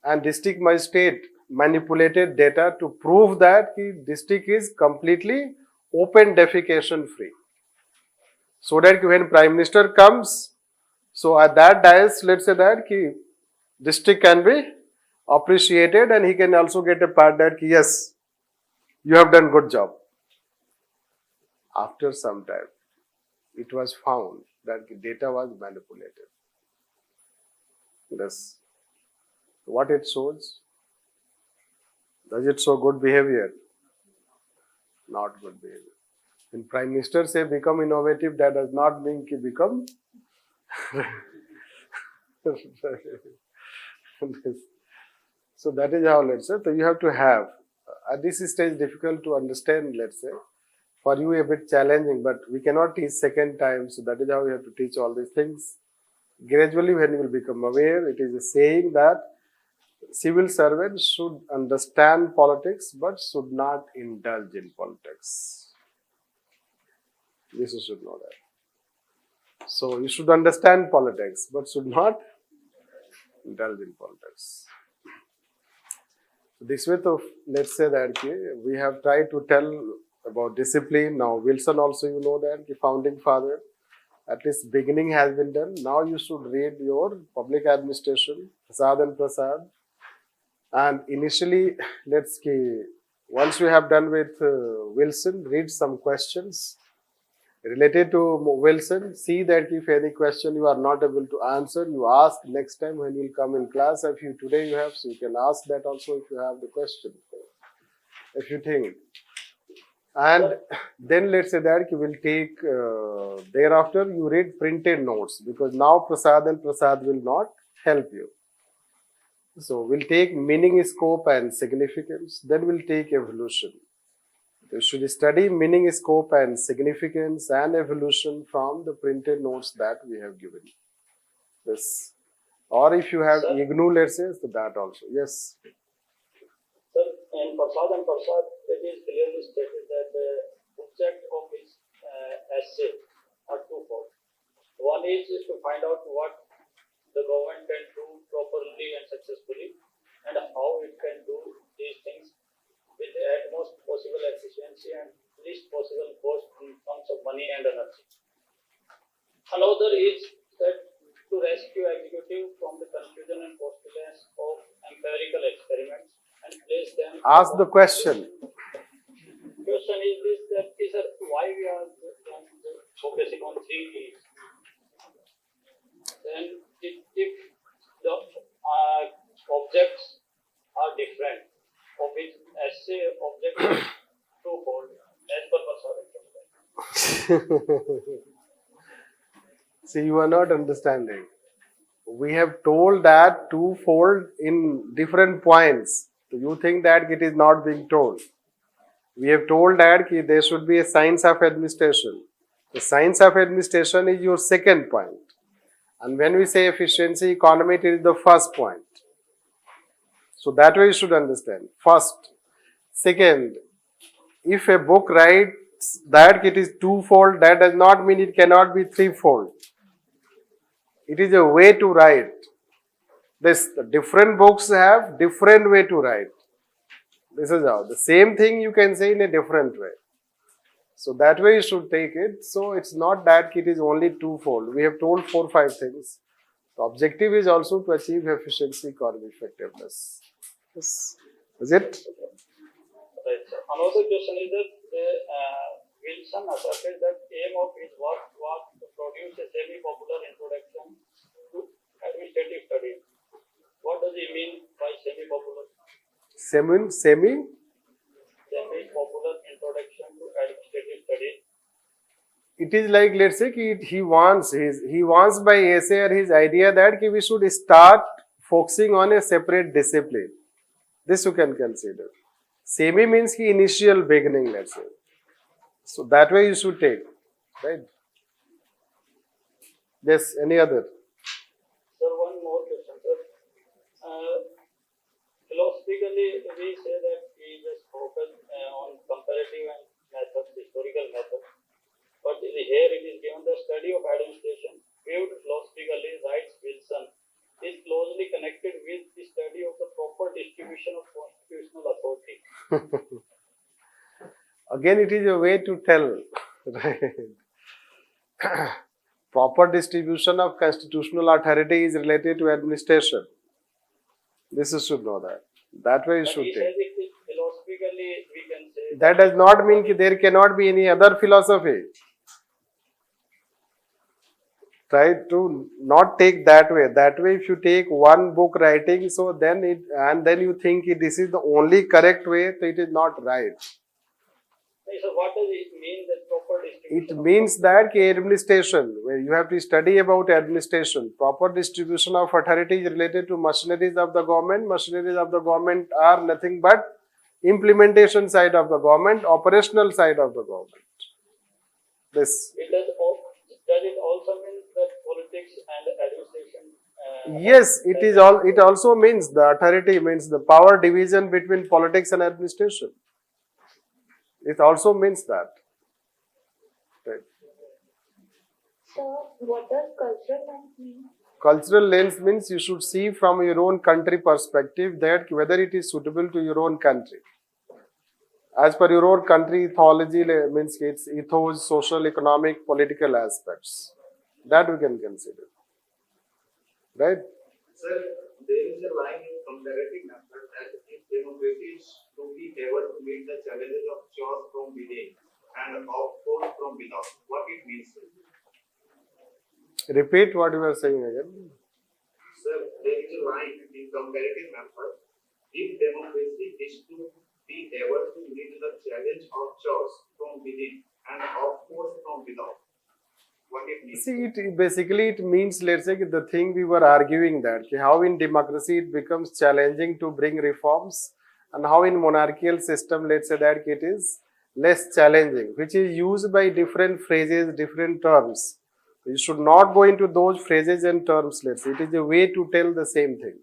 and district magistrate manipulated data to prove that the district is completely open defecation free. So that when Prime Minister comes, so at that dais, let's say that the district can be appreciated and he can also get a pat that yes, you have done good job. After some time, it was found that the data was manipulated. Yes. What it shows? Does it show good behavior? Not good behavior. When Prime Minister say become innovative, that does not mean ki become So that is how, let's say, so you have to have, at this stage difficult to understand, let's say, for you a bit challenging, but we cannot teach second time, so that is how we have to teach all these things. Gradually when you will become aware, it is a saying that civil servants should understand politics but should not indulge in politics. This you should know that. So you should understand politics but should not indulge in politics. This way, to, let's say that we have tried to tell about discipline. Now Wilson also, you know that the founding father, at least beginning has been done. Now you should read your public administration, Prasad and Prasad. And initially, let's see, once we have done with Wilson, read some questions related to Wilson. See that if any question you are not able to answer, you ask next time when you will come in class. If you today you have, so you can ask that also if you have the question, if you think. And then let's say that you will take, thereafter you read printed notes, because now Prasad and Prasad will not help you. So we'll take meaning, scope and significance, then we'll take evolution. You should study meaning, scope and significance and evolution from the printed notes that we have given. Yes. Or if you have IGNOU, let's say, so that also. Yes. Sir, in Prasad and Prasad, it is clearly stated that the object of his essay are twofold. One is to find out what the government can do properly and successfully, and how it can do these things with the utmost possible efficiency and least possible cost in terms of money and energy. Another is that to rescue executive from the confusion and costliness of empirical experiments and place them. Ask the question. Question is this: that is why we are focusing on 3 E's. Then if the objects are say objective twofold as per Prasad. See, you are not understanding. We have told that twofold in different points. So you think that it is not being told. We have told that there should be a science of administration. The science of administration is your second point. And when we say efficiency, economy, it is the first point. So that way you should understand. First. Second, if a book writes that it is twofold, that does not mean it cannot be threefold. It is a way to write. Different books have different way to write. This is how. The same thing you can say in a different way. So that way you should take it. So it's not that it is only twofold. We have told 4-5 things. The objective is also to achieve efficiency, economic effectiveness. Yes. Is it? Right, sir. Another question is that Wilson asserted that aim of his work was to produce a semi-popular introduction to administrative studies. What does he mean by semi-popular? Semi-popular introduction to administrative studies. It is like, let's say, he wants by essay or his idea that we should start focusing on a separate discipline. This you can consider. Semi means initial beginning, let's say. So that way you should take, right? Yes, any other? Sir, one more question, sir. Philosophically, we say that we just focus on comparative and methods, historical methods. But here it is given the study of administration, viewed philosophically, writes Wilson, is closely connected with the study of the proper distribution of constitutional authority. Again, it is a way to tell, right? Proper distribution of constitutional authority is related to administration. This you should know that. That way you should take. Philosophically, we can say that does not mean that there cannot be any other philosophy. Try to not take that way. That way, if you take one book writing, so then you think this is the only correct way, so it is not right. So what does it mean that proper distribution? It means that administration, where you have to study about administration. Proper distribution of authority is related to machineries of the government. Machineries of the government are nothing but implementation side of the government, operational side of the government. This. Does it also mean that politics and administration? Yes, it is all. It also means the authority means the power division between politics and administration. It also means that. Right. So, what does cultural lens mean? Cultural lens means you should see from your own country perspective that whether it is suitable to your own country. As per your own country, ethology means its ethos, social, economic, political aspects. That we can consider. Right? Sir, there is a line in comparative method that if democracy is to be able to meet the challenges of chaos from within and of force from without, what it means, sir? Repeat what you were saying again. Sir, there is a line in comparative method. If democracy is to be able to meet the challenge of chaos from within and of force from without, what it means? See, it means, let's say, the thing we were arguing that how in democracy it becomes challenging to bring reforms, and how in monarchical system, let's say that it is less challenging, which is used by different phrases, different terms. You should not go into those phrases and terms, let's say. It is a way to tell the same thing.